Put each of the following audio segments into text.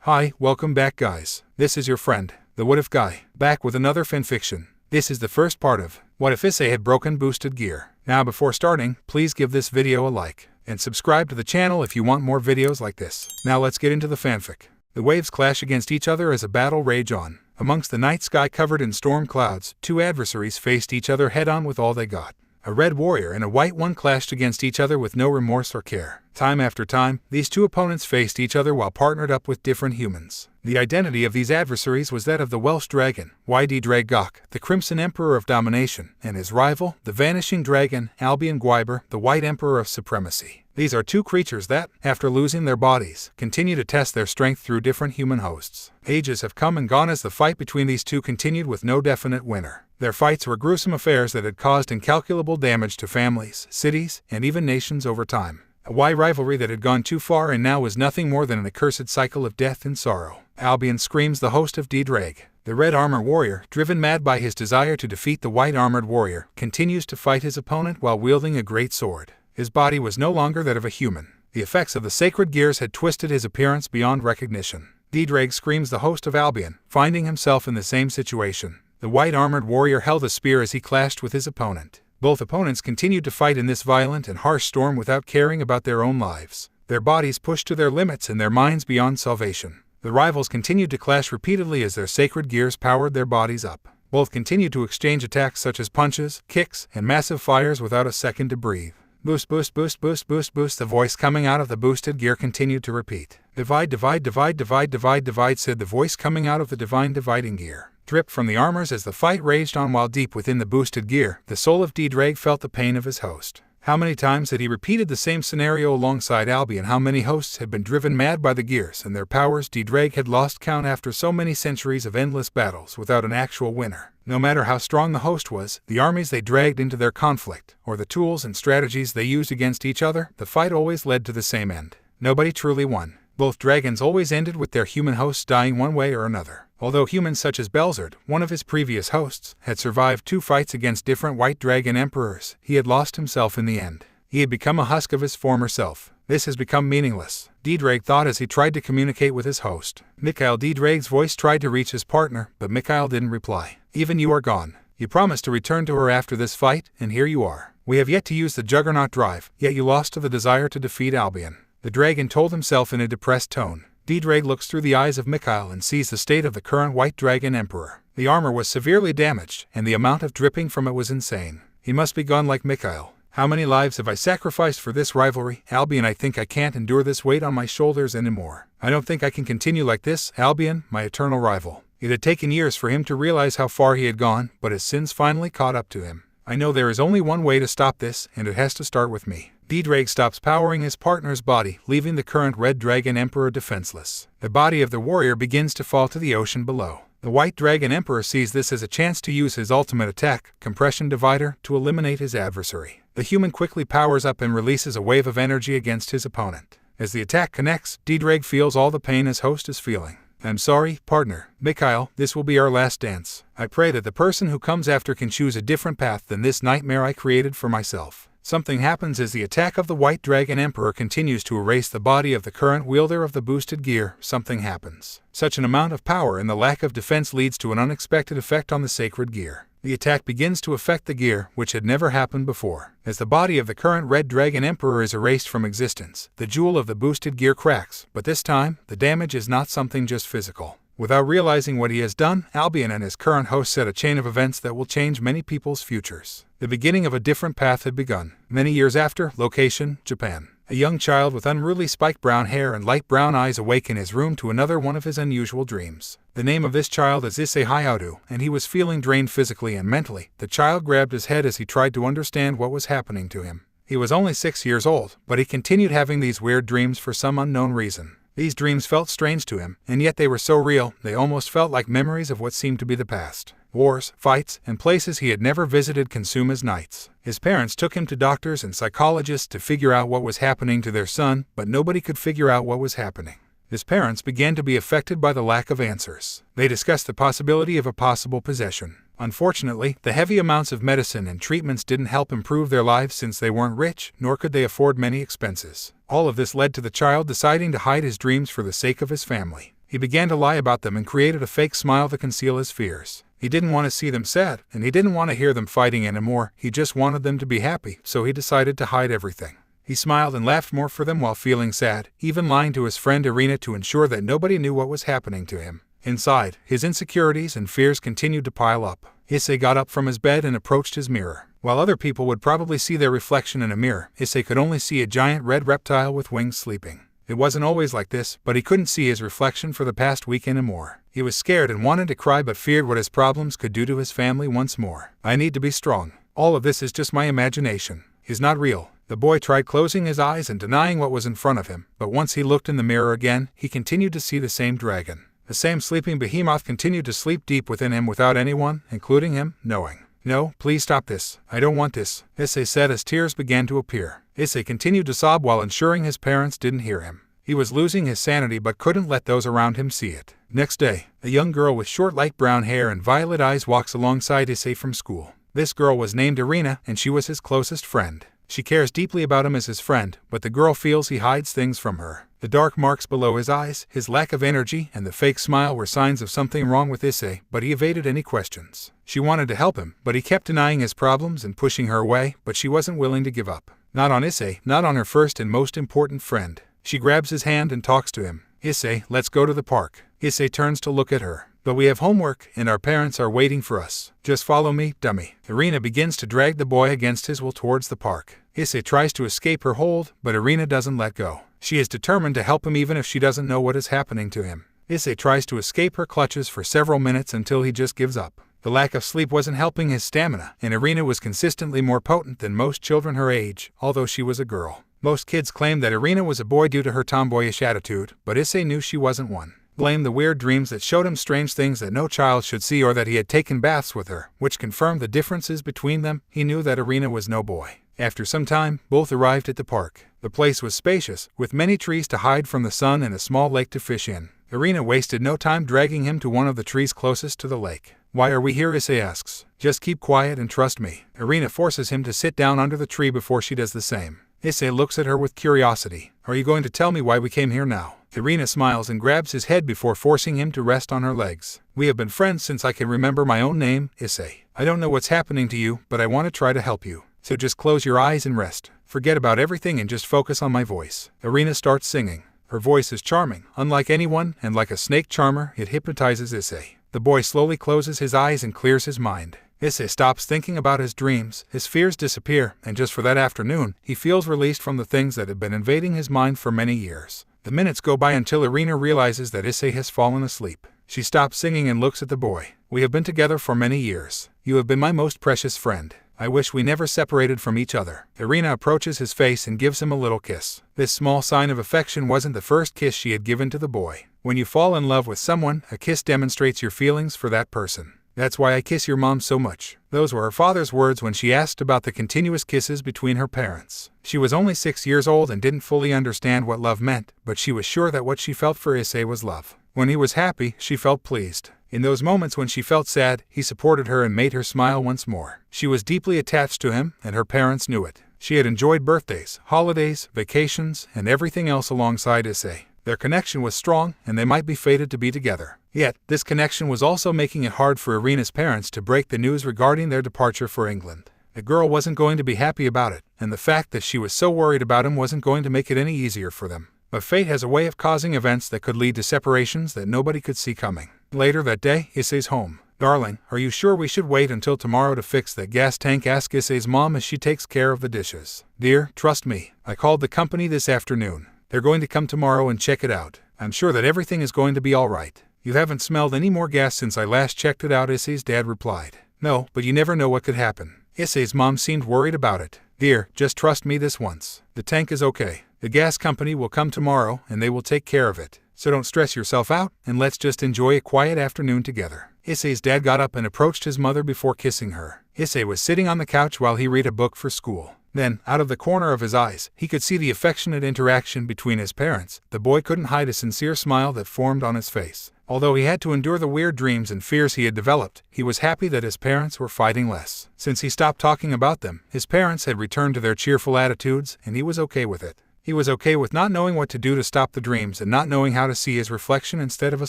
Hi, welcome back guys. This is your friend, the What If Guy, back with another fanfiction. This is the first part of What If Issei Had Broken Boosted Gear. Now before starting, please give this video a like, and subscribe to the channel if you want more videos like this. Now let's get into the fanfic. The waves clash against each other as a battle rage on. Amongst the night sky covered in storm clouds, two adversaries faced each other head-on with all they got. A red warrior and a white one clashed against each other with no remorse or care. Time after time, these two opponents faced each other while partnered up with different humans. The identity of these adversaries was that of the Welsh dragon, Ddraig, the Crimson Emperor of Domination, and his rival, the vanishing dragon, Albion Gwyber, the White Emperor of Supremacy. These are two creatures that, after losing their bodies, continue to test their strength through different human hosts. Ages have come and gone as the fight between these two continued with no definite winner. Their fights were gruesome affairs that had caused incalculable damage to families, cities, and even nations over time. A rivalry that had gone too far and now was nothing more than an accursed cycle of death and sorrow. Albion screams, the host of Ddraig. The red armored warrior, driven mad by his desire to defeat the white armored warrior, continues to fight his opponent while wielding a great sword. His body was no longer that of a human. The effects of the sacred gears had twisted his appearance beyond recognition. Ddraig screams, the host of Albion, finding himself in the same situation. The white armored warrior held a spear as he clashed with his opponent. Both opponents continued to fight in this violent and harsh storm without caring about their own lives. Their bodies pushed to their limits and their minds beyond salvation. The rivals continued to clash repeatedly as their sacred gears powered their bodies up. Both continued to exchange attacks such as punches, kicks, and massive fires without a second to breathe. Boost, boost, boost, boost, boost, boost. The voice coming out of the boosted gear continued to repeat. Divide, divide, divide, divide, divide, divide, said the voice coming out of the divine dividing gear. Dripped from the armors as the fight raged on while deep within the boosted gear, the soul of Ddraig felt the pain of his host. How many times had he repeated the same scenario alongside Albion? How many hosts had been driven mad by the gears and their powers? Ddraig had lost count after so many centuries of endless battles without an actual winner. No matter how strong the host was, the armies they dragged into their conflict, or the tools and strategies they used against each other, the fight always led to the same end. Nobody truly won. Both dragons always ended with their human hosts dying one way or another. Although humans such as Belzerd, one of his previous hosts, had survived 2 fights against different white dragon emperors, he had lost himself in the end. He had become a husk of his former self. This has become meaningless, Ddraig thought as he tried to communicate with his host. Mikhail. Ddraig's voice tried to reach his partner, but Mikhail didn't reply. Even you are gone. You promised to return to her after this fight, and here you are. We have yet to use the Juggernaut drive, yet you lost to the desire to defeat Albion. The dragon told himself in a depressed tone. Ddraig looks through the eyes of Mikhail and sees the state of the current white dragon emperor. The armor was severely damaged, and the amount of dripping from it was insane. He must be gone like Mikhail. How many lives have I sacrificed for this rivalry? Albion, I think I can't endure this weight on my shoulders anymore. I don't think I can continue like this. Albion, my eternal rival. It had taken years for him to realize how far he had gone, but his sins finally caught up to him. I know there is only one way to stop this, and it has to start with me. Ddraig stops powering his partner's body, leaving the current red dragon emperor defenseless. The body of the warrior begins to fall to the ocean below. The white dragon emperor sees this as a chance to use his ultimate attack, Compression Divider, to eliminate his adversary. The human quickly powers up and releases a wave of energy against his opponent. As the attack connects, Ddraig feels all the pain his host is feeling. I'm sorry, partner. Mikhail, this will be our last dance. I pray that the person who comes after can choose a different path than this nightmare I created for myself. Something happens as the attack of the white dragon emperor continues to erase the body of the current wielder of the boosted gear. Something happens. Such an amount of power and the lack of defense leads to an unexpected effect on the sacred gear. The attack begins to affect the gear, which had never happened before. As the body of the current red dragon emperor is erased from existence, the jewel of the boosted gear cracks, but this time, the damage is not something just physical. Without realizing what he has done, Albion and his current host set a chain of events that will change many people's futures. The beginning of a different path had begun. Many years after, location, Japan. A young child with unruly spiked brown hair and light brown eyes awake in his room to another one of his unusual dreams. The name of this child is Issei Hayaudu, and he was feeling drained physically and mentally. The child grabbed his head as he tried to understand what was happening to him. He was only 6 years old, but he continued having these weird dreams for some unknown reason. These dreams felt strange to him, and yet they were so real, they almost felt like memories of what seemed to be the past. Wars, fights, and places he had never visited consume his nights. His parents took him to doctors and psychologists to figure out what was happening to their son, but nobody could figure out what was happening. His parents began to be affected by the lack of answers. They discussed the possibility of a possible possession. Unfortunately, the heavy amounts of medicine and treatments didn't help improve their lives since they weren't rich, nor could they afford many expenses. All of this led to the child deciding to hide his dreams for the sake of his family. He began to lie about them and created a fake smile to conceal his fears. He didn't want to see them sad, and he didn't want to hear them fighting anymore. He just wanted them to be happy, so he decided to hide everything. He smiled and laughed more for them while feeling sad, even lying to his friend Irina to ensure that nobody knew what was happening to him. Inside, his insecurities and fears continued to pile up. Issei got up from his bed and approached his mirror. While other people would probably see their reflection in a mirror, Issei could only see a giant red reptile with wings sleeping. It wasn't always like this, but he couldn't see his reflection for the past week anymore. He was scared and wanted to cry but feared what his problems could do to his family once more. I need to be strong. All of this is just my imagination. He's not real. The boy tried closing his eyes and denying what was in front of him, but once he looked in the mirror again, he continued to see the same dragon. The same sleeping behemoth continued to sleep deep within him without anyone, including him, knowing. No, please stop this. I don't want this, Issei said as tears began to appear. Issei continued to sob while ensuring his parents didn't hear him. He was losing his sanity but couldn't let those around him see it. Next day, a young girl with short light brown hair and violet eyes walks alongside Issei from school. This girl was named Irina, and she was his closest friend. She cares deeply about him as his friend, but the girl feels he hides things from her. The dark marks below his eyes, his lack of energy, and the fake smile were signs of something wrong with Issei, but he evaded any questions. She wanted to help him, but he kept denying his problems and pushing her away, but she wasn't willing to give up. Not on Issei, not on her first and most important friend. She grabs his hand and talks to him. Issei, let's go to the park. Issei turns to look at her. But we have homework, and our parents are waiting for us. Just follow me, dummy. Irina begins to drag the boy against his will towards the park. Issei tries to escape her hold, but Irina doesn't let go. She is determined to help him even if she doesn't know what is happening to him. Issei tries to escape her clutches for several minutes until he just gives up. The lack of sleep wasn't helping his stamina, and Irina was consistently more potent than most children her age, although she was a girl. Most kids claimed that Irina was a boy due to her tomboyish attitude, but Issei knew she wasn't one. Blamed the weird dreams that showed him strange things that no child should see, or that he had taken baths with her, which confirmed the differences between them. He knew that Irina was no boy. After some time, both arrived at the park. The place was spacious, with many trees to hide from the sun and a small lake to fish in. Irina wasted no time dragging him to one of the trees closest to the lake. Why are we here? Issei asks. Just keep quiet and trust me. Irina forces him to sit down under the tree before she does the same. Issei looks at her with curiosity. Are you going to tell me why we came here now? Irina smiles and grabs his head before forcing him to rest on her legs. We have been friends since I can remember my own name, Issei. I don't know what's happening to you, but I want to try to help you. So just close your eyes and rest. Forget about everything and just focus on my voice. Irina starts singing. Her voice is charming, unlike anyone, and like a snake charmer, it hypnotizes Issei. The boy slowly closes his eyes and clears his mind. Issei stops thinking about his dreams, his fears disappear, and just for that afternoon, he feels released from the things that had been invading his mind for many years. The minutes go by until Irina realizes that Issei has fallen asleep. She stops singing and looks at the boy. We have been together for many years. You have been my most precious friend. I wish we never separated from each other. Irina approaches his face and gives him a little kiss. This small sign of affection wasn't the first kiss she had given to the boy. When you fall in love with someone, a kiss demonstrates your feelings for that person. That's why I kiss your mom so much. Those were her father's words when she asked about the continuous kisses between her parents. She was only 6 years old and didn't fully understand what love meant, but she was sure that what she felt for Issei was love. When he was happy, she felt pleased. In those moments when she felt sad, he supported her and made her smile once more. She was deeply attached to him, and her parents knew it. She had enjoyed birthdays, holidays, vacations, and everything else alongside Issei. Their connection was strong, and they might be fated to be together. Yet, this connection was also making it hard for Irina's parents to break the news regarding their departure for England. The girl wasn't going to be happy about it, and the fact that she was so worried about him wasn't going to make it any easier for them. But fate has a way of causing events that could lead to separations that nobody could see coming. Later that day, Issei's home. Darling, are you sure we should wait until tomorrow to fix that gas tank? Asks Issei's mom as she takes care of the dishes. Dear, trust me. I called the company this afternoon. They're going to come tomorrow and check it out. I'm sure that everything is going to be all right. You haven't smelled any more gas since I last checked it out, Issei's dad replied. No, but you never know what could happen. Issei's mom seemed worried about it. Dear, just trust me this once. The tank is okay. The gas company will come tomorrow and they will take care of it. So don't stress yourself out, and let's just enjoy a quiet afternoon together. Issei's dad got up and approached his mother before kissing her. Issei was sitting on the couch while he read a book for school. Then, out of the corner of his eyes, he could see the affectionate interaction between his parents. The boy couldn't hide a sincere smile that formed on his face. Although he had to endure the weird dreams and fears he had developed, he was happy that his parents were fighting less. Since he stopped talking about them, his parents had returned to their cheerful attitudes, and he was okay with it. He was okay with not knowing what to do to stop the dreams and not knowing how to see his reflection instead of a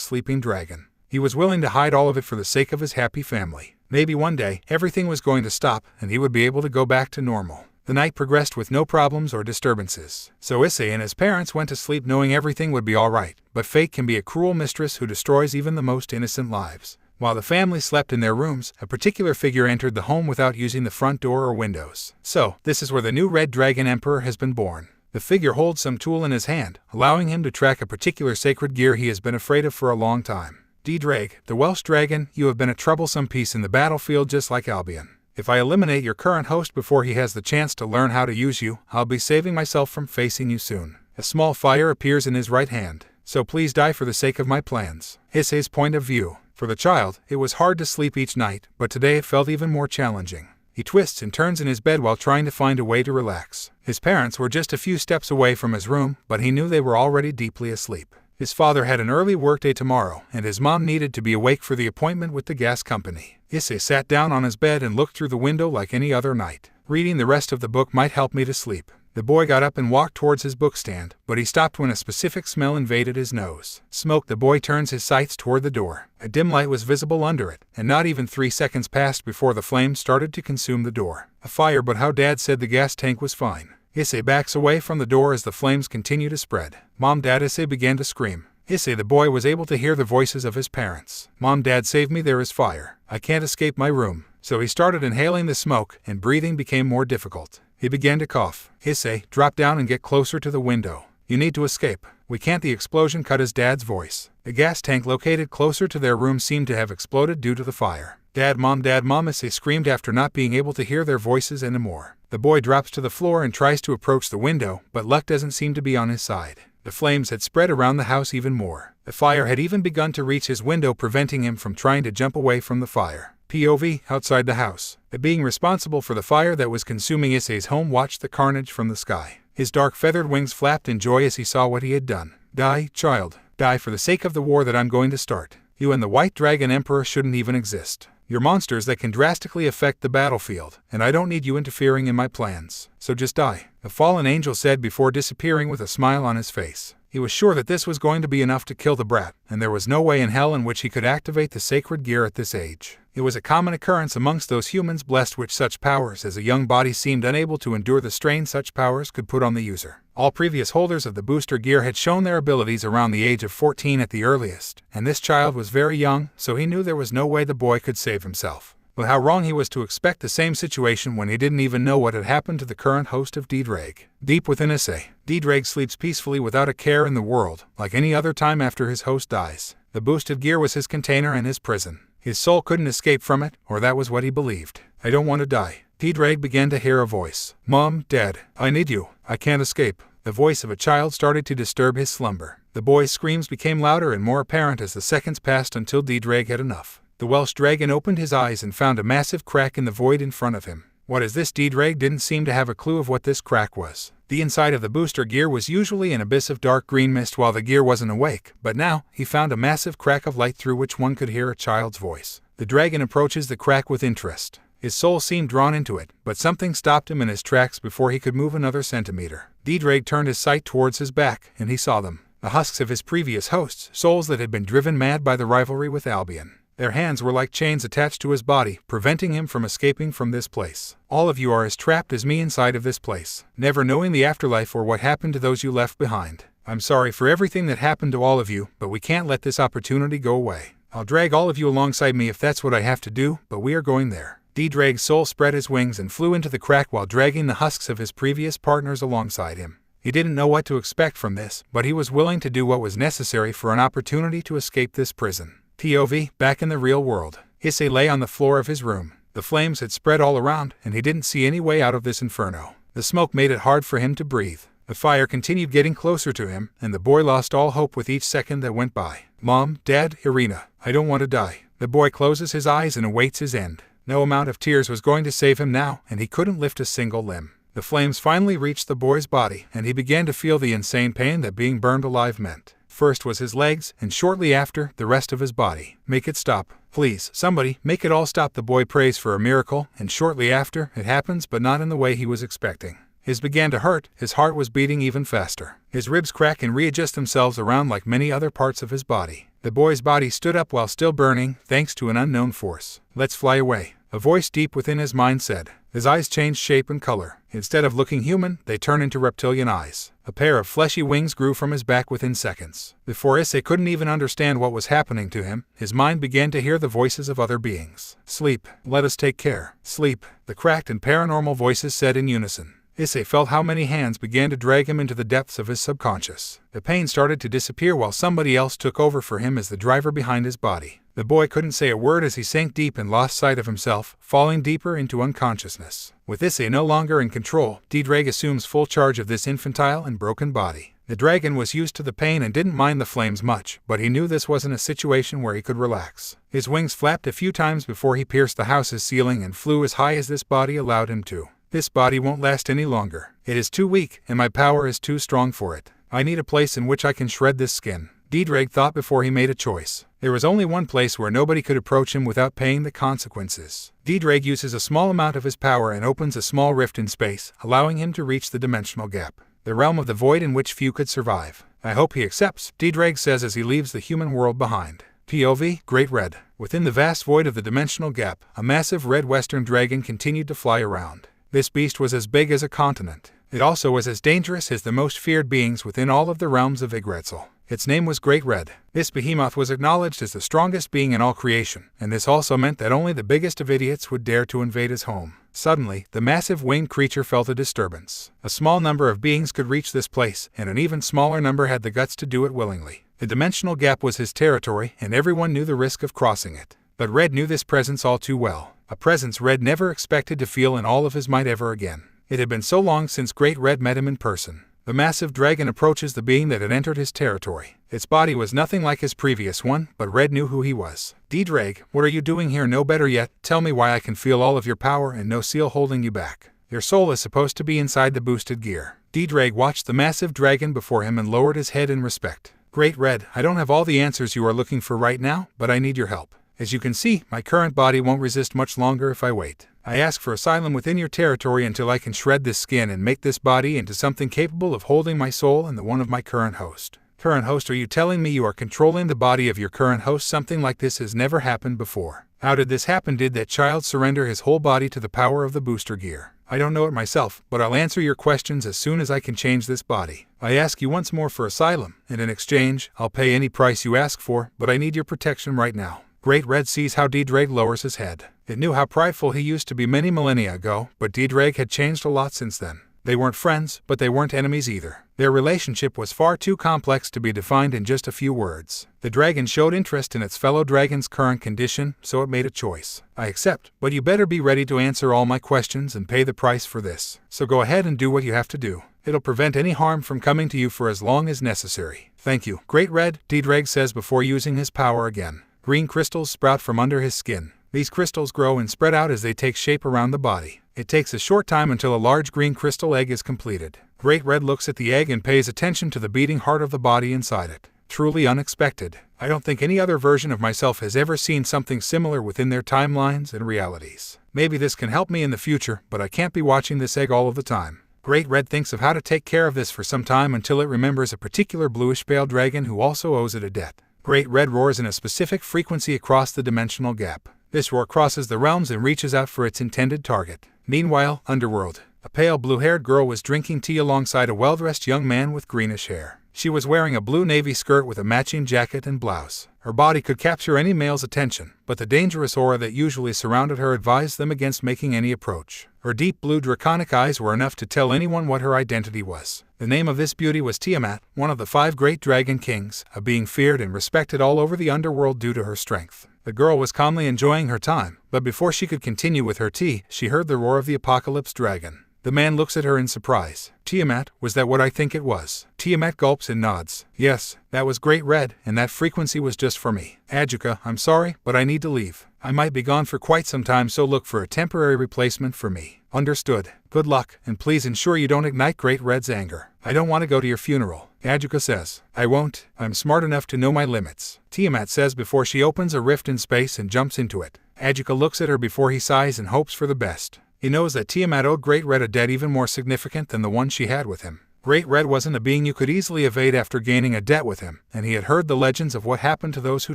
sleeping dragon. He was willing to hide all of it for the sake of his happy family. Maybe one day, everything was going to stop and he would be able to go back to normal. The night progressed with no problems or disturbances. So Issei and his parents went to sleep knowing everything would be alright, but fate can be a cruel mistress who destroys even the most innocent lives. While the family slept in their rooms, a particular figure entered the home without using the front door or windows. So, this is where the new Red Dragon Emperor has been born. The figure holds some tool in his hand, allowing him to track a particular sacred gear he has been afraid of for a long time. Ddraig, the Welsh dragon, you have been a troublesome piece in the battlefield just like Albion. If I eliminate your current host before he has the chance to learn how to use you, I'll be saving myself from facing you soon. A small fire appears in his right hand. So please die for the sake of my plans. Issei's point of view. For the child, it was hard to sleep each night, but today it felt even more challenging. He twists and turns in his bed while trying to find a way to relax. His parents were just a few steps away from his room, but he knew they were already deeply asleep. His father had an early workday tomorrow, and his mom needed to be awake for the appointment with the gas company. Issei sat down on his bed and looked through the window like any other night. Reading the rest of the book might help me to sleep. The boy got up and walked towards his bookstand, but he stopped when a specific smell invaded his nose. Smoke. The boy turns his sights toward the door. A dim light was visible under it, and not even 3 seconds passed before the flames started to consume the door. A fire, but how Dad said the gas tank was fine. Issei backs away from the door as the flames continue to spread. Mom, Dad, Issei began to scream. Issei, the boy, was able to hear the voices of his parents. Mom, Dad, save me, there is fire. I can't escape my room. So he started inhaling the smoke, and breathing became more difficult. He began to cough. Issei, drop down and get closer to the window. You need to escape. We can't. The explosion cut his dad's voice. The gas tank located closer to their room seemed to have exploded due to the fire. Dad, Mom, Issei screamed after not being able to hear their voices anymore. The boy drops to the floor and tries to approach the window, but luck doesn't seem to be on his side. The flames had spread around the house even more. The fire had even begun to reach his window, preventing him from trying to jump away from the fire. POV, outside the house. The being responsible for the fire that was consuming Issei's home watched the carnage from the sky. His dark feathered wings flapped in joy as he saw what he had done. Die, child. Die for the sake of the war that I'm going to start. You and the White Dragon Emperor shouldn't even exist. You're monsters that can drastically affect the battlefield, and I don't need you interfering in my plans. So just die. The fallen angel said before disappearing with a smile on his face. He was sure that this was going to be enough to kill the brat, and there was no way in hell in which he could activate the sacred gear at this age. It was a common occurrence amongst those humans blessed with such powers, as a young body seemed unable to endure the strain such powers could put on the user. All previous holders of the booster gear had shown their abilities around the age of 14 at the earliest, and this child was very young, so he knew there was no way the boy could save himself. But how wrong he was to expect the same situation when he didn't even know what had happened to the current host of Ddraig. Deep within Issei, Ddraig sleeps peacefully without a care in the world, like any other time after his host dies. The boosted gear was his container and his prison. His soul couldn't escape from it, or that was what he believed. I don't want to die. Ddraig began to hear a voice. Mom, Dad, I need you. I can't escape. The voice of a child started to disturb his slumber. The boy's screams became louder and more apparent as the seconds passed until Ddraig had enough. The Welsh dragon opened his eyes and found a massive crack in the void in front of him. What is this? Ddraig didn't seem to have a clue of what this crack was. The inside of the booster gear was usually an abyss of dark green mist while the gear wasn't awake, but now he found a massive crack of light through which one could hear a child's voice. The dragon approaches the crack with interest. His soul seemed drawn into it, but something stopped him in his tracks before he could move another centimeter. Ddraig turned his sight towards his back, and he saw them. The husks of his previous hosts, souls that had been driven mad by the rivalry with Albion. Their hands were like chains attached to his body, preventing him from escaping from this place. All of you are as trapped as me inside of this place, never knowing the afterlife or what happened to those you left behind. I'm sorry for everything that happened to all of you, but we can't let this opportunity go away. I'll drag all of you alongside me if that's what I have to do, but we are going there. Ddraig's soul spread his wings and flew into the crack while dragging the husks of his previous partners alongside him. He didn't know what to expect from this, but he was willing to do what was necessary for an opportunity to escape this prison. POV, back in the real world. Issei lay on the floor of his room. The flames had spread all around, and he didn't see any way out of this inferno. The smoke made it hard for him to breathe. The fire continued getting closer to him, and the boy lost all hope with each second that went by. Mom, Dad, Irina, I don't want to die. The boy closes his eyes and awaits his end. No amount of tears was going to save him now, and he couldn't lift a single limb. The flames finally reached the boy's body, and he began to feel the insane pain that being burned alive meant. First was his legs, and shortly after, the rest of his body. Make it stop. Please, somebody, make it all stop. The boy prays for a miracle, and shortly after, it happens, but not in the way he was expecting. His began to hurt, his heart was beating even faster. His ribs crack and readjust themselves around like many other parts of his body. The boy's body stood up while still burning, thanks to an unknown force. Let's fly away, a voice deep within his mind said. His eyes changed shape and color. Instead of looking human, they turned into reptilian eyes. A pair of fleshy wings grew from his back within seconds. Before Issei couldn't even understand what was happening to him, his mind began to hear the voices of other beings. Sleep, let us take care. Sleep, the cracked and paranormal voices said in unison. Issei felt how many hands began to drag him into the depths of his subconscious. The pain started to disappear while somebody else took over for him as the driver behind his body. The boy couldn't say a word as he sank deep and lost sight of himself, falling deeper into unconsciousness. With Issei no longer in control, Ddraig assumes full charge of this infantile and broken body. The dragon was used to the pain and didn't mind the flames much, but he knew this wasn't a situation where he could relax. His wings flapped a few times before he pierced the house's ceiling and flew as high as this body allowed him to. This body won't last any longer. It is too weak, and my power is too strong for it. I need a place in which I can shred this skin. Ddraig thought before he made a choice. There was only one place where nobody could approach him without paying the consequences. Ddraig uses a small amount of his power and opens a small rift in space, allowing him to reach the dimensional gap, the realm of the void in which few could survive. I hope he accepts, Ddraig says as he leaves the human world behind. POV, Great Red. Within the vast void of the dimensional gap, a massive red western dragon continued to fly around. This beast was as big as a continent. It also was as dangerous as the most feared beings within all of the realms of Yggdrasil. Its name was Great Red. This behemoth was acknowledged as the strongest being in all creation, and this also meant that only the biggest of idiots would dare to invade his home. Suddenly, the massive winged creature felt a disturbance. A small number of beings could reach this place, and an even smaller number had the guts to do it willingly. The dimensional gap was his territory, and everyone knew the risk of crossing it. But Red knew this presence all too well. A presence Red never expected to feel in all of his might ever again. It had been so long since Great Red met him in person. The massive dragon approaches the being that had entered his territory. Its body was nothing like his previous one, but Red knew who he was. Ddraig, what are you doing here? No, better yet, tell me why I can feel all of your power and no seal holding you back. Your soul is supposed to be inside the boosted gear. Ddraig watched the massive dragon before him and lowered his head in respect. Great Red, I don't have all the answers you are looking for right now, but I need your help. As you can see, my current body won't resist much longer if I wait. I ask for asylum within your territory until I can shred this skin and make this body into something capable of holding my soul and the one of my current host. Current host, are you telling me you are controlling the body of your current host? Something like this has never happened before. How did this happen? Did that child surrender his whole body to the power of the booster gear? I don't know it myself, but I'll answer your questions as soon as I can change this body. I ask you once more for asylum, and in exchange, I'll pay any price you ask for, but I need your protection right now. Great Red sees how Ddraig lowers his head. It knew how prideful he used to be many millennia ago, but Ddraig had changed a lot since then. They weren't friends, but they weren't enemies either. Their relationship was far too complex to be defined in just a few words. The dragon showed interest in its fellow dragon's current condition, so it made a choice. I accept, but you better be ready to answer all my questions and pay the price for this. So go ahead and do what you have to do. It'll prevent any harm from coming to you for as long as necessary. Thank you. Great Red, Ddraig says before using his power again. Green crystals sprout from under his skin. These crystals grow and spread out as they take shape around the body. It takes a short time until a large green crystal egg is completed. Great Red looks at the egg and pays attention to the beating heart of the body inside it. Truly unexpected. I don't think any other version of myself has ever seen something similar within their timelines and realities. Maybe this can help me in the future, but I can't be watching this egg all of the time. Great Red thinks of how to take care of this for some time until it remembers a particular bluish-pale dragon who also owes it a debt. Great Red roars in a specific frequency across the dimensional gap. This roar crosses the realms and reaches out for its intended target. Meanwhile, underworld. A pale blue-haired girl was drinking tea alongside a well-dressed young man with greenish hair. She was wearing a blue navy skirt with a matching jacket and blouse. Her body could capture any male's attention, but the dangerous aura that usually surrounded her advised them against making any approach. Her deep blue draconic eyes were enough to tell anyone what her identity was. The name of this beauty was Tiamat, one of the 5 great dragon kings, a being feared and respected all over the underworld due to her strength. The girl was calmly enjoying her time, but before she could continue with her tea, she heard the roar of the apocalypse dragon. The man looks at her in surprise. Tiamat, was that what I think it was? Tiamat gulps and nods. Yes, that was Great Red, and that frequency was just for me. Adjuka, I'm sorry, but I need to leave. I might be gone for quite some time, so look for a temporary replacement for me. Understood. Good luck, and please ensure you don't ignite Great Red's anger. I don't want to go to your funeral. Adjuka says. I won't. I'm smart enough to know my limits. Tiamat says before she opens a rift in space and jumps into it. Adjuka looks at her before he sighs and hopes for the best. He knows that Tiamat owed Great Red a debt even more significant than the one she had with him. Great Red wasn't a being you could easily evade after gaining a debt with him, and he had heard the legends of what happened to those who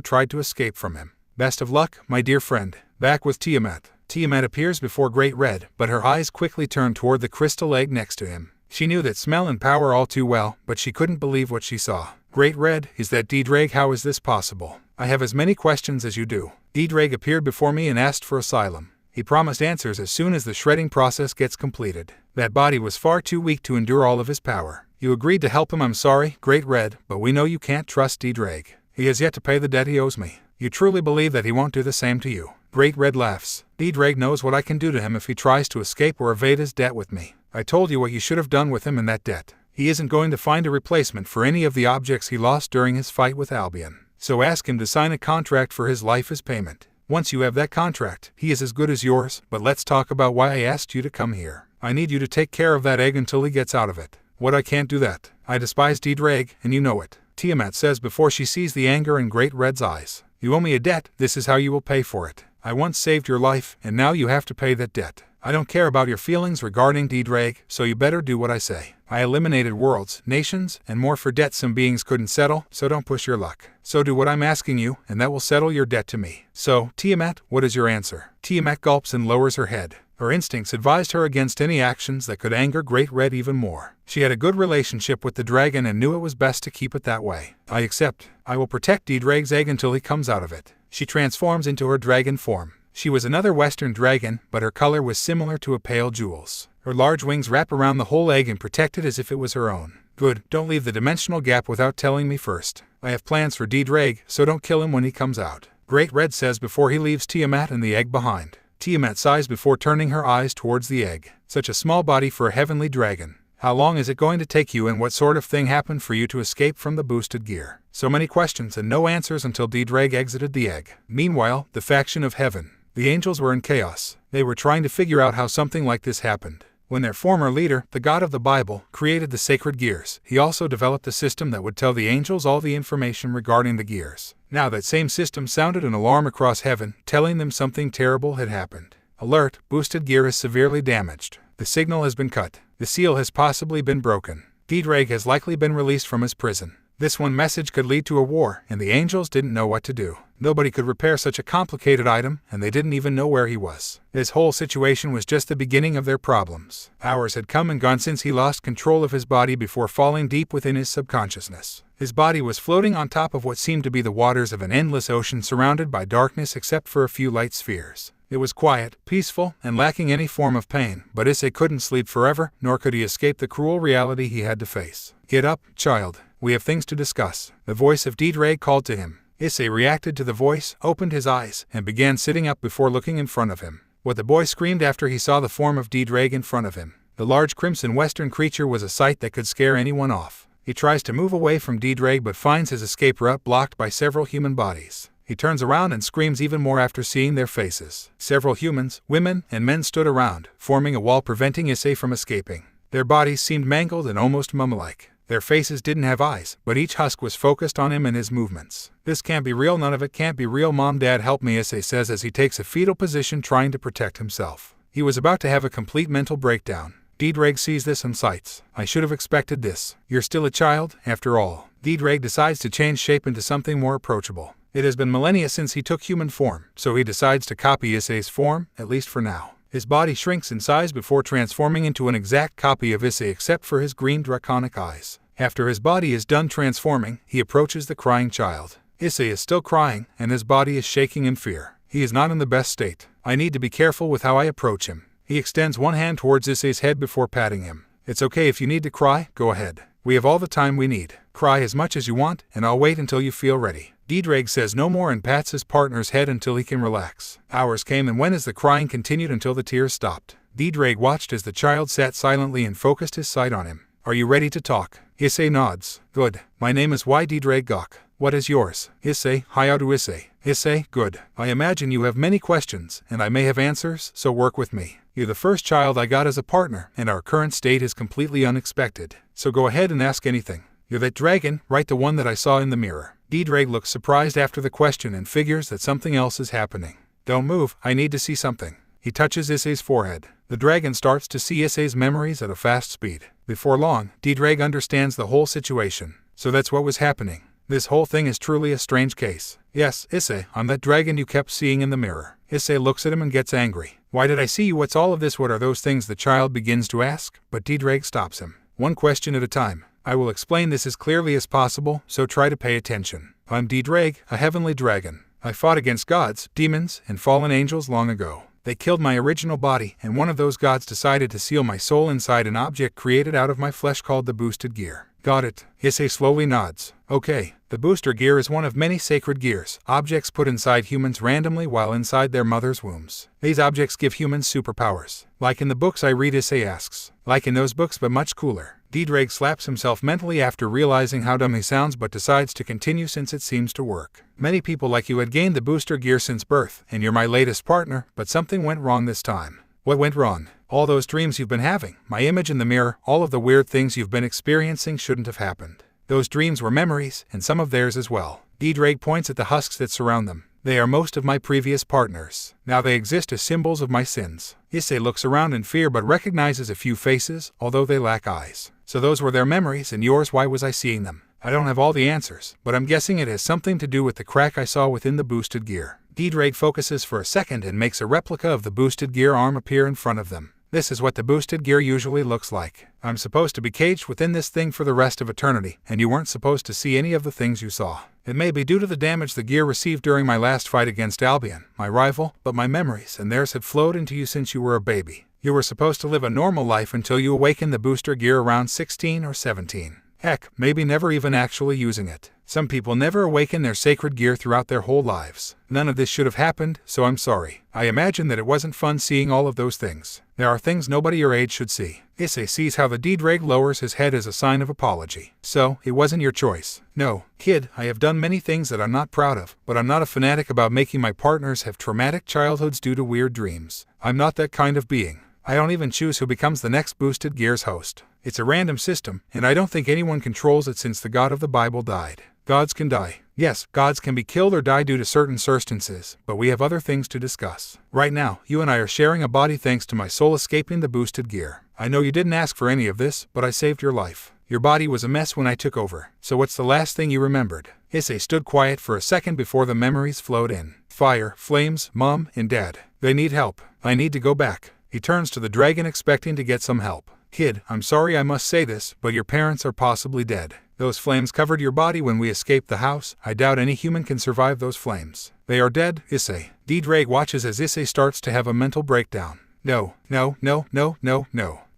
tried to escape from him. Best of luck, my dear friend. Back with Tiamat. Tiamat appears before Great Red, but her eyes quickly turn toward the crystal egg next to him. She knew that smell and power all too well, but she couldn't believe what she saw. Great Red, is that Ddraig? How is this possible? I have as many questions as you do. Ddraig appeared before me and asked for asylum. He promised answers as soon as the shredding process gets completed. That body was far too weak to endure all of his power. You agreed to help him. I'm sorry, Great Red, but we know you can't trust Ddraig. He has yet to pay the debt he owes me. You truly believe that he won't do the same to you? Great Red laughs. Ddraig knows what I can do to him if he tries to escape or evade his debt with me. I told you what you should have done with him in that debt. He isn't going to find a replacement for any of the objects he lost during his fight with Albion. So ask him to sign a contract for his life as payment. Once you have that contract, he is as good as yours, but let's talk about why I asked you to come here. I need you to take care of that egg until he gets out of it. What? I can't do that. I despise Ddraig, and you know it. Tiamat says before she sees the anger in Great Red's eyes. You owe me a debt, this is how you will pay for it. I once saved your life, and now you have to pay that debt. I don't care about your feelings regarding Ddraig, so you better do what I say. I eliminated worlds, nations, and more for debt some beings couldn't settle, so don't push your luck. So do what I'm asking you, and that will settle your debt to me. So, Tiamat, what is your answer? Tiamat gulps and lowers her head. Her instincts advised her against any actions that could anger Great Red even more. She had a good relationship with the dragon and knew it was best to keep it that way. I accept. I will protect Ddraig's egg until he comes out of it. She transforms into her dragon form. She was another Western dragon, but her color was similar to a pale jewel's. Her large wings wrap around the whole egg and protect it as if it was her own. Good, don't leave the dimensional gap without telling me first. I have plans for Ddraig, so don't kill him when he comes out. Great Red says before he leaves Tiamat and the egg behind. Tiamat sighs before turning her eyes towards the egg. Such a small body for a heavenly dragon. How long is it going to take you, and what sort of thing happened for you to escape from the boosted gear? So many questions and no answers until Ddraig exited the egg. Meanwhile, the faction of heaven. The angels were in chaos. They were trying to figure out how something like this happened. When their former leader, the god of the Bible, created the sacred gears, he also developed a system that would tell the angels all the information regarding the gears. Now that same system sounded an alarm across heaven, telling them something terrible had happened. Alert, boosted gear is severely damaged. The signal has been cut. The seal has possibly been broken. Ddraig has likely been released from his prison. This one message could lead to a war, and the angels didn't know what to do. Nobody could repair such a complicated item, and they didn't even know where he was. This whole situation was just the beginning of their problems. Hours had come and gone since he lost control of his body before falling deep within his subconsciousness. His body was floating on top of what seemed to be the waters of an endless ocean surrounded by darkness except for a few light spheres. It was quiet, peaceful, and lacking any form of pain, but Issei couldn't sleep forever, nor could he escape the cruel reality he had to face. Get up, child. We have things to discuss. The voice of Ddraig called to him. Issei reacted to the voice, opened his eyes, and began sitting up before looking in front of him. What the boy screamed after he saw the form of Ddraig in front of him. The large crimson western creature was a sight that could scare anyone off. He tries to move away from Ddraig but finds his escape route blocked by several human bodies. He turns around and screams even more after seeing their faces. Several humans, women, and men stood around, forming a wall preventing Issei from escaping. Their bodies seemed mangled and almost mummy-like. Their faces didn't have eyes, but each husk was focused on him and his movements. This can't be real, none of it can't be real. Mom, Dad, help me, Issei says as he takes a fetal position trying to protect himself. He was about to have a complete mental breakdown. Ddraig sees this and sighs. I should have expected this. You're still a child, after all. Ddraig decides to change shape into something more approachable. It has been millennia since he took human form, so he decides to copy Issei's form, at least for now. His body shrinks in size before transforming into an exact copy of Issei except for his green draconic eyes. After his body is done transforming, he approaches the crying child. Issei is still crying, and his body is shaking in fear. He is not in the best state. I need to be careful with how I approach him. He extends one hand towards Issei's head before patting him. It's okay if you need to cry, go ahead. We have all the time we need. Cry as much as you want, and I'll wait until you feel ready. Ddraig says no more and pats his partner's head until he can relax. Hours came and went as the crying continued until the tears stopped. Ddraig watched as the child sat silently and focused his sight on him. Are you ready to talk? Issei nods. Good. My name is Ddraig Gok. What is yours? Issei, Hayadu Issei. Issei, good. I imagine you have many questions, and I may have answers, so work with me. You're the first child I got as a partner, and our current state is completely unexpected. So go ahead and ask anything. You're that dragon, right? The one that I saw in the mirror. Ddraig looks surprised after the question and figures that something else is happening. Don't move, I need to see something. He touches Issei's forehead. The dragon starts to see Issei's memories at a fast speed. Before long, Ddraig understands the whole situation. So that's what was happening. This whole thing is truly a strange case. Yes, Issei, I'm that dragon you kept seeing in the mirror. Issei looks at him and gets angry. Why did I see you? What's all of this? What are those things? The child begins to ask, but Ddraig stops him. One question at a time. I will explain this as clearly as possible, so try to pay attention. I'm Ddraig, a heavenly dragon. I fought against gods, demons, and fallen angels long ago. They killed my original body, and one of those gods decided to seal my soul inside an object created out of my flesh called the boosted gear. Got it. Issei slowly nods. Okay, the booster gear is one of many sacred gears, objects put inside humans randomly while inside their mother's wombs. These objects give humans superpowers. Like in the books I read, Issei asks. Like in those books, but much cooler. Ddraig slaps himself mentally after realizing how dumb he sounds, but decides to continue since it seems to work. Many people like you had gained the booster gear since birth, and you're my latest partner, but something went wrong this time. What went wrong? All those dreams you've been having, my image in the mirror, all of the weird things you've been experiencing shouldn't have happened. Those dreams were memories, and some of theirs as well. Ddraig points at the husks that surround them. They are most of my previous partners. Now they exist as symbols of my sins. Issei looks around in fear but recognizes a few faces, although they lack eyes. So those were their memories, and yours. Why was I seeing them? I don't have all the answers, but I'm guessing it has something to do with the crack I saw within the boosted gear. Ddraig focuses for a second and makes a replica of the boosted gear arm appear in front of them. This is what the boosted gear usually looks like. I'm supposed to be caged within this thing for the rest of eternity, and you weren't supposed to see any of the things you saw. It may be due to the damage the gear received during my last fight against Albion, my rival, but my memories and theirs had flowed into you since you were a baby. You were supposed to live a normal life until you awakened the booster gear around 16 or 17. Heck, maybe never even actually using it. Some people never awaken their sacred gear throughout their whole lives. None of this should have happened, so I'm sorry. I imagine that it wasn't fun seeing all of those things. There are things nobody your age should see. Issei sees how the Ddraig lowers his head as a sign of apology. So, it wasn't your choice. No, kid, I have done many things that I'm not proud of, but I'm not a fanatic about making my partners have traumatic childhoods due to weird dreams. I'm not that kind of being. I don't even choose who becomes the next boosted gear's host. It's a random system, and I don't think anyone controls it since the God of the Bible died. Gods can die. Yes, gods can be killed or die due to certain circumstances, but we have other things to discuss. Right now, you and I are sharing a body thanks to my soul escaping the boosted gear. I know you didn't ask for any of this, but I saved your life. Your body was a mess when I took over, so what's the last thing you remembered? Issei stood quiet for a second before the memories flowed in. Fire, flames, Mom, and Dad. They need help. I need to go back. He turns to the dragon expecting to get some help. Kid, I'm sorry I must say this, but your parents are possibly dead. Those flames covered your body when we escaped the house. I doubt any human can survive those flames. They are dead, Issei. Ddraig watches as Issei starts to have a mental breakdown. No.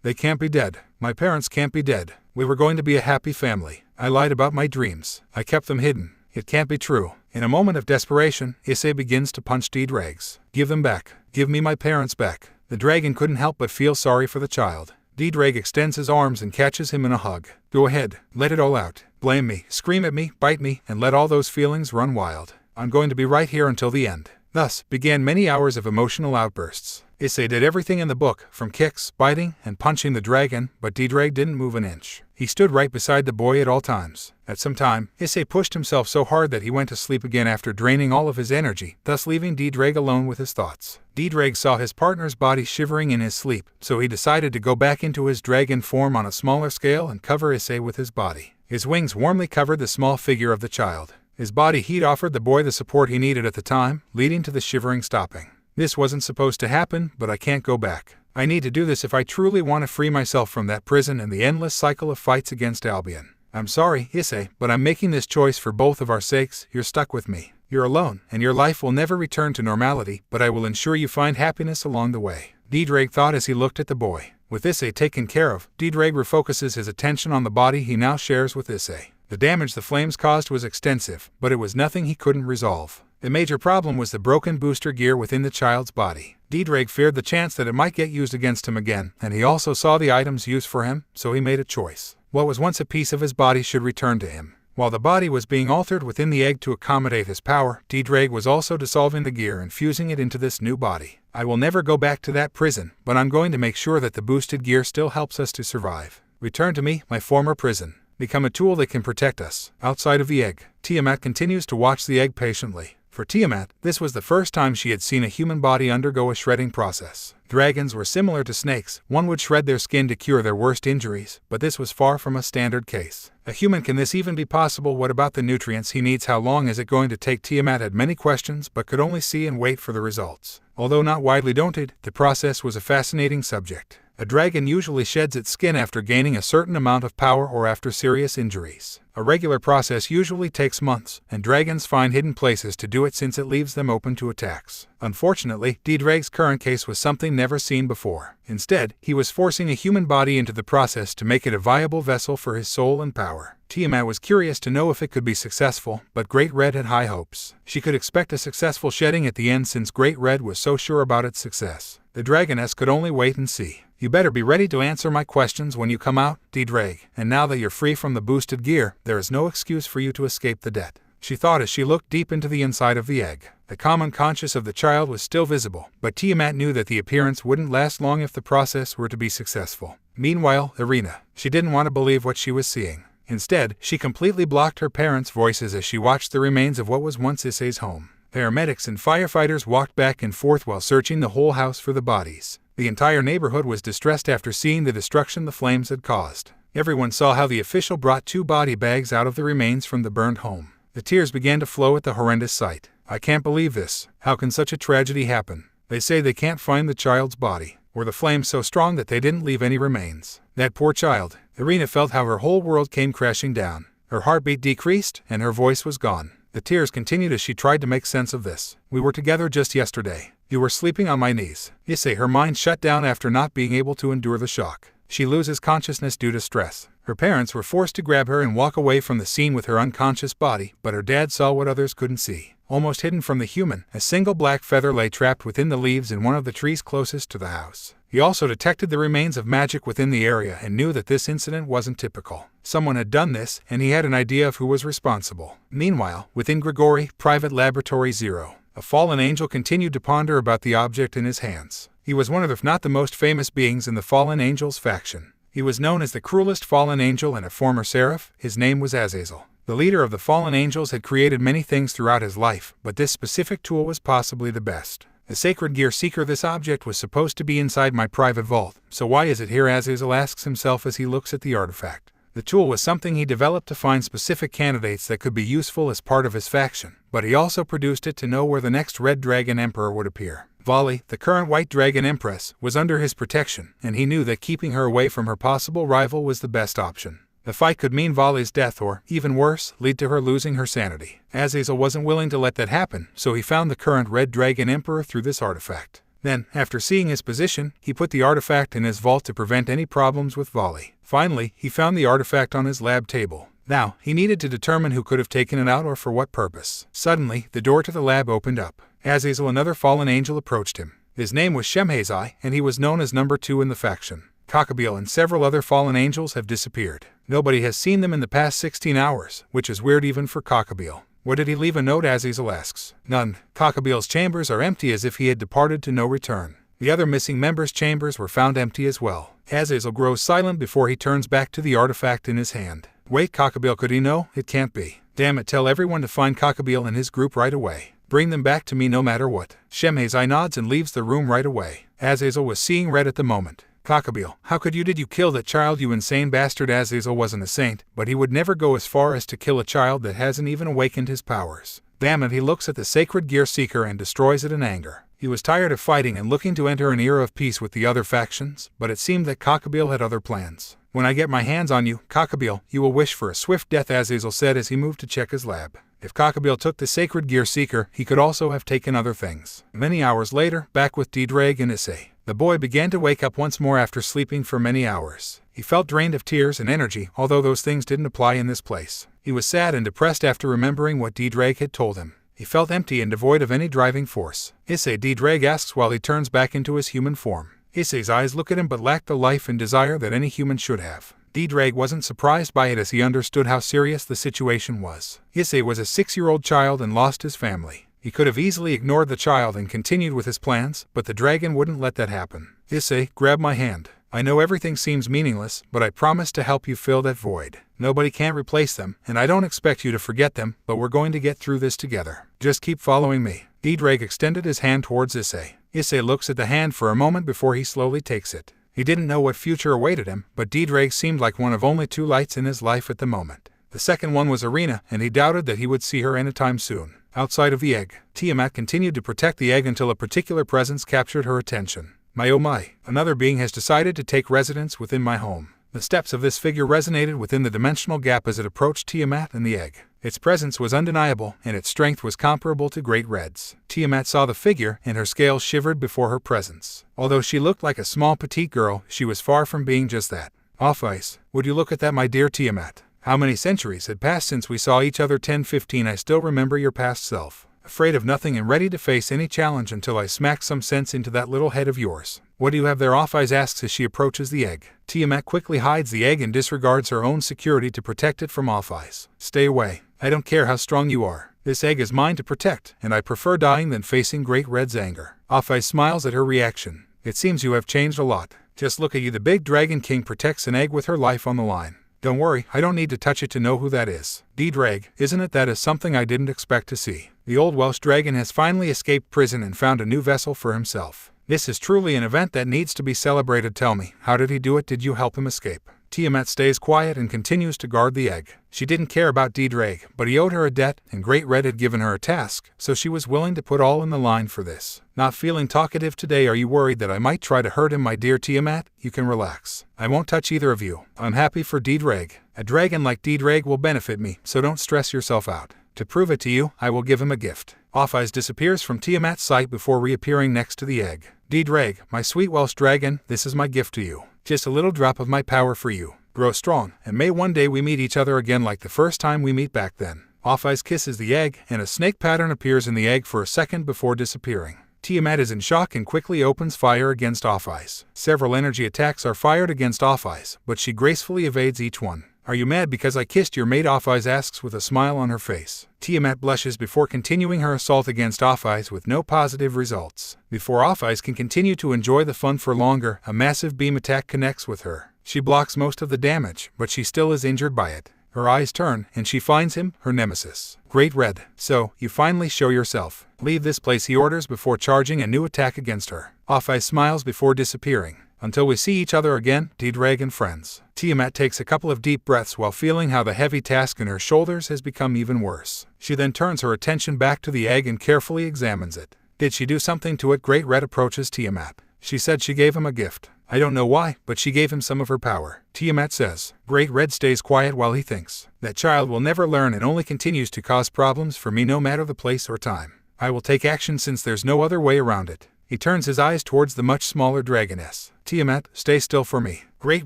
They can't be dead. My parents can't be dead. We were going to be a happy family. I lied about my dreams. I kept them hidden. It can't be true. In a moment of desperation, Issei begins to punch Ddraig. Give them back. Give me my parents back. The dragon couldn't help but feel sorry for the child. Ddraig extends his arms and catches him in a hug. Go ahead, let it all out. Blame me, scream at me, bite me, and let all those feelings run wild. I'm going to be right here until the end. Thus began many hours of emotional outbursts. Issei did everything in the book, from kicks, biting, and punching the dragon, but Ddraig didn't move an inch. He stood right beside the boy at all times. At some time, Issei pushed himself so hard that he went to sleep again after draining all of his energy, thus leaving Ddraig alone with his thoughts. Ddraig saw his partner's body shivering in his sleep, so he decided to go back into his dragon form on a smaller scale and cover Issei with his body. His wings warmly covered the small figure of the child. His body heat offered the boy the support he needed at the time, leading to the shivering stopping. This wasn't supposed to happen, but I can't go back. I need to do this if I truly want to free myself from that prison and the endless cycle of fights against Albion. I'm sorry, Issei, but I'm making this choice for both of our sakes. You're stuck with me. You're alone, and your life will never return to normality, but I will ensure you find happiness along the way. Ddraig thought as he looked at the boy. With Issei taken care of, Ddraig refocuses his attention on the body he now shares with Issei. The damage the flames caused was extensive, but it was nothing he couldn't resolve. The major problem was the broken booster gear within the child's body. Ddraig feared the chance that it might get used against him again, and he also saw the items used for him, so he made a choice. What was once a piece of his body should return to him. While the body was being altered within the egg to accommodate his power, Ddraig was also dissolving the gear and fusing it into this new body. I will never go back to that prison, but I'm going to make sure that the boosted gear still helps us to survive. Return to me, my former prison. Become a tool that can protect us. Outside of the egg, Tiamat continues to watch the egg patiently. For Tiamat, this was the first time she had seen a human body undergo a shredding process. Dragons were similar to snakes. One would shred their skin to cure their worst injuries, but this was far from a standard case. A human, can this even be possible? What about the nutrients he needs? How long is it going to take? Tiamat had many questions but could only see and wait for the results. Although not widely noted, the process was a fascinating subject. A dragon usually sheds its skin after gaining a certain amount of power or after serious injuries. A regular process usually takes months, and dragons find hidden places to do it since it leaves them open to attacks. Unfortunately, Ddraig's current case was something never seen before. Instead, he was forcing a human body into the process to make it a viable vessel for his soul and power. Tiamat was curious to know if it could be successful, but Great Red had high hopes. She could expect a successful shedding at the end since Great Red was so sure about its success. The dragoness could only wait and see. You better be ready to answer my questions when you come out, Ddraig. And now that you're free from the boosted gear, there is no excuse for you to escape the debt, she thought as she looked deep into the inside of the egg. The common conscience of the child was still visible, but Tiamat knew that the appearance wouldn't last long if the process were to be successful. Meanwhile, Irina. She didn't want to believe what she was seeing. Instead, she completely blocked her parents' voices as she watched the remains of what was once Issei's home. Paramedics and firefighters walked back and forth while searching the whole house for the bodies. The entire neighborhood was distressed after seeing the destruction the flames had caused. Everyone saw how the official brought 2 body bags out of the remains from the burned home. The tears began to flow at the horrendous sight. I can't believe this. How can such a tragedy happen? They say they can't find the child's body. Were the flames so strong that they didn't leave any remains? That poor child. Irina felt how her whole world came crashing down. Her heartbeat decreased, and her voice was gone. The tears continued as she tried to make sense of this. We were together just yesterday. You were sleeping on my knees. Issei, her mind shut down after not being able to endure the shock. She loses consciousness due to stress. Her parents were forced to grab her and walk away from the scene with her unconscious body, but her dad saw what others couldn't see. Almost hidden from the human, a single black feather lay trapped within the leaves in one of the trees closest to the house. He also detected the remains of magic within the area and knew that this incident wasn't typical. Someone had done this, and he had an idea of who was responsible. Meanwhile, within Grigori, Private Laboratory 0, a fallen angel continued to ponder about the object in his hands. He was one of, if not the most famous beings in the Fallen Angels faction. He was known as the cruelest fallen angel and a former seraph. His name was Azazel. The leader of the Fallen Angels had created many things throughout his life, but this specific tool was possibly the best. The Sacred Gear Seeker. This object was supposed to be inside my private vault, so why is it here? Azazel asks himself as he looks at the artifact. The tool was something he developed to find specific candidates that could be useful as part of his faction, but he also produced it to know where the next Red Dragon Emperor would appear. Vali, the current White Dragon Empress, was under his protection, and he knew that keeping her away from her possible rival was the best option. The fight could mean Vali's death or, even worse, lead to her losing her sanity. Azazel wasn't willing to let that happen, so he found the current Red Dragon Emperor through this artifact. Then, after seeing his position, he put the artifact in his vault to prevent any problems with Vali. Finally, he found the artifact on his lab table. Now, he needed to determine who could have taken it out or for what purpose. Suddenly, the door to the lab opened up. Azazel, another fallen angel, approached him. His name was Shemhazai, and he was known as number 2 in the faction. Cocoon and several other fallen angels have disappeared. Nobody has seen them in the past 16 hours, which is weird even for Cocoon. Where did he leave a note? Azazel asks. None. Cocoon's chambers are empty as if he had departed to no return. The other missing members' chambers were found empty as well. Azazel grows silent before he turns back to the artifact in his hand. Wait, Cocoon, could he know? It can't be. Damn it, tell everyone to find Cocoon and his group right away. Bring them back to me no matter what. Shemhazai nods and leaves the room right away. Azazel was seeing red at the moment. Cocoon, how could you? Did you kill that child, you insane bastard? Azazel wasn't a saint, but he would never go as far as to kill a child that hasn't even awakened his powers. Damn it, he looks at the Sacred Gear Seeker and destroys it in anger. He was tired of fighting and looking to enter an era of peace with the other factions, but it seemed that Cocoon had other plans. When I get my hands on you, Cocoon, you will wish for a swift death, Azazel said as he moved to check his lab. If Cocoon took the Sacred Gear Seeker, he could also have taken other things. Many hours later, back with Ddraig and Issei. The boy began to wake up once more after sleeping for many hours. He felt drained of tears and energy, although those things didn't apply in this place. He was sad and depressed after remembering what Ddraig had told him. He felt empty and devoid of any driving force. Issei, Ddraig asks while he turns back into his human form. Issei's eyes look at him but lack the life and desire that any human should have. Ddraig wasn't surprised by it as he understood how serious the situation was. Issei was a 6-year-old child and lost his family. He could have easily ignored the child and continued with his plans, but the dragon wouldn't let that happen. Issei, grab my hand. I know everything seems meaningless, but I promise to help you fill that void. Nobody can replace them, and I don't expect you to forget them, but we're going to get through this together. Just keep following me. Ddraig extended his hand towards Issei. Issei looks at the hand for a moment before he slowly takes it. He didn't know what future awaited him, but Ddraig seemed like one of only 2 lights in his life at the moment. The second one was Arena, and he doubted that he would see her anytime soon. Outside of the egg, Tiamat continued to protect the egg until a particular presence captured her attention. My oh my, another being has decided to take residence within my home. The steps of this figure resonated within the dimensional gap as it approached Tiamat and the egg. Its presence was undeniable, and its strength was comparable to Great Red's. Tiamat saw the figure, and her scales shivered before her presence. Although she looked like a small petite girl, she was far from being just that. Off ice, would you look at that, my dear Tiamat? How many centuries had passed since we saw each other? 10-15. I still remember your past self. Afraid of nothing and ready to face any challenge until I smack some sense into that little head of yours. What do you have there? Off Eyes asks as she approaches the egg. Tiamat quickly hides the egg and disregards her own security to protect it from Off Eyes. Stay away. I don't care how strong you are. This egg is mine to protect, and I prefer dying than facing Great Red's anger. Off Eyes smiles at her reaction. It seems you have changed a lot. Just look at you. The big dragon king protects an egg with her life on the line. Don't worry, I don't need to touch it to know who that is. Ddraig, isn't it? That is something I didn't expect to see. The old Welsh dragon has finally escaped prison and found a new vessel for himself. This is truly an event that needs to be celebrated. Tell me, how did he do it? Did you help him escape? Tiamat stays quiet and continues to guard the egg. She didn't care about Ddraig, but he owed her a debt, and Great Red had given her a task, so she was willing to put all in the line for this. Not feeling talkative today? Are you worried that I might try to hurt him? My dear Tiamat, you can relax. I won't touch either of you. I'm happy for Ddraig. A dragon like Ddraig will benefit me, so don't stress yourself out. To prove it to you, I will give him a gift. Off Eyes disappears from Tiamat's sight before reappearing next to the egg. Ddraig, my sweet Welsh dragon, this is my gift to you. Just a little drop of my power for you. Grow strong, and may one day we meet each other again like the first time we meet back then. Off Eyes kisses the egg, and a snake pattern appears in the egg for a second before disappearing. Tiamat is in shock and quickly opens fire against Off Eyes. Several energy attacks are fired against Off Eyes, but she gracefully evades each one. Are you mad because I kissed your maid? Off Eyes asks with a smile on her face. Tiamat blushes before continuing her assault against Off Eyes with no positive results. Before Off Eyes can continue to enjoy the fun for longer, a massive beam attack connects with her. She blocks most of the damage, but she still is injured by it. Her eyes turn, and she finds him, her nemesis. Great Red, so, you finally show yourself. Leave this place, he orders before charging a new attack against her. Off Eyes smiles before disappearing. Until we see each other again, Ddraig and friends. Tiamat takes a couple of deep breaths while feeling how the heavy task in her shoulders has become even worse. She then turns her attention back to the egg and carefully examines it. Did she do something to it? Great Red approaches Tiamat. She said she gave him a gift. I don't know why, but she gave him some of her power. Tiamat says. Great Red stays quiet while he thinks. That child will never learn and only continues to cause problems for me no matter the place or time. I will take action since there's no other way around it. He turns his eyes towards the much smaller dragoness. Tiamat, stay still for me. Great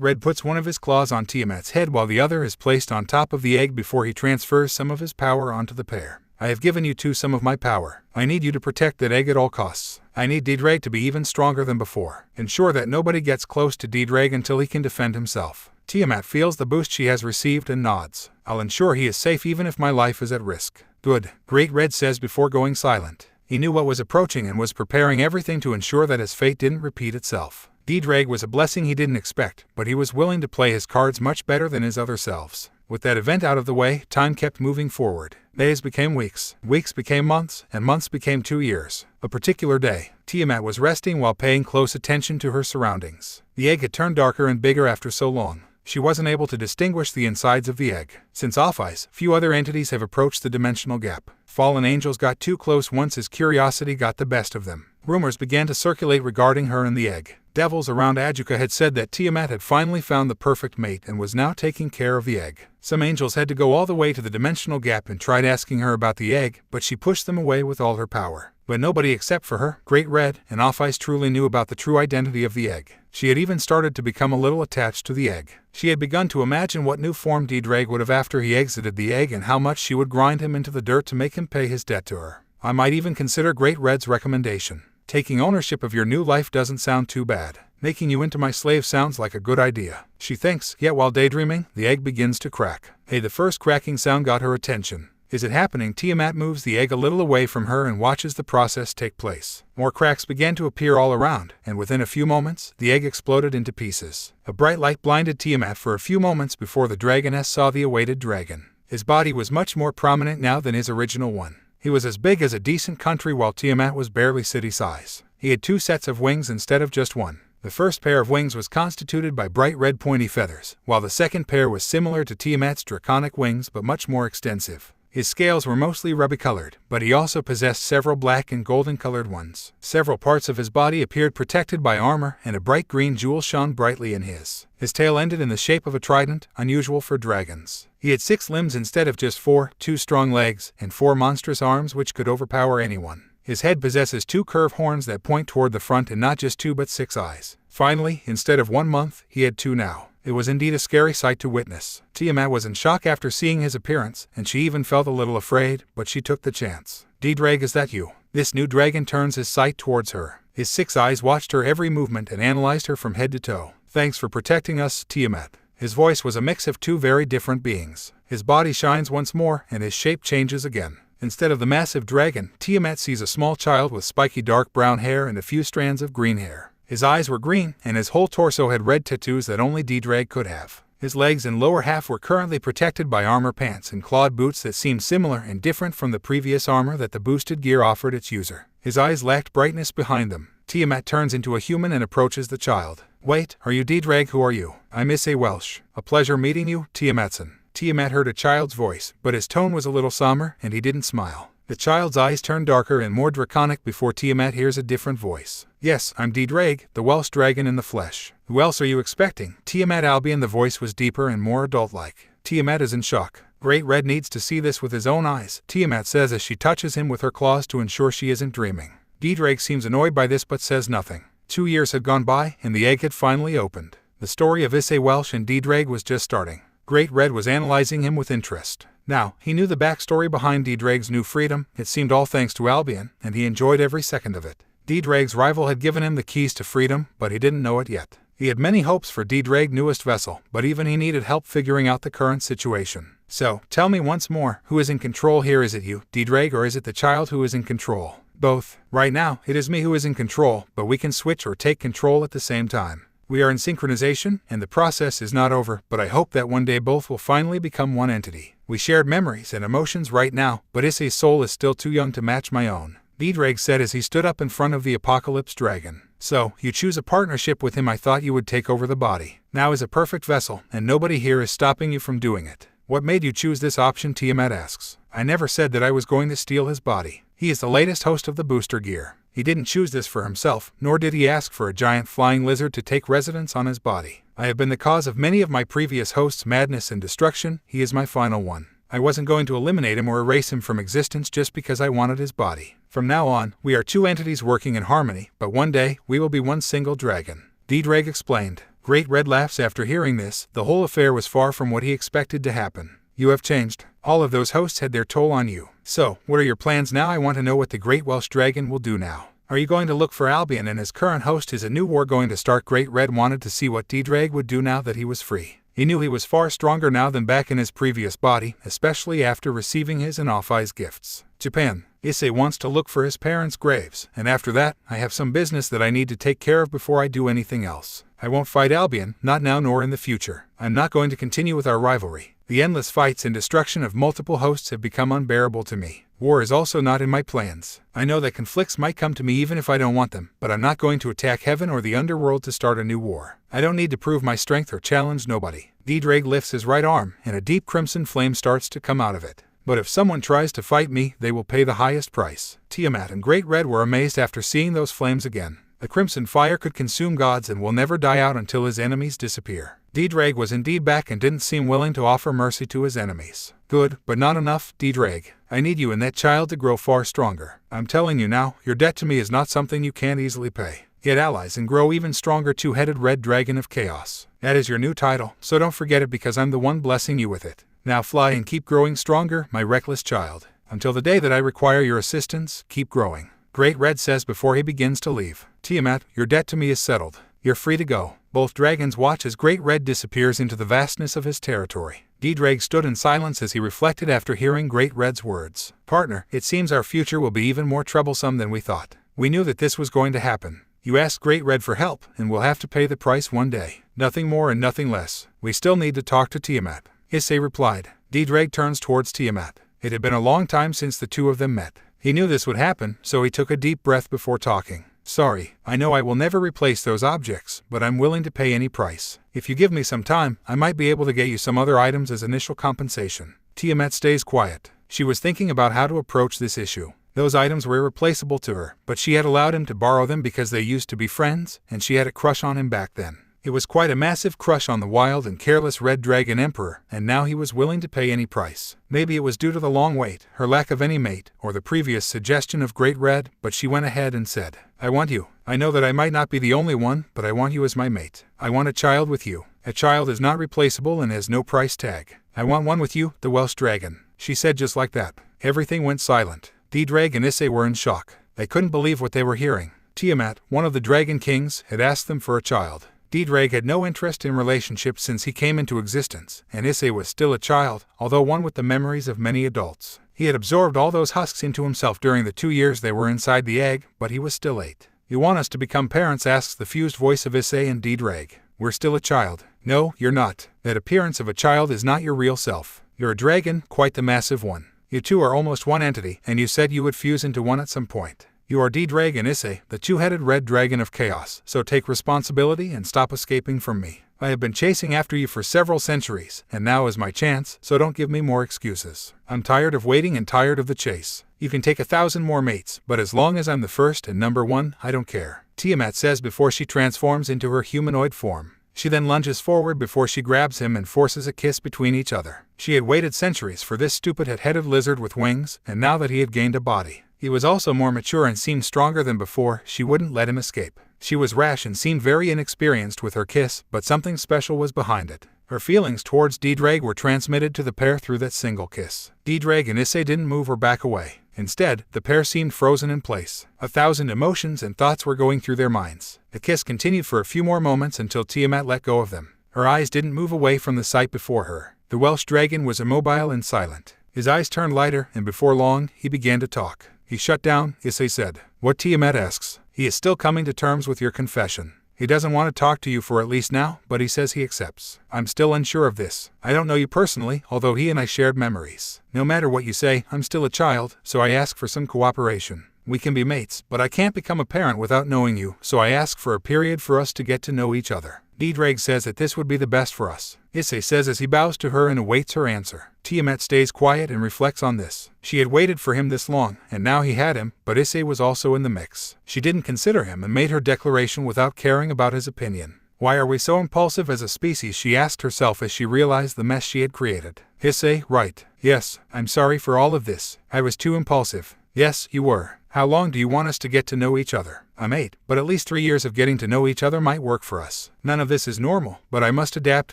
Red puts one of his claws on Tiamat's head while the other is placed on top of the egg before he transfers some of his power onto the pair. I have given you two some of my power. I need you to protect that egg at all costs. I need Ddraig to be even stronger than before. Ensure that nobody gets close to Ddraig until he can defend himself. Tiamat feels the boost she has received and nods. I'll ensure he is safe even if my life is at risk. Good, Great Red says before going silent. He knew what was approaching and was preparing everything to ensure that his fate didn't repeat itself. Ddraig was a blessing he didn't expect, but he was willing to play his cards much better than his other selves. With that event out of the way, time kept moving forward. Days became weeks, weeks became months, and months became 2 years. A particular day, Tiamat was resting while paying close attention to her surroundings. The egg had turned darker and bigger after so long. She wasn't able to distinguish the insides of the egg. Since Off Eyes, few other entities have approached the dimensional gap. Fallen angels got too close once his curiosity got the best of them. Rumors began to circulate regarding her and the egg. Devils around Ajuka had said that Tiamat had finally found the perfect mate and was now taking care of the egg. Some angels had to go all the way to the dimensional gap and tried asking her about the egg, but she pushed them away with all her power. But nobody except for her, Great Red, and Off Eyes truly knew about the true identity of the egg. She had even started to become a little attached to the egg. She had begun to imagine what new form Ddraig would have after he exited the egg and how much she would grind him into the dirt to make him pay his debt to her. I might even consider Great Red's recommendation. Taking ownership of your new life doesn't sound too bad. Making you into my slave sounds like a good idea. She thinks, yet while daydreaming, the egg begins to crack. Hey, the first cracking sound got her attention. Is it happening? Tiamat moves the egg a little away from her and watches the process take place. More cracks began to appear all around, and within a few moments, the egg exploded into pieces. A bright light blinded Tiamat for a few moments before the dragoness saw the awaited dragon. His body was much more prominent now than his original one. He was as big as a decent country while Tiamat was barely city size. He had 2 sets of wings instead of just one. The first pair of wings was constituted by bright red pointy feathers, while the second pair was similar to Tiamat's draconic wings but much more extensive. His scales were mostly ruby-colored, but he also possessed several black and golden-colored ones. Several parts of his body appeared protected by armor, and a bright green jewel shone brightly in his. His tail ended in the shape of a trident, unusual for dragons. He had 6 limbs instead of just 4, 2 strong legs, and 4 monstrous arms which could overpower anyone. His head possesses 2 curved horns that point toward the front and not just 2 but 6 eyes. Finally, instead of 1 month, he had 2 now. It was indeed a scary sight to witness. Tiamat was in shock after seeing his appearance, and she even felt a little afraid, but she took the chance. Ddraig, is that you? This new dragon turns his sight towards her. His 6 eyes watched her every movement and analyzed her from head to toe. Thanks for protecting us, Tiamat. His voice was a mix of 2 very different beings. His body shines once more, and his shape changes again. Instead of the massive dragon, Tiamat sees a small child with spiky dark brown hair and a few strands of green hair. His eyes were green, and his whole torso had red tattoos that only Ddraig could have. His legs and lower half were currently protected by armor pants and clawed boots that seemed similar and different from the previous armor that the boosted gear offered its user. His eyes lacked brightness behind them. Tiamat turns into a human and approaches the child. Wait, are you Ddraig? Who are you? I'm Issei Welsh. A pleasure meeting you, Tiamatson. Tiamat heard a child's voice, but his tone was a little somber, and he didn't smile. The child's eyes turn darker and more draconic before Tiamat hears a different voice. Yes, I'm Ddraig, the Welsh dragon in the flesh. Who else are you expecting? Tiamat Albion. The voice was deeper and more adult-like. Tiamat is in shock. Great Red needs to see this with his own eyes, Tiamat says as she touches him with her claws to ensure she isn't dreaming. Ddraig seems annoyed by this but says nothing. 2 years had gone by, and the egg had finally opened. The story of Issei Welsh and Ddraig was just starting. Great Red was analyzing him with interest. Now, he knew the backstory behind Ddraig's new freedom. It seemed all thanks to Albion, and he enjoyed every second of it. Ddraig's rival had given him the keys to freedom, but he didn't know it yet. He had many hopes for Ddraig's newest vessel, but even he needed help figuring out the current situation. So, tell me once more, who is in control here? Is it you, Ddraig, or is it the child who is in control? Both. Right now, it is me who is in control, but we can switch or take control at the same time. We are in synchronization, and the process is not over, but I hope that one day both will finally become one entity. We shared memories and emotions right now, but Issei's soul is still too young to match my own, Ddraig said as he stood up in front of the Apocalypse Dragon. So, you choose a partnership with him. I thought you would take over the body. Now is a perfect vessel, and nobody here is stopping you from doing it. What made you choose this option? Tiamat asks. I never said that I was going to steal his body. He is the latest host of the booster gear. He didn't choose this for himself, nor did he ask for a giant flying lizard to take residence on his body. I have been the cause of many of my previous hosts' madness and destruction. He is my final one. I wasn't going to eliminate him or erase him from existence just because I wanted his body. From now on, we are 2 entities working in harmony, but one day, we will be one single dragon. Ddraig explained. Great Red laughs after hearing this. The whole affair was far from what he expected to happen. You have changed. All of those hosts had their toll on you. So, what are your plans now? I want to know what the Great Welsh Dragon will do now. Are you going to look for Albion and his current host? Is a new war going to start? Great Red wanted to see what Ddraig would do now that he was free. He knew he was far stronger now than back in his previous body, especially after receiving his and Offai's gifts. Japan. Issei wants to look for his parents' graves, and after that, I have some business that I need to take care of before I do anything else. I won't fight Albion, not now nor in the future. I'm not going to continue with our rivalry. The endless fights and destruction of multiple hosts have become unbearable to me. War is also not in my plans. I know that conflicts might come to me even if I don't want them, but I'm not going to attack heaven or the underworld to start a new war. I don't need to prove my strength or challenge nobody. Ddraig lifts his right arm, and a deep crimson flame starts to come out of it. But if someone tries to fight me, they will pay the highest price. Tiamat and Great Red were amazed after seeing those flames again. The crimson fire could consume gods and will never die out until his enemies disappear. Ddraig was indeed back and didn't seem willing to offer mercy to his enemies. Good, but not enough, Ddraig. I need you and that child to grow far stronger. I'm telling you now, your debt to me is not something you can't easily pay. Get allies and grow even stronger. 2-headed red dragon of chaos. That is your new title, so don't forget it because I'm the one blessing you with it. Now fly and keep growing stronger, my reckless child. Until the day that I require your assistance, keep growing. Great Red says before he begins to leave. Tiamat, your debt to me is settled. You're free to go. Both dragons watch as Great Red disappears into the vastness of his territory. Ddraig stood in silence as he reflected after hearing Great Red's words. Partner, it seems our future will be even more troublesome than we thought. We knew that this was going to happen. You asked Great Red for help, and we'll have to pay the price one day. Nothing more and nothing less. We still need to talk to Tiamat. Issei replied. Ddraig turns towards Tiamat. It had been a long time since the two of them met. He knew this would happen, so he took a deep breath before talking. Sorry, I know I will never replace those objects, but I'm willing to pay any price. If you give me some time, I might be able to get you some other items as initial compensation. Tiamat stays quiet. She was thinking about how to approach this issue. Those items were irreplaceable to her, but she had allowed him to borrow them because they used to be friends, and she had a crush on him back then. It was quite a massive crush on the wild and careless Red Dragon Emperor, and now he was willing to pay any price. Maybe it was due to the long wait, her lack of any mate, or the previous suggestion of Great Red, but she went ahead and said, I want you. I know that I might not be the only one, but I want you as my mate. I want a child with you. A child is not replaceable and has no price tag. I want one with you, the Welsh dragon. She said just like that. Everything went silent. Ddraig and Issei were in shock. They couldn't believe what they were hearing. Tiamat, one of the Dragon Kings, had asked them for a child. Ddraig had no interest in relationships since he came into existence, and Issei was still a child, although one with the memories of many adults. He had absorbed all those husks into himself during the 2 years they were inside the egg, but he was still 8. You want us to become parents? Asks the fused voice of Issei and Ddraig. We're still a child. No, you're not. That appearance of a child is not your real self. You're a dragon, quite the massive one. You two are almost one entity, and you said you would fuse into one at some point. You are Ddraig and Issei, the two-headed red dragon of chaos, so take responsibility and stop escaping from me. I have been chasing after you for several centuries, and now is my chance, so don't give me more excuses. I'm tired of waiting and tired of the chase. You can take 1,000 more mates, but as long as I'm the first and number one, I don't care. Tiamat says before she transforms into her humanoid form. She then lunges forward before she grabs him and forces a kiss between each other. She had waited centuries for this stupid head-headed lizard with wings, and now that he had gained a body, he was also more mature and seemed stronger than before, she wouldn't let him escape. She was rash and seemed very inexperienced with her kiss, but something special was behind it. Her feelings towards Ddraig were transmitted to the pair through that single kiss. Ddraig and Issei didn't move or back away. Instead, the pair seemed frozen in place. 1,000 emotions and thoughts were going through their minds. The kiss continued for a few more moments until Tiamat let go of them. Her eyes didn't move away from the sight before her. The Welsh dragon was immobile and silent. His eyes turned lighter, and before long, he began to talk. He shut down, Issei said. What? Tiamat asks. He is still coming to terms with your confession. He doesn't want to talk to you for at least now, but he says he accepts. I'm still unsure of this. I don't know you personally, although he and I shared memories. No matter what you say, I'm still a child, so I ask for some cooperation. We can be mates, but I can't become a parent without knowing you, so I ask for a period for us to get to know each other. Ddraig says that this would be the best for us. Issei says as he bows to her and awaits her answer. Tiamat stays quiet and reflects on this. She had waited for him this long, and now he had him, but Issei was also in the mix. She didn't consider him and made her declaration without caring about his opinion. Why are we so impulsive as a species? She asked herself as she realized the mess she had created. Issei, right. Yes, I'm sorry for all of this. I was too impulsive. Yes, you were. How long do you want us to get to know each other? I'm 8, but at least 3 years of getting to know each other might work for us. None of this is normal, but I must adapt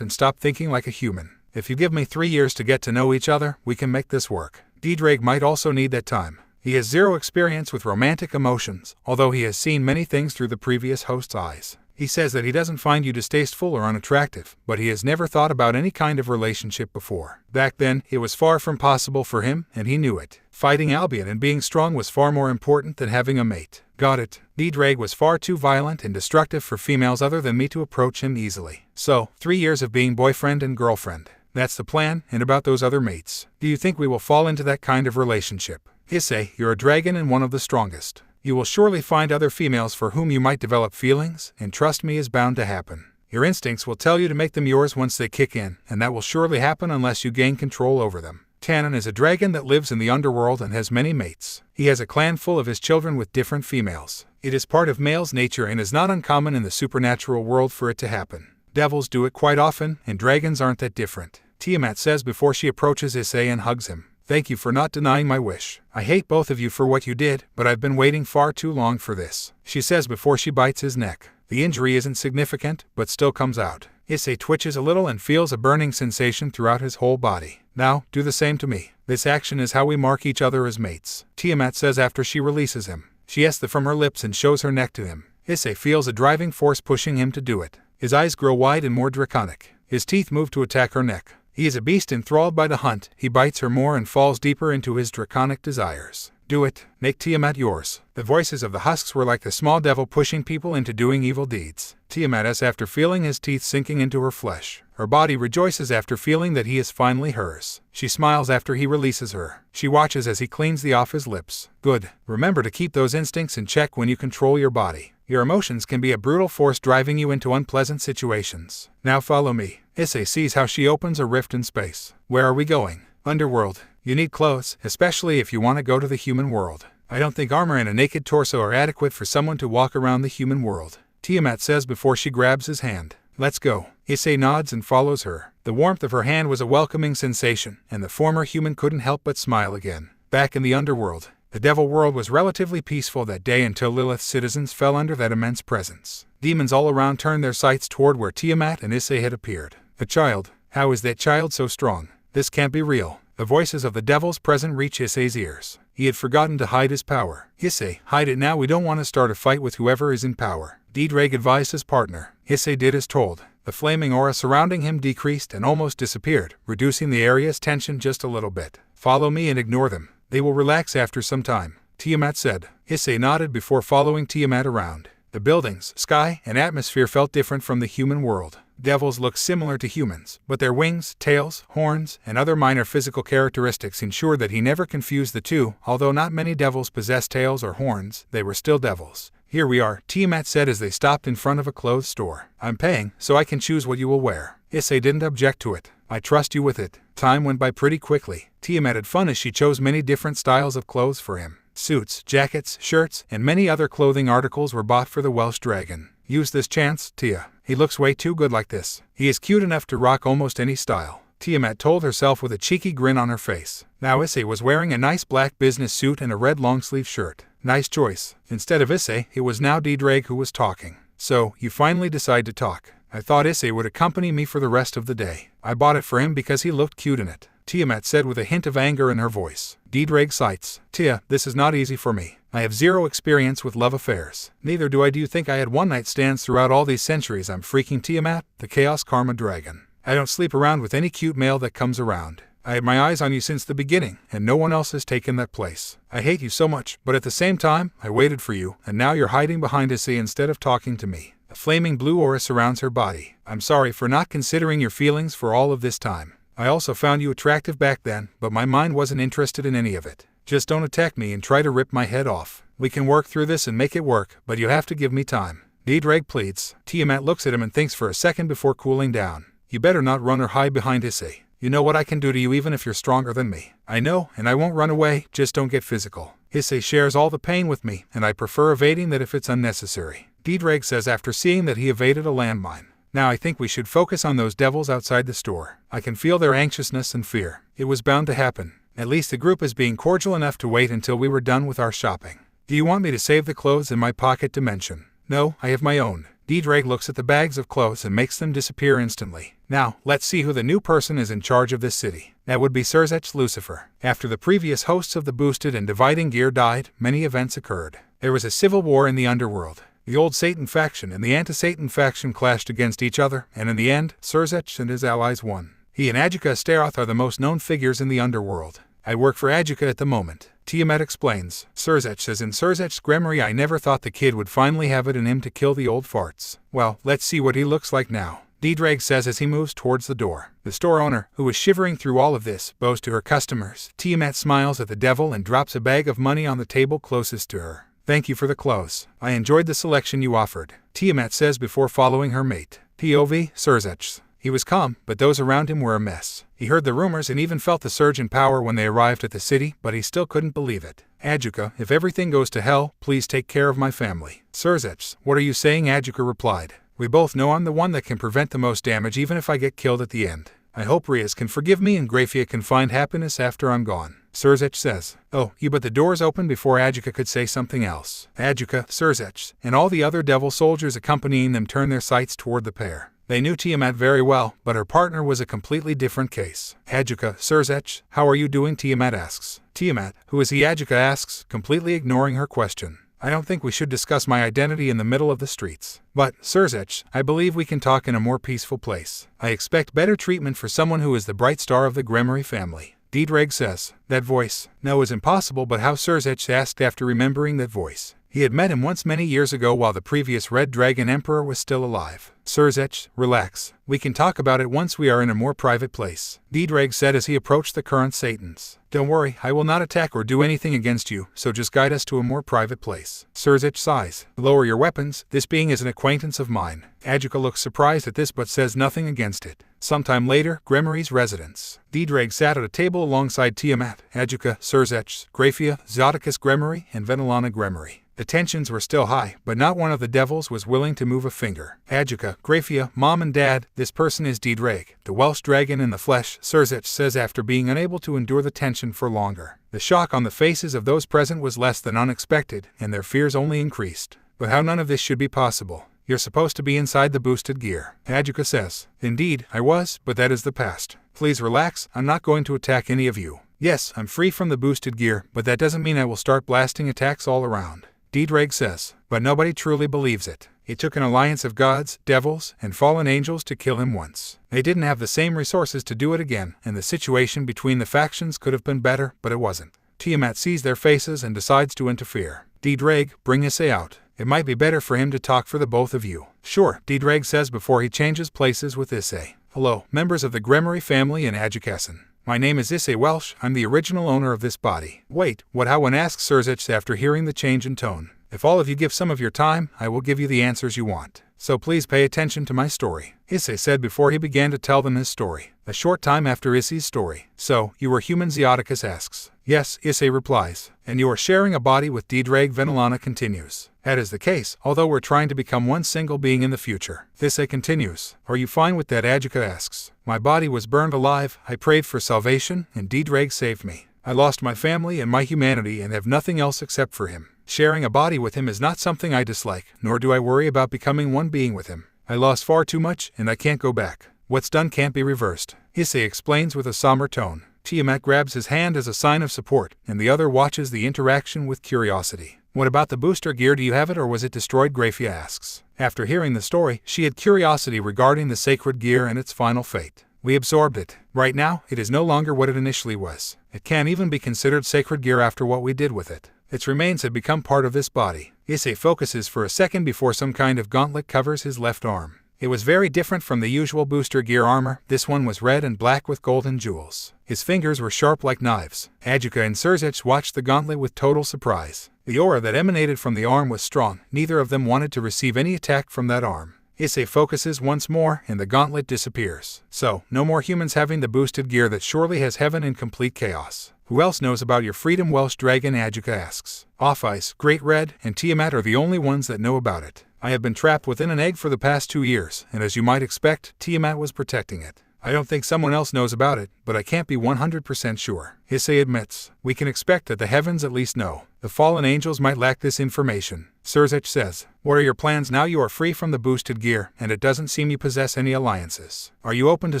and stop thinking like a human. If you give me 3 years to get to know each other, we can make this work. Ddraig might also need that time. He has zero experience with romantic emotions, although he has seen many things through the previous host's eyes. He says that he doesn't find you distasteful or unattractive, but he has never thought about any kind of relationship before. Back then, it was far from possible for him, and he knew it. Fighting Albion and being strong was far more important than having a mate. Got it. Ddraig was far too violent and destructive for females other than me to approach him easily. So, 3 years of being boyfriend and girlfriend. That's the plan, and about those other mates. Do you think we will fall into that kind of relationship? Issei, you're a dragon and one of the strongest. You will surely find other females for whom you might develop feelings, and trust me is bound to happen. Your instincts will tell you to make them yours once they kick in, and that will surely happen unless you gain control over them. Tannen is a dragon that lives in the underworld and has many mates. He has a clan full of his children with different females. It is part of male's nature and is not uncommon in the supernatural world for it to happen. Devils do it quite often, and dragons aren't that different. Tiamat says before she approaches Issei and hugs him. Thank you for not denying my wish. I hate both of you for what you did, but I've been waiting far too long for this. She says before she bites his neck. The injury isn't significant, but still comes out. Issei twitches a little and feels a burning sensation throughout his whole body. Now, do the same to me. This action is how we mark each other as mates. Tiamat says after she releases him. She asks from her lips and shows her neck to him. Issei feels a driving force pushing him to do it. His eyes grow wide and more draconic. His teeth move to attack her neck. He is a beast enthralled by the hunt. He bites her more and falls deeper into his draconic desires. Do it. Make Tiamat yours. The voices of the husks were like the small devil pushing people into doing evil deeds. Tiamat asks after feeling his teeth sinking into her flesh. Her body rejoices after feeling that he is finally hers. She smiles after he releases her. She watches as he cleans the off his lips. Good. Remember to keep those instincts in check when you control your body. Your emotions can be a brutal force driving you into unpleasant situations. Now follow me. Issei sees how she opens a rift in space. Where are we going? Underworld. You need clothes, especially if you want to go to the human world. I don't think armor and a naked torso are adequate for someone to walk around the human world, Tiamat says before she grabs his hand. Let's go. Issei nods and follows her. The warmth of her hand was a welcoming sensation, and the former human couldn't help but smile again. Back in the underworld, the devil world was relatively peaceful that day until Lilith's citizens fell under that immense presence. Demons all around turned their sights toward where Tiamat and Issei had appeared. A child. How is that child so strong? This can't be real. The voices of the devils present reach Issei's ears. He had forgotten to hide his power. Issei, hide it now, we don't want to start a fight with whoever is in power. Ddraig advised his partner. Issei did as told. The flaming aura surrounding him decreased and almost disappeared, reducing the area's tension just a little bit. Follow me and ignore them. They will relax after some time, Tiamat said. Issei nodded before following Tiamat around. The buildings, sky, and atmosphere felt different from the human world. Devils look similar to humans, but their wings, tails, horns, and other minor physical characteristics ensured that he never confused the two. Although not many devils possess tails or horns, they were still devils. Here we are, Tiamat said as they stopped in front of a clothes store. I'm paying, so I can choose what you will wear. Issei didn't object to it. I trust you with it. Time went by pretty quickly. Tiamat had fun as she chose many different styles of clothes for him. Suits, jackets, shirts, and many other clothing articles were bought for the Welsh dragon. Use this chance, Tia. He looks way too good like this. He is cute enough to rock almost any style, Tiamat told herself with a cheeky grin on her face. Now Issei was wearing a nice black business suit and a red long-sleeve shirt. Nice choice. Instead of Issei, it was now Ddraig who was talking. So, you finally decide to talk. I thought Issei would accompany me for the rest of the day. I bought it for him because he looked cute in it, Tiamat said with a hint of anger in her voice. Ddraig sighs. Tia, this is not easy for me. I have zero experience with love affairs. Neither do I. Do you think I had one-night stands throughout all these centuries? I'm freaking Tiamat, the Chaos Karma Dragon. I don't sleep around with any cute male that comes around. I had my eyes on you since the beginning, and no one else has taken that place. I hate you so much, but at the same time, I waited for you, and now you're hiding behind Issei instead of talking to me. A flaming blue aura surrounds her body. I'm sorry for not considering your feelings for all of this time. I also found you attractive back then, but my mind wasn't interested in any of it. Just don't attack me and try to rip my head off. We can work through this and make it work, but you have to give me time. Ddraig pleads. Tiamat looks at him and thinks for a second before cooling down. You better not run or hide behind Issei. You know what I can do to you even if you're stronger than me. I know, and I won't run away, just don't get physical. Issei shares all the pain with me, and I prefer evading that if it's unnecessary, Ddraig says after seeing that he evaded a landmine. Now I think we should focus on those devils outside the store. I can feel their anxiousness and fear. It was bound to happen. At least the group is being cordial enough to wait until we were done with our shopping. Do you want me to save the clothes in my pocket to mention? No, I have my own. Ddraig looks at the bags of clothes and makes them disappear instantly. Now, let's see who the new person is in charge of this city. That would be Surzech Lucifer. After the previous hosts of the Boosted and Dividing Gear died, many events occurred. There was a civil war in the underworld. The old Satan faction and the anti-Satan faction clashed against each other, and in the end, Surzech and his allies won. He and Adjuka Astaroth are the most known figures in the underworld. I work for Adjuka at the moment, Tiamat explains. Surzech says in Surzech's grimoire, I never thought the kid would finally have it in him to kill the old farts. Well, let's see what he looks like now, Ddraig says as he moves towards the door. The store owner, who is shivering through all of this, bows to her customers. Tiamat smiles at the devil and drops a bag of money on the table closest to her. Thank you for the clothes. I enjoyed the selection you offered, Tiamat says before following her mate. POV, Surzech. He was calm, but those around him were a mess. He heard the rumors and even felt the surge in power when they arrived at the city, but he still couldn't believe it. Adjuka, if everything goes to hell, please take care of my family. Surzech, what are you saying? Adjuka replied. We both know I'm the one that can prevent the most damage even if I get killed at the end. I hope Rias can forgive me and Grafia can find happiness after I'm gone. Surzech says. Oh, but the doors opened before Adjuka could say something else. Adjuka, Surzech, and all the other devil soldiers accompanying them turned their sights toward the pair. They knew Tiamat very well, but her partner was a completely different case. Adjuka, Surzech, how are you doing? Tiamat asks. Tiamat, who is he? Adjuka asks, completely ignoring her question. I don't think we should discuss my identity in the middle of the streets. But, Sirzech, I believe we can talk in a more peaceful place. I expect better treatment for someone who is the bright star of the Grigori family. Ddraig says. That voice. No, is impossible, but how? Sirzech asked after remembering that voice. He had met him once many years ago while the previous Red Dragon Emperor was still alive. Sirzech, relax. We can talk about it once we are in a more private place, Ddraig said as he approached the current Satans. Don't worry, I will not attack or do anything against you, so just guide us to a more private place. Sirzech sighs. Lower your weapons, this being is an acquaintance of mine. Adjuka looks surprised at this but says nothing against it. Sometime later, Grigori's residence. Ddraig sat at a table alongside Tiamat, Adjuka, Sirzech, Grafia, Zodicus Grigori, and Venelana Grigori. The tensions were still high, but not one of the devils was willing to move a finger. Adjuka, Grafia, Mom and Dad, this person is Ddraig, the Welsh dragon in the flesh, Sirzech says after being unable to endure the tension for longer. The shock on the faces of those present was less than unexpected, and their fears only increased. But how none of this should be possible. You're supposed to be inside the boosted gear, Adjuka says. Indeed, I was, but that is the past. Please relax, I'm not going to attack any of you. Yes, I'm free from the boosted gear, but that doesn't mean I will start blasting attacks all around. Ddraig says, but nobody truly believes it. It took an alliance of gods, devils, and fallen angels to kill him once. They didn't have the same resources to do it again, and the situation between the factions could have been better, but it wasn't. Tiamat sees their faces and decides to interfere. Ddraig, bring Issei out. It might be better for him to talk for the both of you. Sure, Ddraig says before he changes places with Issei. Hello, members of the Grigori family and Adjukasin. My name is Issei Welsh, I'm the original owner of this body. Wait, what? How? One asks Sirzech after hearing the change in tone. If all of you give some of your time, I will give you the answers you want. So please pay attention to my story, Issei said before he began to tell them his story. A short time after Issei's story. So, you were human? Zodicus asks. Yes, Issei replies. And you are sharing a body with Ddraig? Venelana continues. That is the case, although we're trying to become one single being in the future. Issei continues. Are you fine with that? Adjuka asks. My body was burned alive, I prayed for salvation, and Ddraig saved me. I lost my family and my humanity and have nothing else except for him. Sharing a body with him is not something I dislike, nor do I worry about becoming one being with him. I lost far too much, and I can't go back. What's done can't be reversed, Issei explains with a somber tone. Tiamat grabs his hand as a sign of support, and the other watches the interaction with curiosity. What about the booster gear? Do you have it or was it destroyed? Grafia asks. After hearing the story, she had curiosity regarding the sacred gear and its final fate. We absorbed it. Right now, it is no longer what it initially was. It can't even be considered sacred gear after what we did with it. Its remains have become part of this body. Issei focuses for a second before some kind of gauntlet covers his left arm. It was very different from the usual booster gear armor. This one was red and black with golden jewels. His fingers were sharp like knives. Adjuka and Sirzech watched the gauntlet with total surprise. The aura that emanated from the arm was strong. Neither of them wanted to receive any attack from that arm. Issei focuses once more, and the gauntlet disappears. So, no more humans having the boosted gear that surely has heaven in complete chaos. Who else knows about your freedom? Welsh dragon? Adjuka asks. Off-Ice, Great Red, and Tiamat are the only ones that know about it. I have been trapped within an egg for the past 2 years, and as you might expect, Tiamat was protecting it. I don't think someone else knows about it, but I can't be 100% sure. Issei admits. We can expect that the heavens at least know. The fallen angels might lack this information. Sirzech says. What are your plans now? You are free from the boosted gear, and it doesn't seem you possess any alliances. Are you open to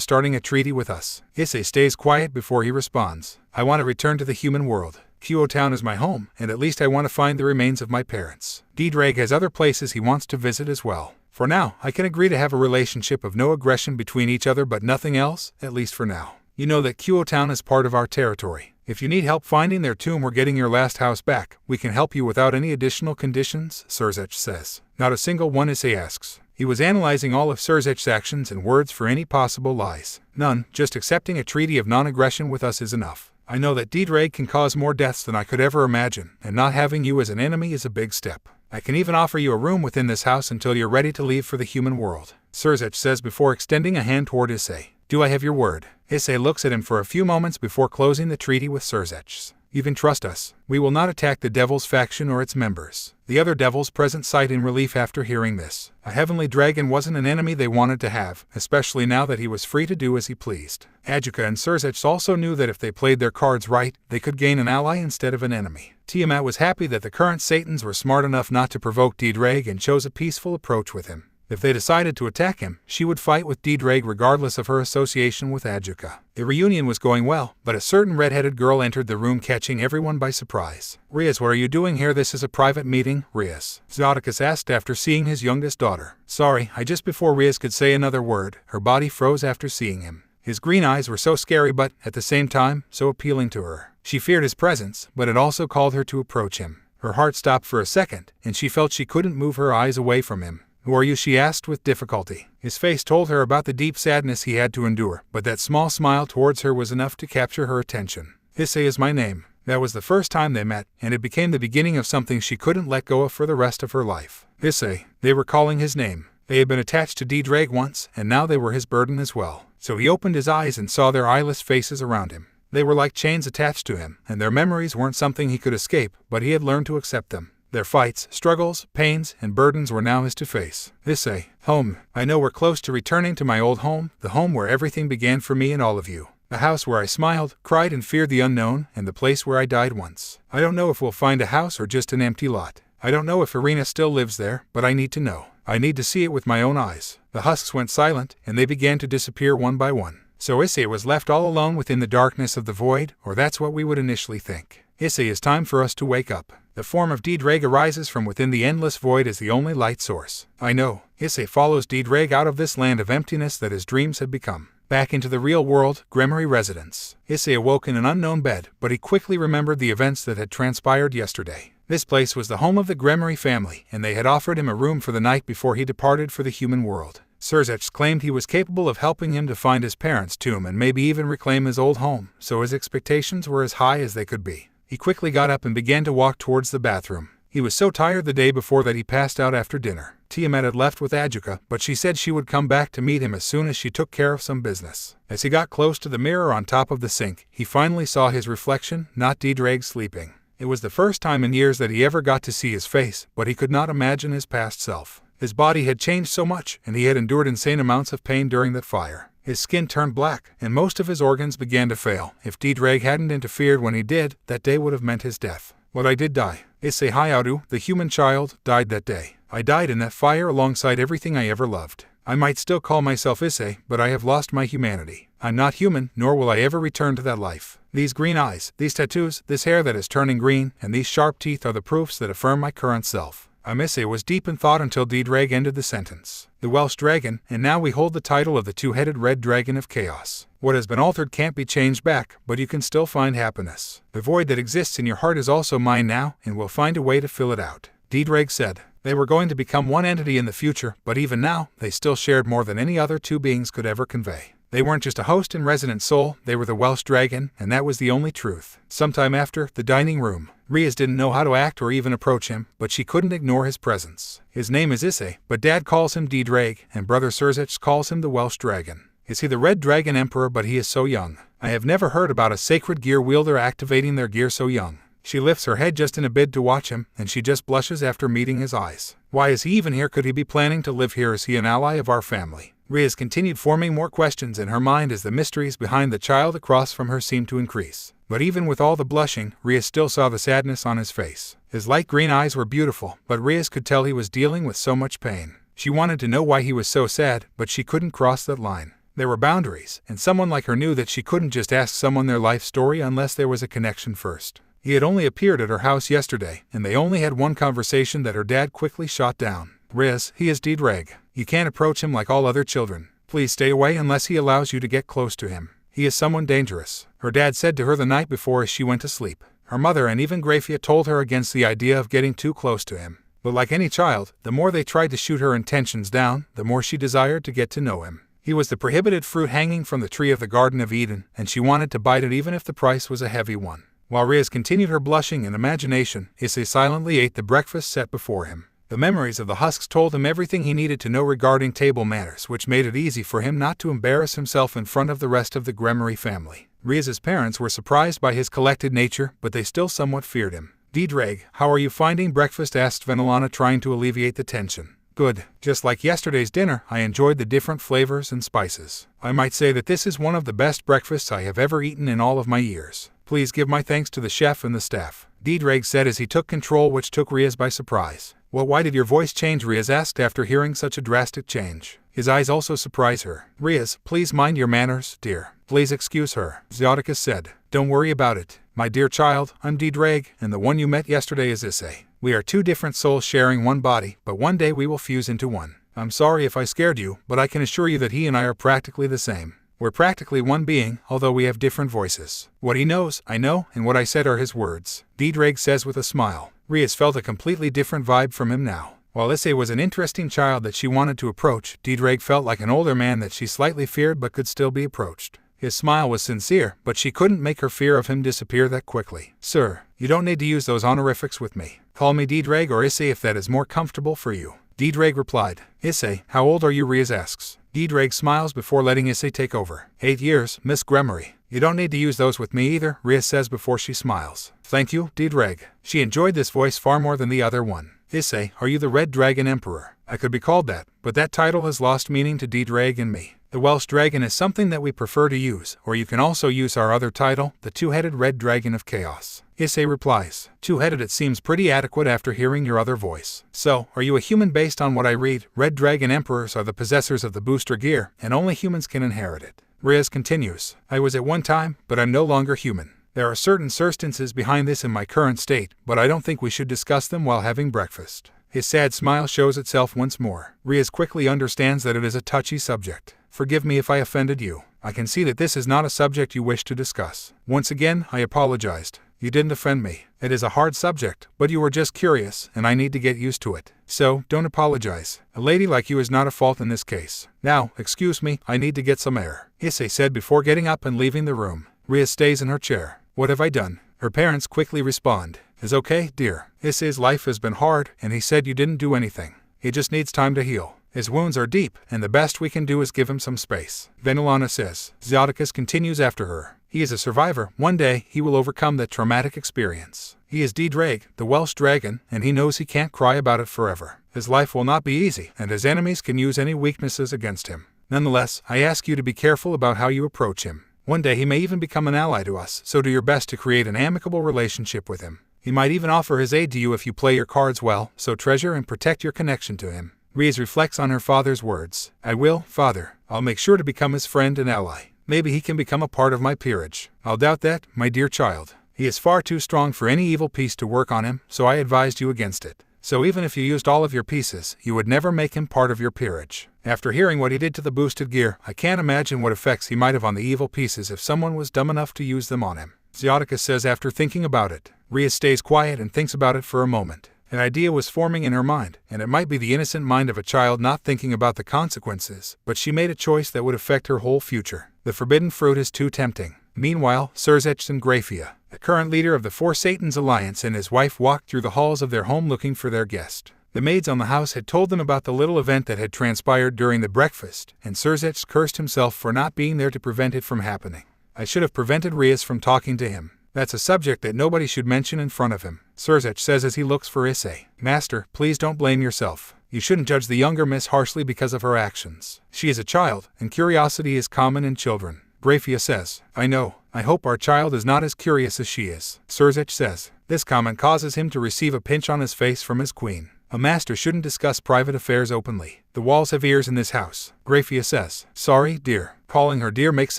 starting a treaty with us? Issei stays quiet before he responds. I want to return to the human world. Kuo Town is my home, and at least I want to find the remains of my parents. Ddraig has other places he wants to visit as well. For now, I can agree to have a relationship of no aggression between each other but nothing else, at least for now. You know that Kuo Town is part of our territory. If you need help finding their tomb or getting your last house back, we can help you without any additional conditions, Sirzech says. Not a single one, Issei asks. He was analyzing all of Sirzech's actions and words for any possible lies. None, just accepting a treaty of non-aggression with us is enough. I know that Ddraig can cause more deaths than I could ever imagine, and not having you as an enemy is a big step. I can even offer you a room within this house until you're ready to leave for the human world, Sirzech says before extending a hand toward Issei. Do I have your word? Issei looks at him for a few moments before closing the treaty with Sirzech. You can trust us. We will not attack the Devil's faction or its members. The other devils present sighed in relief after hearing this. A heavenly dragon wasn't an enemy they wanted to have, especially now that he was free to do as he pleased. Adjuka and Sirzech also knew that if they played their cards right, they could gain an ally instead of an enemy. Tiamat was happy that the current Satans were smart enough not to provoke Ddraig and chose a peaceful approach with him. If they decided to attack him, she would fight with Ddraig regardless of her association with Adjuka. The reunion was going well, but a certain red-headed girl entered the room, catching everyone by surprise. "Rias, what are you doing here? This is a private meeting, Rias," Zodicus asked after seeing his youngest daughter. "Sorry, just before Rias could say another word, her body froze after seeing him. His green eyes were so scary but, at the same time, so appealing to her. She feared his presence, but it also called her to approach him. Her heart stopped for a second, and she felt she couldn't move her eyes away from him. "Who are you?" she asked with difficulty. His face told her about the deep sadness he had to endure, but that small smile towards her was enough to capture her attention. "Issei is my name." That was the first time they met, and it became the beginning of something she couldn't let go of for the rest of her life. Issei, they were calling his name. They had been attached to Ddraig once, and now they were his burden as well. So he opened his eyes and saw their eyeless faces around him. They were like chains attached to him, and their memories weren't something he could escape, but he had learned to accept them. Their fights, struggles, pains, and burdens were now his to face. "Issei, home. I know we're close to returning to my old home, the home where everything began for me and all of you. The house where I smiled, cried, and feared the unknown, and the place where I died once. I don't know if we'll find a house or just an empty lot. I don't know if Irina still lives there, but I need to know. I need to see it with my own eyes." The husks went silent, and they began to disappear one by one. So Issei was left all alone within the darkness of the void, or that's what we would initially think. "Issei, it's time for us to wake up. The form of Ddraig arises from within the endless void as the only light source. I know." Issei follows Ddraig out of this land of emptiness that his dreams had become. Back into the real world, Grigori residence. Issei awoke in an unknown bed, but he quickly remembered the events that had transpired yesterday. This place was the home of the Grigori family, and they had offered him a room for the night before he departed for the human world. Surzech claimed he was capable of helping him to find his parents' tomb and maybe even reclaim his old home, so his expectations were as high as they could be. He quickly got up and began to walk towards the bathroom. He was so tired the day before that he passed out after dinner. Tiamat had left with Adjuka, but she said she would come back to meet him as soon as she took care of some business. As he got close to the mirror on top of the sink, he finally saw his reflection, not Ddraig sleeping. It was the first time in years that he ever got to see his face, but he could not imagine his past self. His body had changed so much, and he had endured insane amounts of pain during that fire. His skin turned black, and most of his organs began to fail. If Ddraig hadn't interfered when he did, that day would have meant his death. "But I did die. Issei Hayaru, the human child, died that day. I died in that fire alongside everything I ever loved. I might still call myself Issei, but I have lost my humanity. I'm not human, nor will I ever return to that life. These green eyes, these tattoos, this hair that is turning green, and these sharp teeth are the proofs that affirm my current self." Issei was deep in thought until Ddraig ended the sentence. "The Welsh dragon, and now we hold the title of the two-headed red dragon of chaos. What has been altered can't be changed back, but you can still find happiness. The void that exists in your heart is also mine now, and we'll find a way to fill it out," Ddraig said. They were going to become one entity in the future, but even now, they still shared more than any other two beings could ever convey. They weren't just a host and resident soul, they were the Welsh dragon, and that was the only truth. Sometime after, the dining room. Rias didn't know how to act or even approach him, but she couldn't ignore his presence. His name is Issei, but Dad calls him Ddraig, and Brother Surzech calls him the Welsh dragon. Is he the Red Dragon Emperor? But he is so young. I have never heard about a sacred gear wielder activating their gear so young. She lifts her head just in a bid to watch him, and she just blushes after meeting his eyes. Why is he even here? Could he be planning to live here? Is he an ally of our family? Rias continued forming more questions in her mind as the mysteries behind the child across from her seemed to increase. But even with all the blushing, Rias still saw the sadness on his face. His light green eyes were beautiful, but Rias could tell he was dealing with so much pain. She wanted to know why he was so sad, but she couldn't cross that line. There were boundaries, and someone like her knew that she couldn't just ask someone their life story unless there was a connection first. He had only appeared at her house yesterday, and they only had one conversation that her dad quickly shot down. "Rias, he is Ddraig. You can't approach him like all other children. Please stay away unless he allows you to get close to him. He is someone dangerous," her dad said to her the night before as she went to sleep. Her mother and even Grafia told her against the idea of getting too close to him. But like any child, the more they tried to shoot her intentions down, the more she desired to get to know him. He was the prohibited fruit hanging from the tree of the Garden of Eden, and she wanted to bite it even if the price was a heavy one. While Rias continued her blushing and imagination, Issei silently ate the breakfast set before him. The memories of the husks told him everything he needed to know regarding table manners, which made it easy for him not to embarrass himself in front of the rest of the Grigori family. Rias's parents were surprised by his collected nature, but they still somewhat feared him. "Ddraig, how are you finding breakfast?" asked Venelana, trying to alleviate the tension. "Good. Just like yesterday's dinner, I enjoyed the different flavors and spices. I might say that this is one of the best breakfasts I have ever eaten in all of my years. Please give my thanks to the chef and the staff," Ddraig said as he took control, which took Rias by surprise. Well, why did your voice change? Rias asked after hearing such a drastic change. His eyes also surprise her. Rias, please mind your manners, dear. Please excuse her, Ddraig said. Don't worry about it. My dear child, I'm Ddraig, and the one you met yesterday is Issei. We are two different souls sharing one body, but one day we will fuse into one. I'm sorry if I scared you, but I can assure you that he and I are practically the same. We're practically one being, although we have different voices. What he knows, I know, and what I said are his words, Ddraig says with a smile. Rias felt a completely different vibe from him now. While Issei was an interesting child that she wanted to approach, Ddraig felt like an older man that she slightly feared but could still be approached. His smile was sincere, but she couldn't make her fear of him disappear that quickly. Sir, you don't need to use those honorifics with me. Call me Ddraig or Issei if that is more comfortable for you. Ddraig replied. Issei, how old are you? Rias asks. Ddraig smiles before letting Issei take over. 8 years, Miss Grigori. You don't need to use those with me either, Rias says before she smiles. Thank you, Ddraig. She enjoyed this voice far more than the other one. Issei, are you the Red Dragon Emperor? I could be called that, but that title has lost meaning to Ddraig and me. The Welsh dragon is something that we prefer to use, or you can also use our other title, the Two-Headed Red Dragon of Chaos. Issei replies. Two-headed, it seems pretty adequate after hearing your other voice. So, are you a human? Based on what I read, Red Dragon Emperors are the possessors of the booster gear, and only humans can inherit it. Rias continues. I was at one time, but I'm no longer human. There are certain circumstances behind this in my current state, but I don't think we should discuss them while having breakfast. His sad smile shows itself once more. Rias quickly understands that it is a touchy subject. Forgive me if I offended you. I can see that this is not a subject you wish to discuss. Once again, I apologized. You didn't offend me. It is a hard subject, but you were just curious, and I need to get used to it. So, don't apologize. A lady like you is not a fault in this case. Now, excuse me, I need to get some air, Issei said before getting up and leaving the room. Rias stays in her chair. What have I done? Her parents quickly respond. Is okay, dear. Issei's life has been hard, and he said you didn't do anything. He just needs time to heal. His wounds are deep, and the best we can do is give him some space. Venilana says. Ddraig continues after her. He is a survivor. One day, he will overcome that traumatic experience. He is Ddraig, the Welsh dragon, and he knows he can't cry about it forever. His life will not be easy, and his enemies can use any weaknesses against him. Nonetheless, I ask you to be careful about how you approach him. One day he may even become an ally to us, so do your best to create an amicable relationship with him. He might even offer his aid to you if you play your cards well, so treasure and protect your connection to him. Rias reflects on her father's words. I will, father. I'll make sure to become his friend and ally. Maybe he can become a part of my peerage. I'll doubt that, my dear child. He is far too strong for any evil piece to work on him, so I advised you against it. So even if you used all of your pieces, you would never make him part of your peerage. After hearing what he did to the boosted gear, I can't imagine what effects he might have on the evil pieces if someone was dumb enough to use them on him. Ddraig says after thinking about it. Rias stays quiet and thinks about it for a moment. An idea was forming in her mind, and it might be the innocent mind of a child not thinking about the consequences, but she made a choice that would affect her whole future. The forbidden fruit is too tempting. Meanwhile, Ddraig and Grafia, the current leader of the Four Satans Alliance, and his wife walked through the halls of their home looking for their guest. The maids on the house had told them about the little event that had transpired during the breakfast, and Ddraig cursed himself for not being there to prevent it from happening. I should have prevented Rias from talking to him. That's a subject that nobody should mention in front of him, Ddraig says as he looks for Issei. Master, please don't blame yourself. You shouldn't judge the younger miss harshly because of her actions. She is a child, and curiosity is common in children. Grafia says. I know. I hope our child is not as curious as she is, Ddraig says. This comment causes him to receive a pinch on his face from his queen. A master shouldn't discuss private affairs openly. The walls have ears in this house, Grafia says. Sorry, dear. Calling her dear makes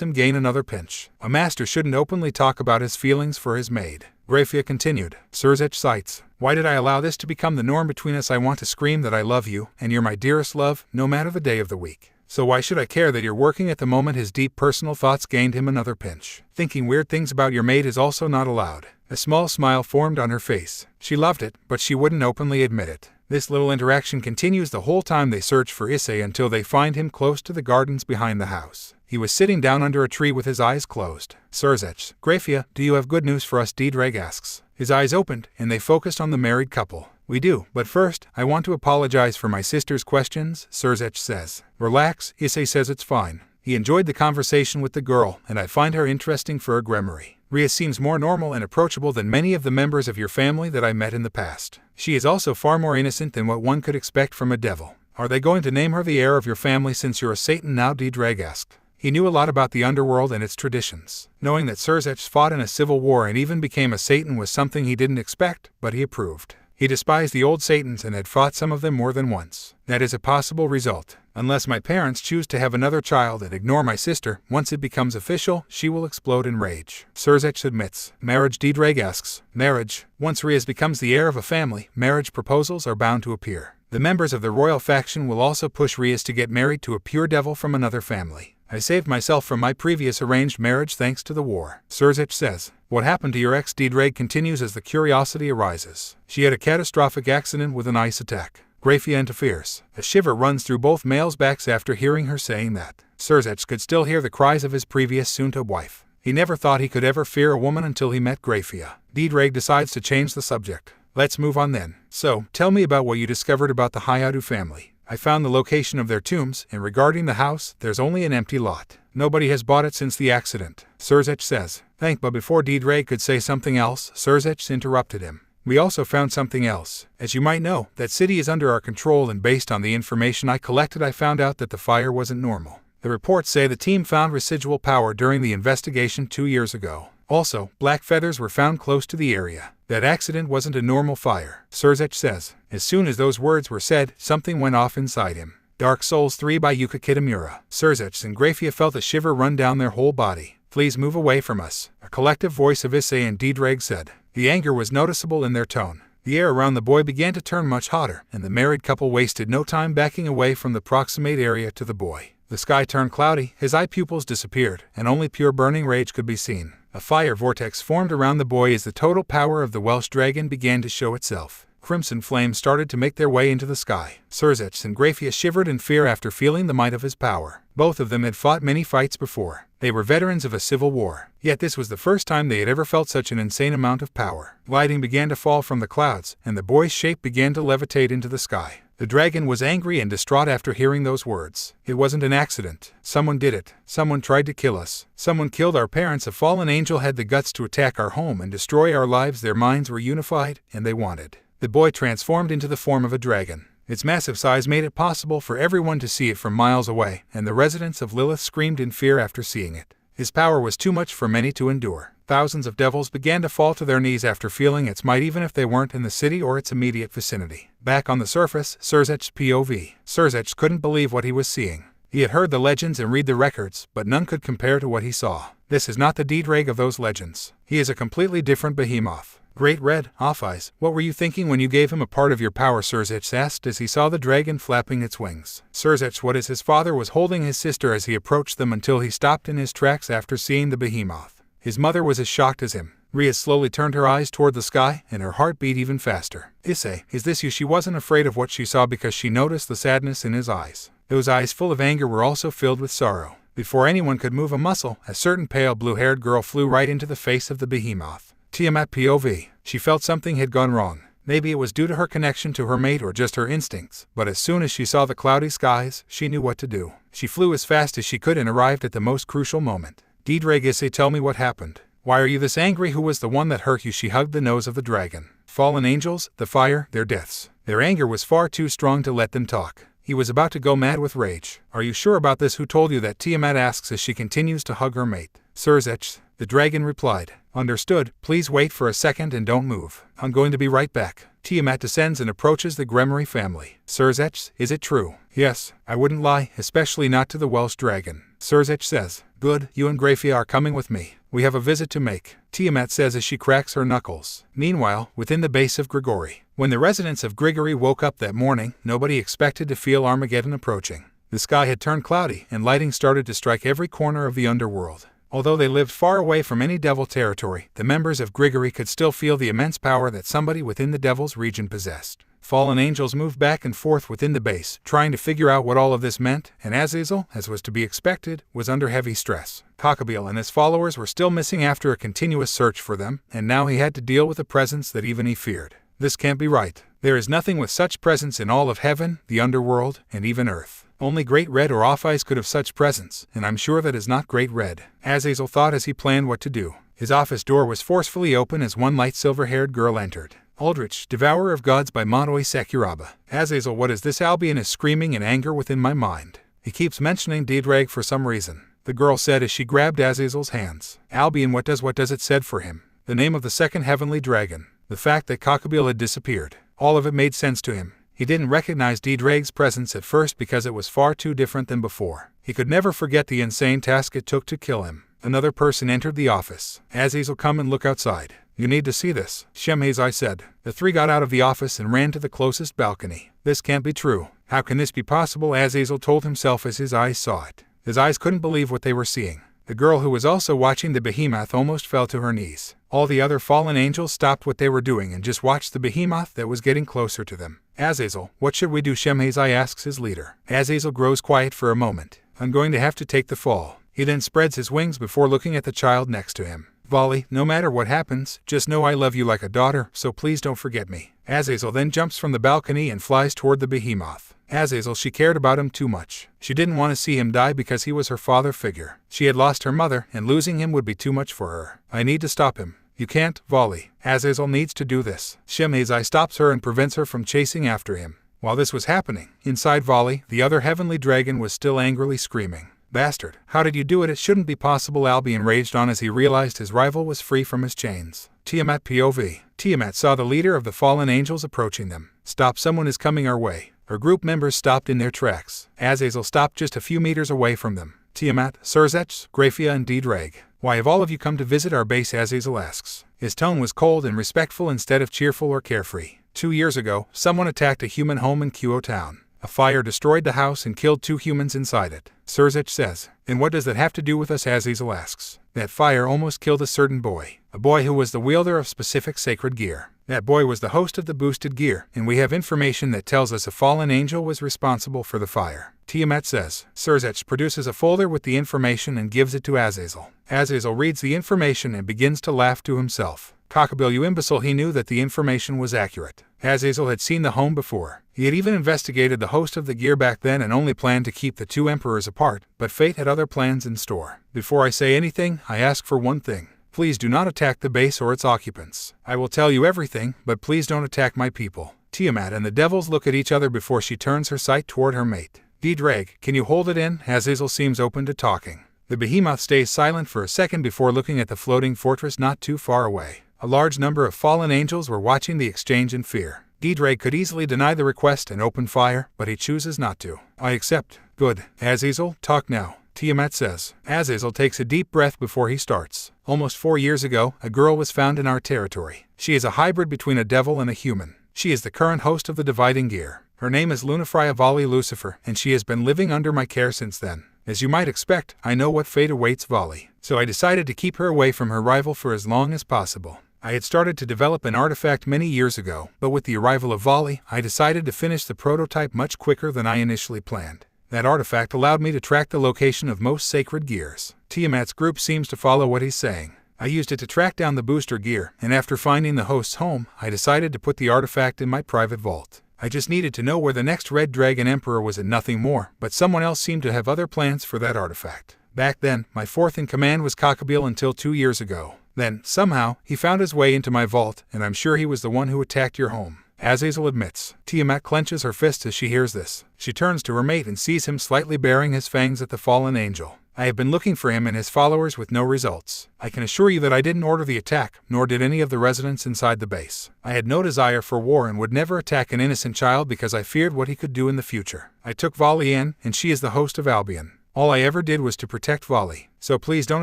him gain another pinch. A master shouldn't openly talk about his feelings for his maid. Grafia continued. Ddraig cites. Why did I allow this to become the norm between us? I want to scream that I love you, and you're my dearest love, no matter the day of the week. So why should I care that you're working at the moment? His deep personal thoughts gained him another pinch. Thinking weird things about your maid is also not allowed. A small smile formed on her face. She loved it, but she wouldn't openly admit it. This little interaction continues the whole time they search for Issei until they find him close to the gardens behind the house. He was sitting down under a tree with his eyes closed. Ddraig, Grafia, do you have good news for us? Ddraig asks. His eyes opened, and they focused on the married couple. We do, but first, I want to apologize for my sister's questions, Ddraig says. Relax, Issei says it's fine. He enjoyed the conversation with the girl, and I find her interesting for a Grigori. Rias seems more normal and approachable than many of the members of your family that I met in the past. She is also far more innocent than what one could expect from a devil. Are they going to name her the heir of your family since you're a Satan now? Ddraig asked. He knew a lot about the underworld and its traditions. Knowing that Ddraig fought in a civil war and even became a Satan was something he didn't expect, but he approved. He despised the old Satans and had fought some of them more than once. That is a possible result. Unless my parents choose to have another child and ignore my sister, once it becomes official, she will explode in rage. Surzech admits. Marriage? Ddraig asks. Marriage. Once Rias becomes the heir of a family, marriage proposals are bound to appear. The members of the royal faction will also push Rias to get married to a pure devil from another family. I saved myself from my previous arranged marriage thanks to the war. Surzech says. What happened to your ex? Ddraig continues as the curiosity arises. She had a catastrophic accident with an ice attack. Grafia interferes. A shiver runs through both males' backs after hearing her saying that. Surzech could still hear the cries of his previous soon-to wife. He never thought he could ever fear a woman until he met Grafia. Ddraig decides to change the subject. Let's move on then. So, tell me about what you discovered about the Hayadu family. I found the location of their tombs, and regarding the house, there's only an empty lot. Nobody has bought it since the accident. Surzech says. But before Ddraig could say something else, Surzech interrupted him. We also found something else. As you might know, that city is under our control, and based on the information I collected, I found out that the fire wasn't normal. The reports say the team found residual power during the investigation 2 years ago. Also, black feathers were found close to the area. That accident wasn't a normal fire, Surzech says. As soon as those words were said, something went off inside him. Dark Souls 3 by Yuka Kitamura. Surzech and Grafia felt a shiver run down their whole body. Please move away from us, a collective voice of Issei and Ddraig said. The anger was noticeable in their tone. The air around the boy began to turn much hotter, and the married couple wasted no time backing away from the proximate area to the boy. The sky turned cloudy, his eye pupils disappeared, and only pure burning rage could be seen. A fire vortex formed around the boy as the total power of the Welsh dragon began to show itself. Crimson flames started to make their way into the sky. Surzech and Grafia shivered in fear after feeling the might of his power. Both of them had fought many fights before. They were veterans of a civil war. Yet this was the first time they had ever felt such an insane amount of power. Lighting began to fall from the clouds, and the boy's shape began to levitate into the sky. The dragon was angry and distraught after hearing those words. It wasn't an accident. Someone did it. Someone tried to kill us. Someone killed our parents. A fallen angel had the guts to attack our home and destroy our lives. Their minds were unified, and they wanted. The boy transformed into the form of a dragon. Its massive size made it possible for everyone to see it from miles away, and the residents of Lilith screamed in fear after seeing it. His power was too much for many to endure. Thousands of devils began to fall to their knees after feeling its might, even if they weren't in the city or its immediate vicinity. Back on the surface, Surzech's POV. Surzech couldn't believe what he was seeing. He had heard the legends and read the records, but none could compare to what he saw. This is not the Ddraig of those legends. He is a completely different behemoth. Great Red, Off-Eyes, what were you thinking when you gave him a part of your power? Surzech asked as he saw the dragon flapping its wings. Surzech, what is his father was holding his sister as he approached them until he stopped in his tracks after seeing the behemoth. His mother was as shocked as him. Rias slowly turned her eyes toward the sky, and her heart beat even faster. Issei, is this you? She wasn't afraid of what she saw because she noticed the sadness in his eyes. Those eyes full of anger were also filled with sorrow. Before anyone could move a muscle, a certain pale blue-haired girl flew right into the face of the behemoth. Tiamat POV. She felt something had gone wrong. Maybe it was due to her connection to her mate or just her instincts, but as soon as she saw the cloudy skies, she knew what to do. She flew as fast as she could and arrived at the most crucial moment. Ddraig, Issei, tell me what happened. Why are you this angry? Who was the one that hurt you? She hugged the nose of the dragon. Fallen angels, the fire, their deaths. Their anger was far too strong to let them talk. He was about to go mad with rage. Are you sure about this? Who told you that? Tiamat asks as she continues to hug her mate. Surzech, the dragon replied. Understood, please wait for a second and don't move. I'm going to be right back. Tiamat descends and approaches the Grigori family. Surzech, is it true? Yes, I wouldn't lie, especially not to the Welsh dragon. Surzech says. Good, you and Grafia are coming with me. We have a visit to make. Tiamat says as she cracks her knuckles. Meanwhile, within the base of Grigori. When the residents of Grigori woke up that morning, nobody expected to feel Armageddon approaching. The sky had turned cloudy, and lighting started to strike every corner of the underworld. Although they lived far away from any devil territory, the members of Grigori could still feel the immense power that somebody within the devil's region possessed. Fallen angels moved back and forth within the base, trying to figure out what all of this meant, and Azazel, as was to be expected, was under heavy stress. Cocoon and his followers were still missing after a continuous search for them, and now he had to deal with a presence that even he feared. This can't be right. There is nothing with such presence in all of heaven, the underworld, and even earth. Only Great Red or Off-Eyes could have such presence, and I'm sure that is not Great Red. Azazel thought as he planned what to do. His office door was forcefully open as one light silver-haired girl entered. Aldrich, Devourer of Gods by Motoe Sakuraba. Azazel, what is this? Albion is screaming in anger within my mind. He keeps mentioning Ddraig for some reason. The girl said as she grabbed Azazel's hands. Albion, what does it said for him? The name of the second heavenly dragon. The fact that Cocoon had disappeared. All of it made sense to him. He didn't recognize Ddraig's presence at first because it was far too different than before. He could never forget the insane task it took to kill him. Another person entered the office. Azazel, come and look outside. You need to see this, Issei said. The three got out of the office and ran to the closest balcony. This can't be true. How can this be possible? Azazel told himself as his eyes saw it. His eyes couldn't believe what they were seeing. The girl who was also watching the behemoth almost fell to her knees. All the other fallen angels stopped what they were doing and just watched the behemoth that was getting closer to them. Azazel, what should we do? Issei asks his leader. Azazel grows quiet for a moment. I'm going to have to take the fall. He then spreads his wings before looking at the child next to him. Vali, no matter what happens, just know I love you like a daughter, so please don't forget me. Azazel then jumps from the balcony and flies toward the behemoth. Azazel, she cared about him too much. She didn't want to see him die because he was her father figure. She had lost her mother, and losing him would be too much for her. I need to stop him. You can't, Vali. Azazel needs to do this. Issei stops her and prevents her from chasing after him. While this was happening, inside Vali, the other heavenly dragon was still angrily screaming. Bastard, how did you do it? It shouldn't be possible. Albion raged on as he realized his rival was free from his chains. Tiamat POV. Tiamat saw the leader of the fallen angels approaching them. Stop, someone is coming our way. Her group members stopped in their tracks. Azazel stopped just a few meters away from them. Tiamat, Surzech, Grafia and Ddraig. Why have all of you come to visit our base? Azazel asks. His tone was cold and respectful instead of cheerful or carefree. 2 years ago, someone attacked a human home in Kuo Town. A fire destroyed the house and killed 2 humans inside it. Surzech says. And what does that have to do with us? Azazel asks. That fire almost killed a certain boy. A boy who was the wielder of specific sacred gear. That boy was the host of the boosted gear, and we have information that tells us a fallen angel was responsible for the fire. Tiamat says. Surzech produces a folder with the information and gives it to Azazel. Azazel reads the information and begins to laugh to himself. Cockbill, you imbecile. He knew that the information was accurate. Azazel had seen the home before. He had even investigated the host of the gear back then and only planned to keep the 2 emperors apart, but fate had other plans in store. Before I say anything, I ask for one thing. Please do not attack the base or its occupants. I will tell you everything, but please don't attack my people. Tiamat and the devils look at each other before she turns her sight toward her mate. Ddraig, can you hold it in? Azazel seems open to talking. The behemoth stays silent for a second before looking at the floating fortress not too far away. A large number of fallen angels were watching the exchange in fear. Ddraig could easily deny the request and open fire, but he chooses not to. I accept. Good. Azazel, talk now. Tiamat says. Azazel takes a deep breath before he starts. Almost 4 years ago, a girl was found in our territory. She is a hybrid between a devil and a human. She is the current host of the Dividing Gear. Her name is Lunafria Vali Lucifer, and she has been living under my care since then. As you might expect, I know what fate awaits Vali, so I decided to keep her away from her rival for as long as possible. I had started to develop an artifact many years ago, but with the arrival of Vali, I decided to finish the prototype much quicker than I initially planned. That artifact allowed me to track the location of most sacred gears. Tiamat's group seems to follow what he's saying. I used it to track down the booster gear, and after finding the host's home, I decided to put the artifact in my private vault. I just needed to know where the next Red Dragon Emperor was and nothing more, but someone else seemed to have other plans for that artifact. Back then, my fourth in command was Cocoon until 2 years ago. Then, somehow, he found his way into my vault, and I'm sure he was the one who attacked your home. Azazel admits. Tiamat clenches her fist as she hears this. She turns to her mate and sees him slightly baring his fangs at the fallen angel. I have been looking for him and his followers with no results. I can assure you that I didn't order the attack, nor did any of the residents inside the base. I had no desire for war and would never attack an innocent child because I feared what he could do in the future. I took Vali in, and she is the host of Albion. All I ever did was to protect Vali. So please don't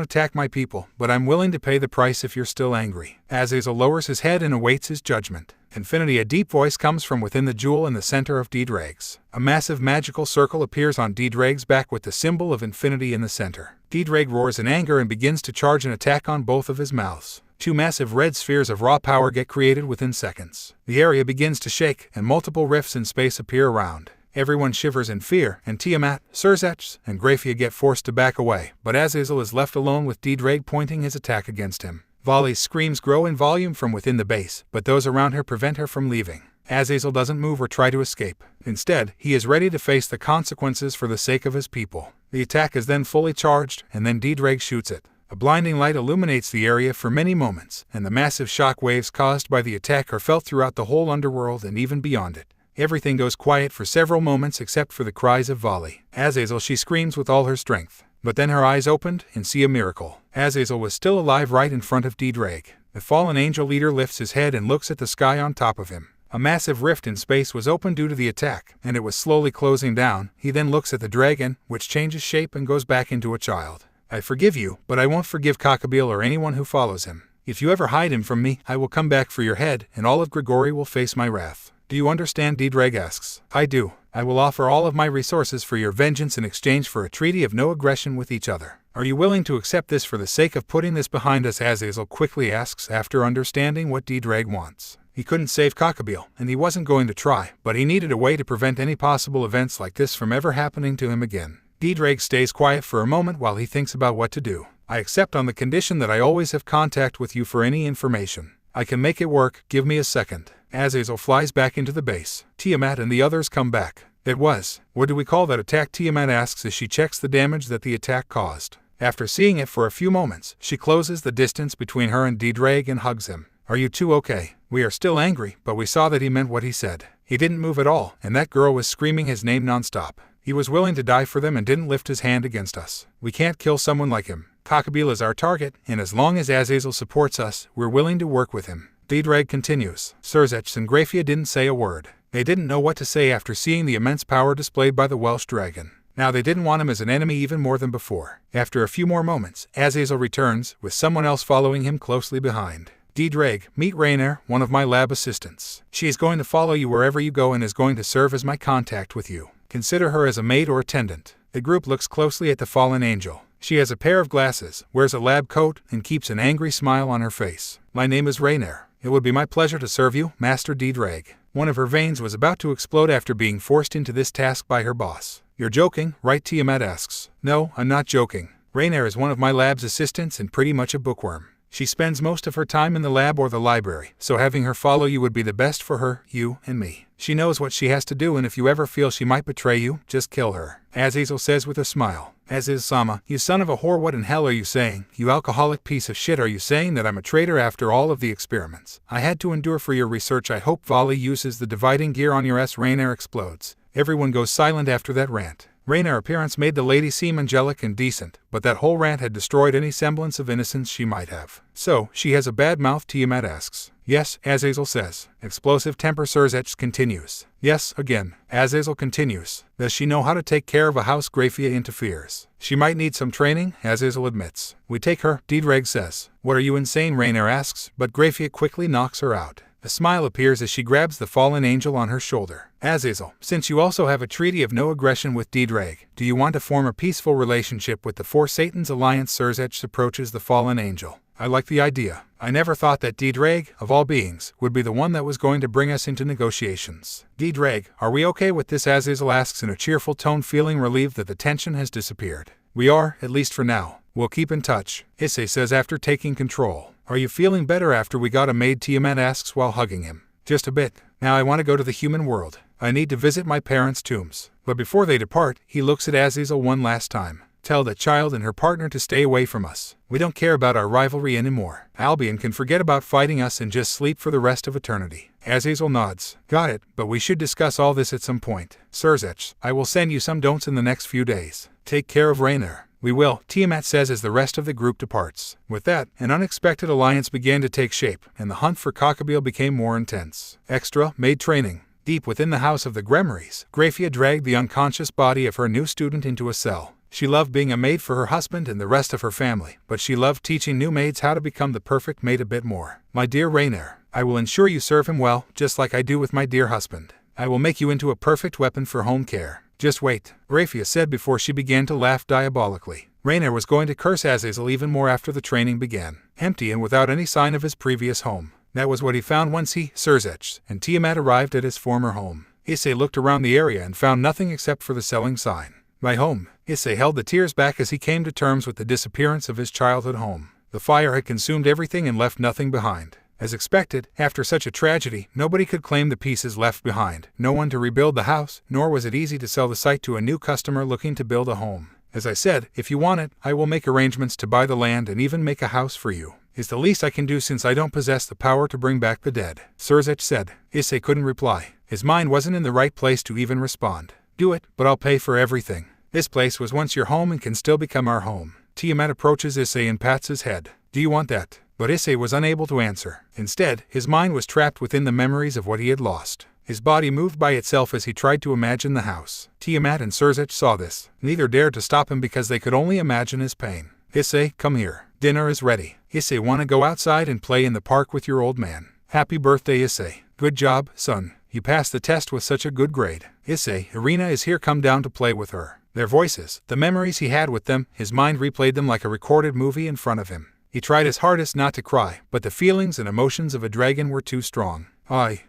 attack my people, but I'm willing to pay the price if you're still angry. Azazel lowers his head and awaits his judgment. Infinity, a deep voice comes from within the jewel in the center of Ddraig's. A massive magical circle appears on Ddraig's back with the symbol of infinity in the center. Ddraig roars in anger and begins to charge an attack on both of his mouths. 2 massive red spheres of raw power get created within seconds. The area begins to shake, and multiple rifts in space appear around. Everyone shivers in fear, and Tiamat, Surzech, and Grafia get forced to back away, but Azazel is left alone with Ddraig pointing his attack against him. Vali's screams grow in volume from within the base, but those around her prevent her from leaving. Azazel doesn't move or try to escape. Instead, he is ready to face the consequences for the sake of his people. The attack is then fully charged, and then Ddraig shoots it. A blinding light illuminates the area for many moments, and the massive shock waves caused by the attack are felt throughout the whole underworld and even beyond it. Everything goes quiet for several moments except for the cries of Vali. Azazel, she screams with all her strength. But then her eyes opened and see a miracle. Azazel was still alive right in front of Ddraig. The fallen angel leader lifts his head and looks at the sky on top of him. A massive rift in space was open due to the attack, and it was slowly closing down. He then looks at the dragon, which changes shape and goes back into a child. I forgive you, but I won't forgive Cocoon or anyone who follows him. If you ever hide him from me, I will come back for your head, and all of Grigori will face my wrath. Do you understand? Ddraig asks. I do. I will offer all of my resources for your vengeance in exchange for a treaty of no aggression with each other. Are you willing to accept this for the sake of putting this behind us? Azazel quickly asks after understanding what Ddraig wants. He couldn't save Cocoon, and he wasn't going to try, but he needed a way to prevent any possible events like this from ever happening to him again. Ddraig stays quiet for a moment while he thinks about what to do. I accept on the condition that I always have contact with you for any information. I can make it work, give me a second. Azazel flies back into the base. Tiamat and the others come back. What do we call that attack? Tiamat asks as she checks the damage that the attack caused. After seeing it for a few moments, she closes the distance between her and Ddraig and hugs him. Are you two okay? We are still angry, but we saw that he meant what he said. He didn't move at all, and that girl was screaming his name nonstop. He was willing to die for them and didn't lift his hand against us. We can't kill someone like him. Cocoon is our target, and as long as Azazel supports us, we're willing to work with him. Ddraig continues. Surzech and Grafia didn't say a word. They didn't know what to say after seeing the immense power displayed by the Welsh dragon. Now they didn't want him as an enemy even more than before. After a few more moments, Azazel returns, with someone else following him closely behind. Ddraig, meet Rainier, one of my lab assistants. She is going to follow you wherever you go and is going to serve as my contact with you. Consider her as a maid or attendant. The group looks closely at the fallen angel. She has a pair of glasses, wears a lab coat, and keeps an angry smile on her face. My name is Rainier. It would be my pleasure to serve you, Master Ddraig. One of her veins was about to explode after being forced into this task by her boss. You're joking, right? Tiamat asks. No, I'm not joking. Rainier is one of my lab's assistants and pretty much a bookworm. She spends most of her time in the lab or the library, so having her follow you would be the best for her, you, and me. She knows what she has to do, and if you ever feel she might betray you, just kill her. Azazel says with a smile. Sama, you son of a whore, what in hell are you saying? You alcoholic piece of shit, are you saying that I'm a traitor after all of the experiments I had to endure for your research? I hope Vali uses the dividing gear on your ass. Rainier explodes. Everyone goes silent after that rant. Rainier's appearance made the lady seem angelic and decent, but that whole rant had destroyed any semblance of innocence she might have. So, she has a bad mouth? Tiamat asks. Yes, Azazel says. Explosive temper. Surzech continues. Yes, again. Azazel continues. Does she know how to take care of a house? Grafia interferes. She might need some training, Azazel admits. We take her, Ddraig says. What, are you insane? Rainier asks, but Grafia quickly knocks her out. A smile appears as she grabs the fallen angel on her shoulder. Azazel, since you also have a treaty of no aggression with Ddraig, do you want to form a peaceful relationship with the Four Satans Alliance? Surzech approaches the fallen angel. I like the idea. I never thought that Ddraig, of all beings, would be the one that was going to bring us into negotiations. Ddraig, are we okay with this? Azazel asks in a cheerful tone, feeling relieved that the tension has disappeared. We are, at least for now. We'll keep in touch, Issei says after taking control. Are you feeling better after we got a maid? Tiamat asks while hugging him. Just a bit. Now I want to go to the human world. I need to visit my parents' tombs. But before they depart, he looks at Azazel one last time. Tell that child and her partner to stay away from us. We don't care about our rivalry anymore. Albion can forget about fighting us and just sleep for the rest of eternity. Azazel nods. Got it, but we should discuss all this at some point. Surzech, I will send you some don'ts in the next few days. Take care of Rainier. We will, Tiamat says as the rest of the group departs. With that, an unexpected alliance began to take shape, and the hunt for Cocoon became more intense. Extra, Maid training. Deep within the house of the Gremories, Grafia dragged the unconscious body of her new student into a cell. She loved being a maid for her husband and the rest of her family, but she loved teaching new maids how to become the perfect maid a bit more. My dear Rainier, I will ensure you serve him well, just like I do with my dear husband. I will make you into a perfect weapon for home care. Just wait, Grafia said before she began to laugh diabolically. Rainier was going to curse Azazel even more after the training began. Empty and without any sign of his previous home. That was what he found once he, Surzech, and Tiamat arrived at his former home. Issei looked around the area and found nothing except for the selling sign. My home. Issei held the tears back as he came to terms with the disappearance of his childhood home. The fire had consumed everything and left nothing behind. As expected, after such a tragedy, nobody could claim the pieces left behind, no one to rebuild the house, nor was it easy to sell the site to a new customer looking to build a home. As I said, if you want it, I will make arrangements to buy the land and even make a house for you. It's the least I can do since I don't possess the power to bring back the dead, Surzech said. Issei couldn't reply. His mind wasn't in the right place to even respond. Do it, but I'll pay for everything. This place was once your home and can still become our home. Tiamat approaches Issei and pats his head. Do you want that? but Issei was unable to answer. Instead, his mind was trapped within the memories of what he had lost. His body moved by itself as he tried to imagine the house. Tiamat and Sirzich saw this. Neither dared to stop him because they could only imagine his pain. Issei, come here. Dinner is ready. Issei, want to go outside and play in the park with your old man. Happy birthday, Issei. Good job, son. You passed the test with such a good grade. Issei, Irina is here, come down to play with her. Their voices, the memories he had with them, his mind replayed them like a recorded movie in front of him. He tried his hardest not to cry, but the feelings and emotions of a dragon were too strong.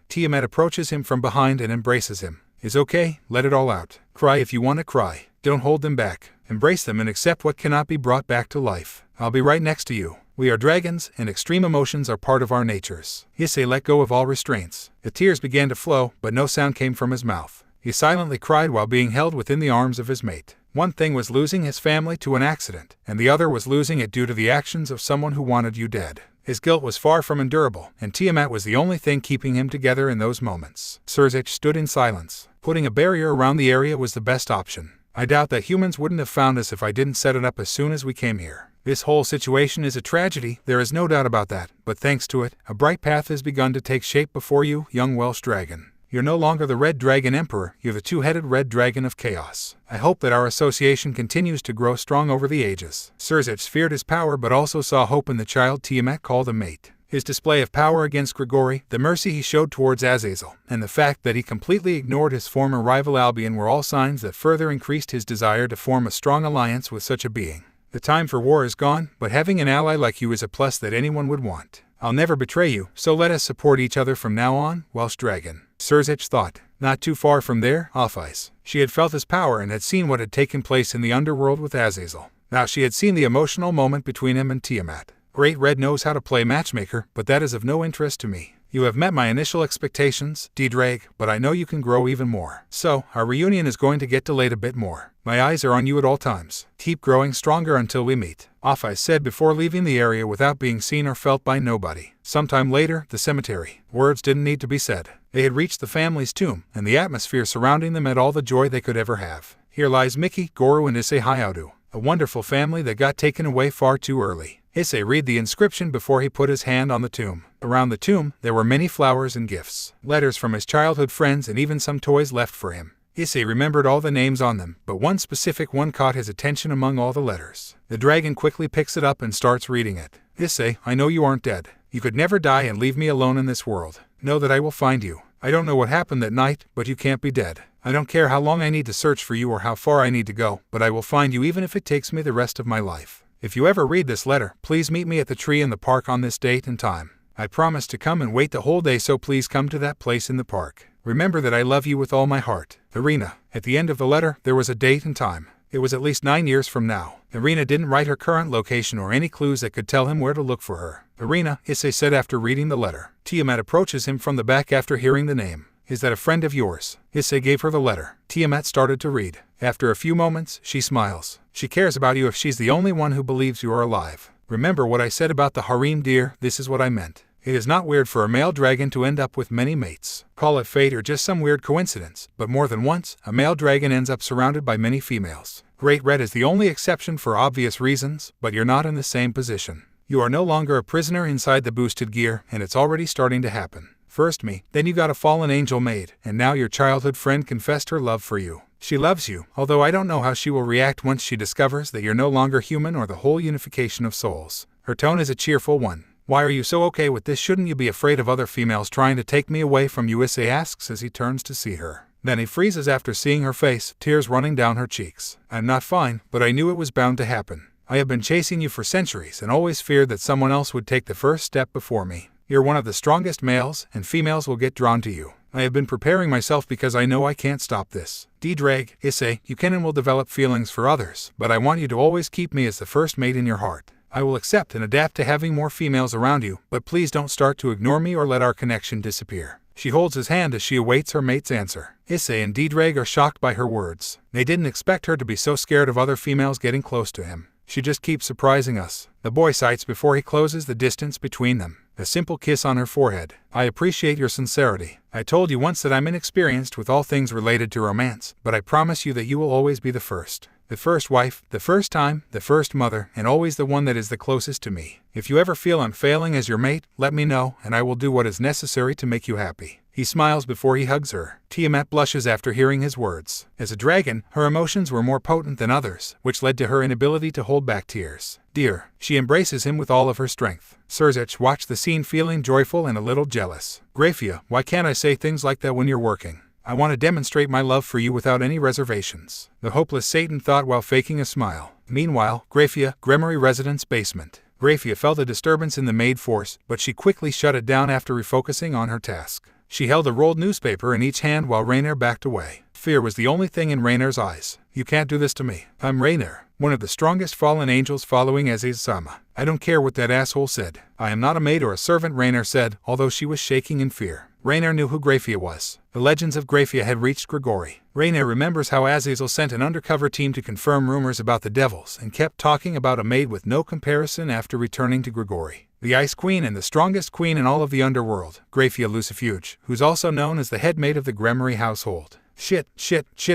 Tiamat approaches him from behind and embraces him. It's okay, let it all out. Cry if you want to cry. Don't hold them back. Embrace them and accept what cannot be brought back to life. I'll be right next to you. We are dragons, and extreme emotions are part of our natures. Issei let go of all restraints. The tears began to flow, but no sound came from his mouth. He silently cried while being held within the arms of his mate. One thing was losing his family to an accident, and the other was losing it due to the actions of someone who wanted you dead. His guilt was far from endurable, and Tiamat was the only thing keeping him together in those moments. Sirzich stood in silence. Putting a barrier around the area was the best option. I doubt that humans wouldn't have found us if I didn't set it up as soon as we came here. This whole situation is a tragedy, there is no doubt about that, but thanks to it, a bright path has begun to take shape before you, young Welsh dragon. You're no longer the Red Dragon Emperor, you're the two-headed Red Dragon of Chaos. I hope that our association continues to grow strong over the ages. Sirzich feared his power but also saw hope in the child Tiamat called a mate. His display of power against Grigori, the mercy he showed towards Azazel, and the fact that he completely ignored his former rival Albion were all signs that further increased his desire to form a strong alliance with such a being. The time for war is gone, but having an ally like you is a plus that anyone would want. I'll never betray you, so let us support each other from now on, Welsh Dragon. Sirzich thought. Not too far from there, Alphys. She had felt his power and had seen what had taken place in the underworld with Azazel. Now she had seen the emotional moment between him and Tiamat. Great Red knows how to play matchmaker, but that is of no interest to me. You have met my initial expectations, Ddraig, but I know you can grow even more. So, our reunion is going to get delayed a bit more. My eyes are on you at all times. Keep growing stronger until we meet, Alphys said before leaving the area without being seen or felt by nobody. Sometime later, the cemetery. Words didn't need to be said. They had reached the family's tomb, and the atmosphere surrounding them had all the joy they could ever have. Here lies Mickey, Goro and Issei Hayaudu, a wonderful family that got taken away far too early. Issei read the inscription before he put his hand on the tomb. Around the tomb, there were many flowers and gifts, letters from his childhood friends and even some toys left for him. Issei remembered all the names on them, but one specific one caught his attention among all the letters. The dragon quickly picks it up and starts reading it. Issei, I know you aren't dead. You could never die and leave me alone in this world. Know that I will find you. I don't know what happened that night, but you can't be dead. I don't care how long I need to search for you or how far I need to go, but I will find you even if it takes me the rest of my life. If you ever read this letter, please meet me at the tree in the park on this date and time. I promise to come and wait the whole day, so please come to that place in the park. Remember that I love you with all my heart. Irina. At the end of the letter, there was a date and time. It was at least 9 years from now. Irina didn't write her current location or any clues that could tell him where to look for her. Irina, Issei said after reading the letter. Tiamat approaches him from the back after hearing the name. Is that a friend of yours? Issei gave her the letter. Tiamat started to read. After a few moments, she smiles. She cares about you if she's the only one who believes you are alive. Remember what I said about the harem, dear, this is what I meant. It is not weird for a male dragon to end up with many mates. Call it fate or just some weird coincidence, but more than once, a male dragon ends up surrounded by many females. Great Red is the only exception for obvious reasons, but you're not in the same position. You are no longer a prisoner inside the boosted gear, and it's already starting to happen. First me, then you got a fallen angel Maid, and now your childhood friend confessed her love for you. She loves you, although I don't know how she will react once she discovers that you're no longer human or the whole unification of souls. Her tone is a cheerful one. Why are you so okay with this? Shouldn't you be afraid of other females trying to take me away from you? Issei asks as he turns to see her. Then he freezes after seeing her face, tears running down her cheeks. I'm not fine, but I knew it was bound to happen. I have been chasing you for centuries and always feared that someone else would take the first step before me. You're one of the strongest males, and females will get drawn to you. I have been preparing myself because I know I can't stop this. Ddraig, Issei, you can and will develop feelings for others, but I want you to always keep me as the first mate in your heart. I will accept and adapt to having more females around you, but please don't start to ignore me or let our connection disappear. She holds his hand as she awaits her mate's answer. Issei and Ddraig are shocked by her words. They didn't expect her to be so scared of other females getting close to him. She just keeps surprising us. The boy sighs before he closes the distance between them. A simple kiss on her forehead. I appreciate your sincerity. I told you once that I'm inexperienced with all things related to romance, but I promise you that you will always be the first. The first wife, the first time, the first mother, and always the one that is the closest to me. If you ever feel I'm failing as your mate, let me know, and I will do what is necessary to make you happy. He smiles before he hugs her. Tiamat blushes after hearing his words. As a dragon, her emotions were more potent than others, which led to her inability to hold back tears. Dear, she embraces him with all of her strength. Sirzech watched the scene feeling joyful and a little jealous. Grafia, why can't I say things like that when you're working? I want to demonstrate my love for you without any reservations. The hopeless Satan thought while faking a smile. Meanwhile, Grafia, Grigori residence basement. Grafia felt a disturbance in the Maid force, but she quickly shut it down after refocusing on her task. She held a rolled newspaper in each hand while Rainier backed away. Fear was the only thing in Rainier's eyes. You can't do this to me. I'm Rainier, one of the strongest fallen angels following Issei's sama. I don't care what that asshole said. I am not a maid or a servant, Rainier said, although she was shaking in fear. Rainier knew who Grafia was. The legends of Grafia had reached Grigori. Rainier remembers how Azazel sent an undercover team to confirm rumors about the devils and kept talking about a maid with no comparison after returning to Grigori. The Ice Queen and the strongest queen in all of the underworld, Grafia Lucifuge, who's also known as the head maid of the Grigori household. Shit,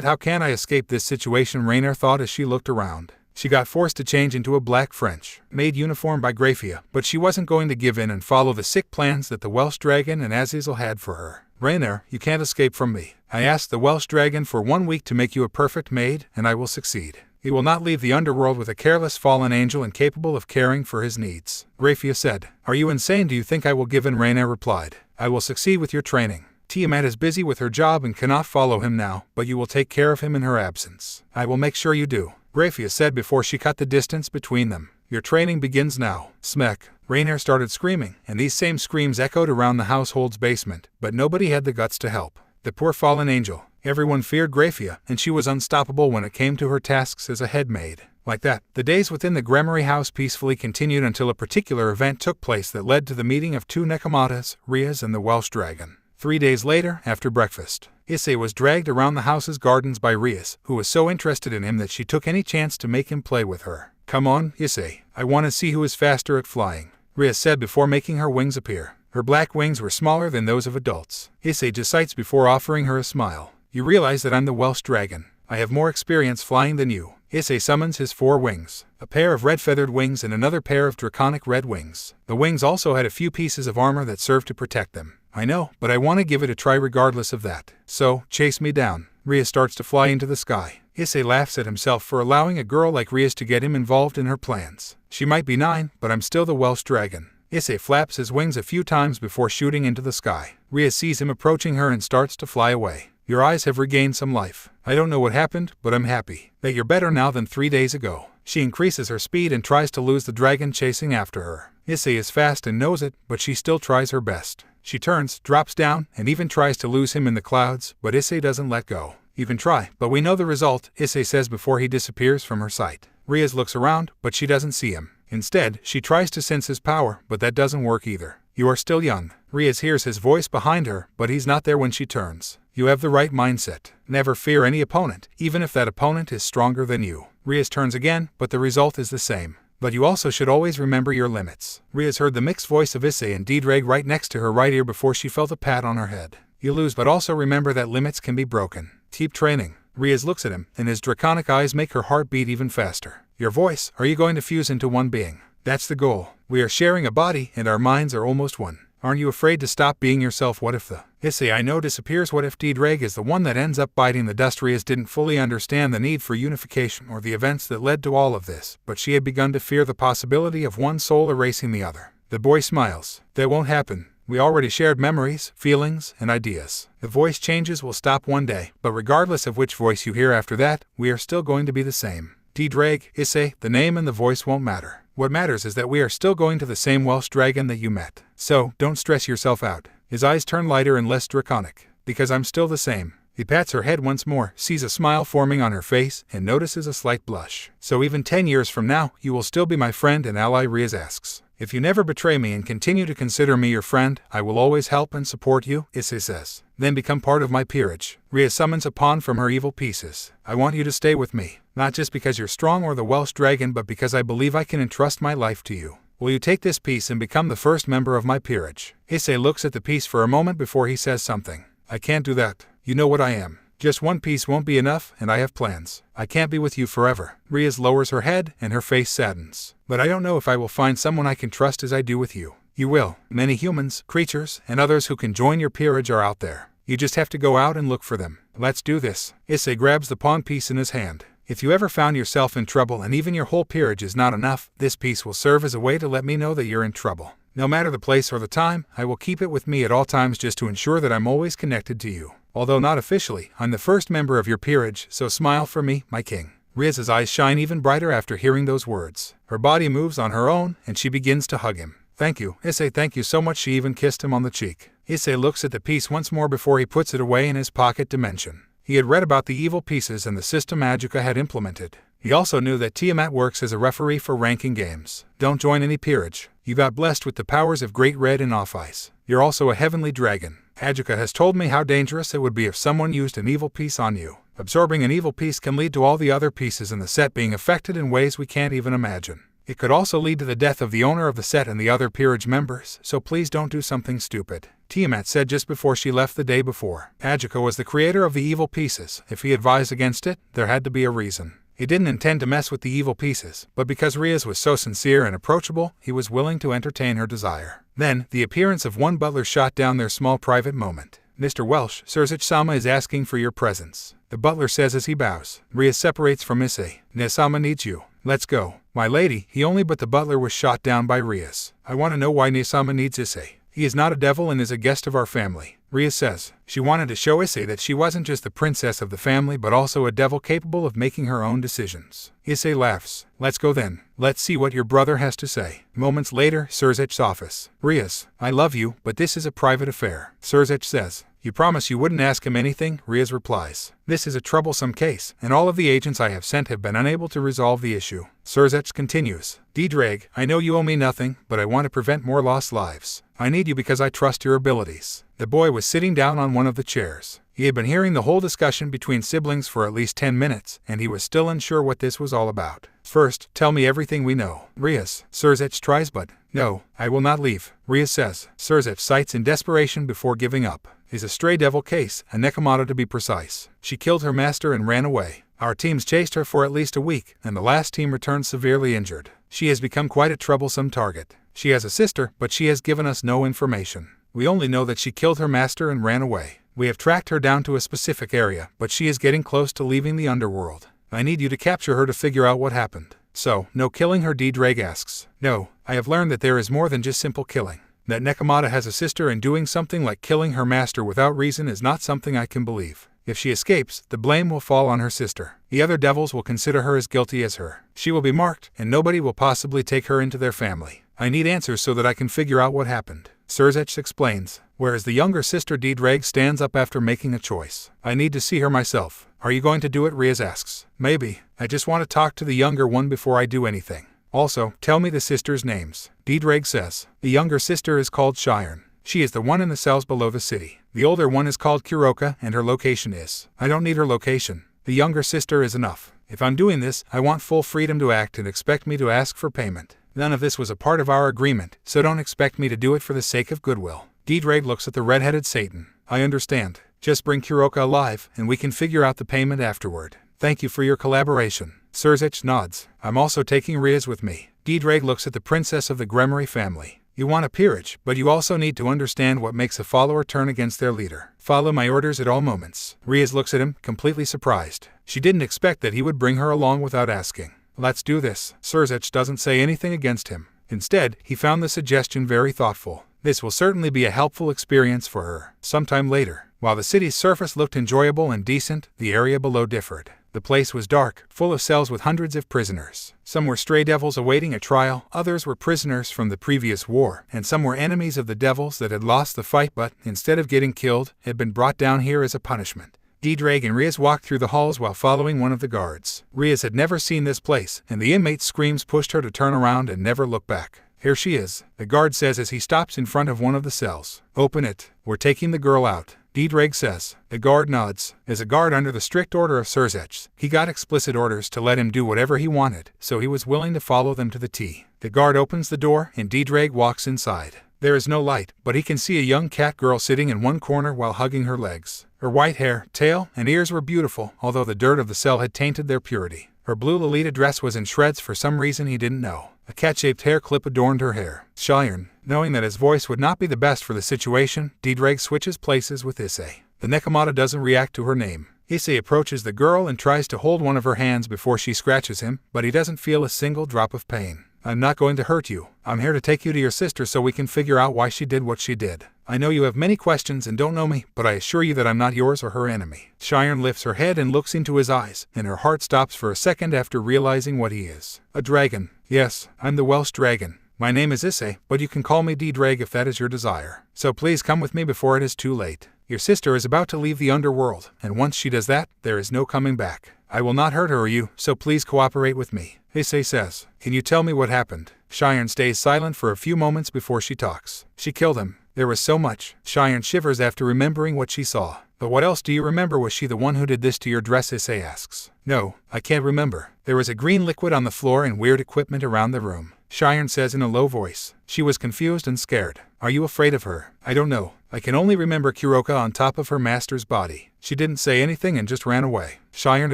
how can I escape this situation, Rainier thought as she looked around. She got forced to change into a black French maid uniform by Grafia, but she wasn't going to give in and follow the sick plans that the Welsh dragon and Azazel had for her. Rainier, you can't escape from me. I asked the Welsh dragon for 1 week to make you a perfect maid, and I will succeed. He will not leave the underworld with a careless fallen angel incapable of caring for his needs. Grafia said. Are you insane? Do you think I will give in? Rainier replied. I will succeed with your training. Tiamat is busy with her job and cannot follow him now, but you will take care of him in her absence. I will make sure you do. Grafia said before she cut the distance between them. Your training begins now. Smek. Rainier started screaming, and these same screams echoed around the household's basement, but nobody had the guts to help. The poor fallen angel. Everyone feared Grafia, and she was unstoppable when it came to her tasks as a head maid. Like that, the days within the Grigori house peacefully continued until a particular event took place that led to the meeting of 2 Nekamatas, Rias and the Welsh dragon. 3 days later, after breakfast, Issei was dragged around the house's gardens by Rias, who was so interested in him that she took any chance to make him play with her. Come on, Issei. I want to see who is faster at flying, Rias said before making her wings appear. Her black wings were smaller than those of adults. Issei decides before offering her a smile. You realize that I'm the Welsh dragon. I have more experience flying than you. Issei summons his 4 wings, a pair of red-feathered wings and another pair of draconic red wings. The wings also had a few pieces of armor that served to protect them. I know, but I want to give it a try regardless of that. So, chase me down. Rias starts to fly into the sky. Issei laughs at himself for allowing a girl like Rias to get him involved in her plans. She might be 9, but I'm still the Welsh dragon. Issei flaps his wings a few times before shooting into the sky. Rias sees him approaching her and starts to fly away. Your eyes have regained some life. I don't know what happened, but I'm happy that you're better now than 3 days ago. She increases her speed and tries to lose the dragon chasing after her. Issei is fast and knows it, but she still tries her best. She turns, drops down, and even tries to lose him in the clouds, but Issei doesn't let go. Even try, but we know the result, Issei says before he disappears from her sight. Rias looks around, but she doesn't see him. Instead, she tries to sense his power, but that doesn't work either. You are still young. Rias hears his voice behind her, but he's not there when she turns. You have the right mindset. Never fear any opponent, even if that opponent is stronger than you. Rias turns again, but the result is the same. But you also should always remember your limits. Rias heard the mixed voice of Issei and Ddraig right next to her right ear before she felt a pat on her head. You lose, but also remember that limits can be broken. Keep training. Rias looks at him, and his draconic eyes make her heart beat even faster. Your voice, are you going to fuse into one being? That's the goal. We are sharing a body, and our minds are almost one. Aren't you afraid to stop being yourself? What if the Issei I know disappears? What if Ddraig is the one that ends up biting the dust? Rias didn't fully understand the need for unification or the events that led to all of this, but she had begun to fear the possibility of one soul erasing the other. The boy smiles. That won't happen. We already shared memories, feelings, and ideas. The voice changes will stop one day, but regardless of which voice you hear after that, we are still going to be the same. Ddraig, Issei, the name and the voice won't matter. What matters is that we are still going to the same Welsh dragon that you met. So, don't stress yourself out. His eyes turn lighter and less draconic. Because I'm still the same. He pats her head once more, sees a smile forming on her face, and notices a slight blush. So even 10 years from now, you will still be my friend and ally? Rias asks. If you never betray me and continue to consider me your friend, I will always help and support you, Issei says. Then become part of my peerage. Rias summons a pawn from her evil pieces. I want you to stay with me. Not just because you're strong or the Welsh dragon, but because I believe I can entrust my life to you. Will you take this piece and become the first member of my peerage? Issei looks at the piece for a moment before he says something. I can't do that. You know what I am. Just one piece won't be enough, and I have plans. I can't be with you forever. Rias lowers her head, and her face saddens. But I don't know if I will find someone I can trust as I do with you. You will. Many humans, creatures, and others who can join your peerage are out there. You just have to go out and look for them. Let's do this. Issei grabs the pawn piece in his hand. If you ever found yourself in trouble and even your whole peerage is not enough, this piece will serve as a way to let me know that you're in trouble. No matter the place or the time, I will keep it with me at all times just to ensure that I'm always connected to you. Although not officially, I'm the first member of your peerage, so smile for me, my king. Rias's eyes shine even brighter after hearing those words. Her body moves on her own, and she begins to hug him. Thank you, Issei, thank you so much. She even kissed him on the cheek. Issei looks at the piece once more before he puts it away in his pocket dimension. He had read about the evil pieces and the system Ajuka had implemented. He also knew that Tiamat works as a referee for ranking games. Don't join any peerage. You got blessed with the powers of Great Red and Off-Ice. You're also a heavenly dragon. Ajuka has told me how dangerous it would be if someone used an evil piece on you. Absorbing an evil piece can lead to all the other pieces in the set being affected in ways we can't even imagine. It could also lead to the death of the owner of the set and the other peerage members, so please don't do something stupid. Tiamat said just before she left the day before. Ajuka was the creator of the evil pieces. If he advised against it, there had to be a reason. He didn't intend to mess with the evil pieces, but because Rias was so sincere and approachable, he was willing to entertain her desire. Then, the appearance of one butler shot down their small private moment. Mr. Welsh, Surzach-sama is asking for your presence. The butler says as he bows. Rias separates from Issei. Nesama needs you. Let's go. My lady, but the butler was shot down by Rias. I want to know why Nesama needs Issei. He is not a devil and is a guest of our family. Rias says. She wanted to show Issei that she wasn't just the princess of the family but also a devil capable of making her own decisions. Issei laughs. Let's go then. Let's see what your brother has to say. Moments later, Surzach's office. Rias, I love you, but this is a private affair. Surzach says. You promise you wouldn't ask him anything? Rias replies. This is a troublesome case, and all of the agents I have sent have been unable to resolve the issue. Surzach continues. Ddraig, I know you owe me nothing, but I want to prevent more lost lives. I need you because I trust your abilities. The boy was sitting down on one of the chairs. He had been hearing the whole discussion between siblings for at least 10 minutes, and he was still unsure what this was all about. First, tell me everything we know. Rias, Surzach tries but, no, I will not leave. Rias says. Surzach cites in desperation before giving up. Is a stray devil case, a Nekomata to be precise. She killed her master and ran away. Our teams chased her for at least a week, and the last team returned severely injured. She has become quite a troublesome target. She has a sister, but she has given us no information. We only know that she killed her master and ran away. We have tracked her down to a specific area, but she is getting close to leaving the underworld. I need you to capture her to figure out what happened. So, no killing her? Ddraig asks. No, I have learned that there is more than just simple killing. That Nekomata has a sister and doing something like killing her master without reason is not something I can believe. If she escapes, the blame will fall on her sister. The other devils will consider her as guilty as her. She will be marked, and nobody will possibly take her into their family. I need answers so that I can figure out what happened. Surzach explains. Whereas the younger sister Ddraig stands up after making a choice. I need to see her myself. Are you going to do it? Rias asks. Maybe. I just want to talk to the younger one before I do anything. Also, tell me the sisters' names. Ddraig says. The younger sister is called Shirone. She is the one in the cells below the city. The older one is called Kuroka, and her location is. I don't need her location. The younger sister is enough. If I'm doing this, I want full freedom to act and expect me to ask for payment. None of this was a part of our agreement, so don't expect me to do it for the sake of goodwill. Ddraig looks at the red-headed Satan. I understand. Just bring Kuroka alive, and we can figure out the payment afterward. Thank you for your collaboration. Surzach nods. I'm also taking Rias with me. Ddraig looks at the princess of the Grigori family. You want a peerage, but you also need to understand what makes a follower turn against their leader. Follow my orders at all moments. Rias looks at him, completely surprised. She didn't expect that he would bring her along without asking. Let's do this. Surzach doesn't say anything against him. Instead, he found the suggestion very thoughtful. This will certainly be a helpful experience for her. Sometime later, while the city's surface looked enjoyable and decent, the area below differed. The place was dark, full of cells with hundreds of prisoners. Some were stray devils awaiting a trial, others were prisoners from the previous war, and some were enemies of the devils that had lost the fight but, instead of getting killed, had been brought down here as a punishment. Ddraig and Rias walked through the halls while following one of the guards. Rias had never seen this place, and the inmate's screams pushed her to turn around and never look back. Here she is, the guard says as he stops in front of one of the cells. Open it. We're taking the girl out. Ddraig says. The guard nods. As a guard under the strict order of Surzach, he got explicit orders to let him do whatever he wanted, so he was willing to follow them to the T. The guard opens the door, and Ddraig walks inside. There is no light, but he can see a young cat girl sitting in one corner while hugging her legs. Her white hair, tail, and ears were beautiful, although the dirt of the cell had tainted their purity. Her blue Lolita dress was in shreds for some reason he didn't know. A cat-shaped hair clip adorned her hair. Shirone, knowing that his voice would not be the best for the situation, Ddraig switches places with Issei. The Nekomata doesn't react to her name. Issei approaches the girl and tries to hold one of her hands before she scratches him, but he doesn't feel a single drop of pain. I'm not going to hurt you. I'm here to take you to your sister so we can figure out why she did what she did. I know you have many questions and don't know me, but I assure you that I'm not yours or her enemy. Shirone lifts her head and looks into his eyes, and her heart stops for a second after realizing what he is. A dragon. Yes, I'm the Welsh dragon. My name is Issei, but you can call me Ddraig if that is your desire. So please come with me before it is too late. Your sister is about to leave the underworld, and once she does that, there is no coming back. I will not hurt her or you, so please cooperate with me. Issei says. Can you tell me what happened? Shirone stays silent for a few moments before she talks. She killed him. There was so much. Shirone shivers after remembering what she saw. But what else do you remember? Was she the one who did this to your dress? Issei asks. No, I can't remember. There was a green liquid on the floor and weird equipment around the room. Shirone says in a low voice. She was confused and scared. Are you afraid of her? I don't know. I can only remember Kuroka on top of her master's body. She didn't say anything and just ran away. Shirone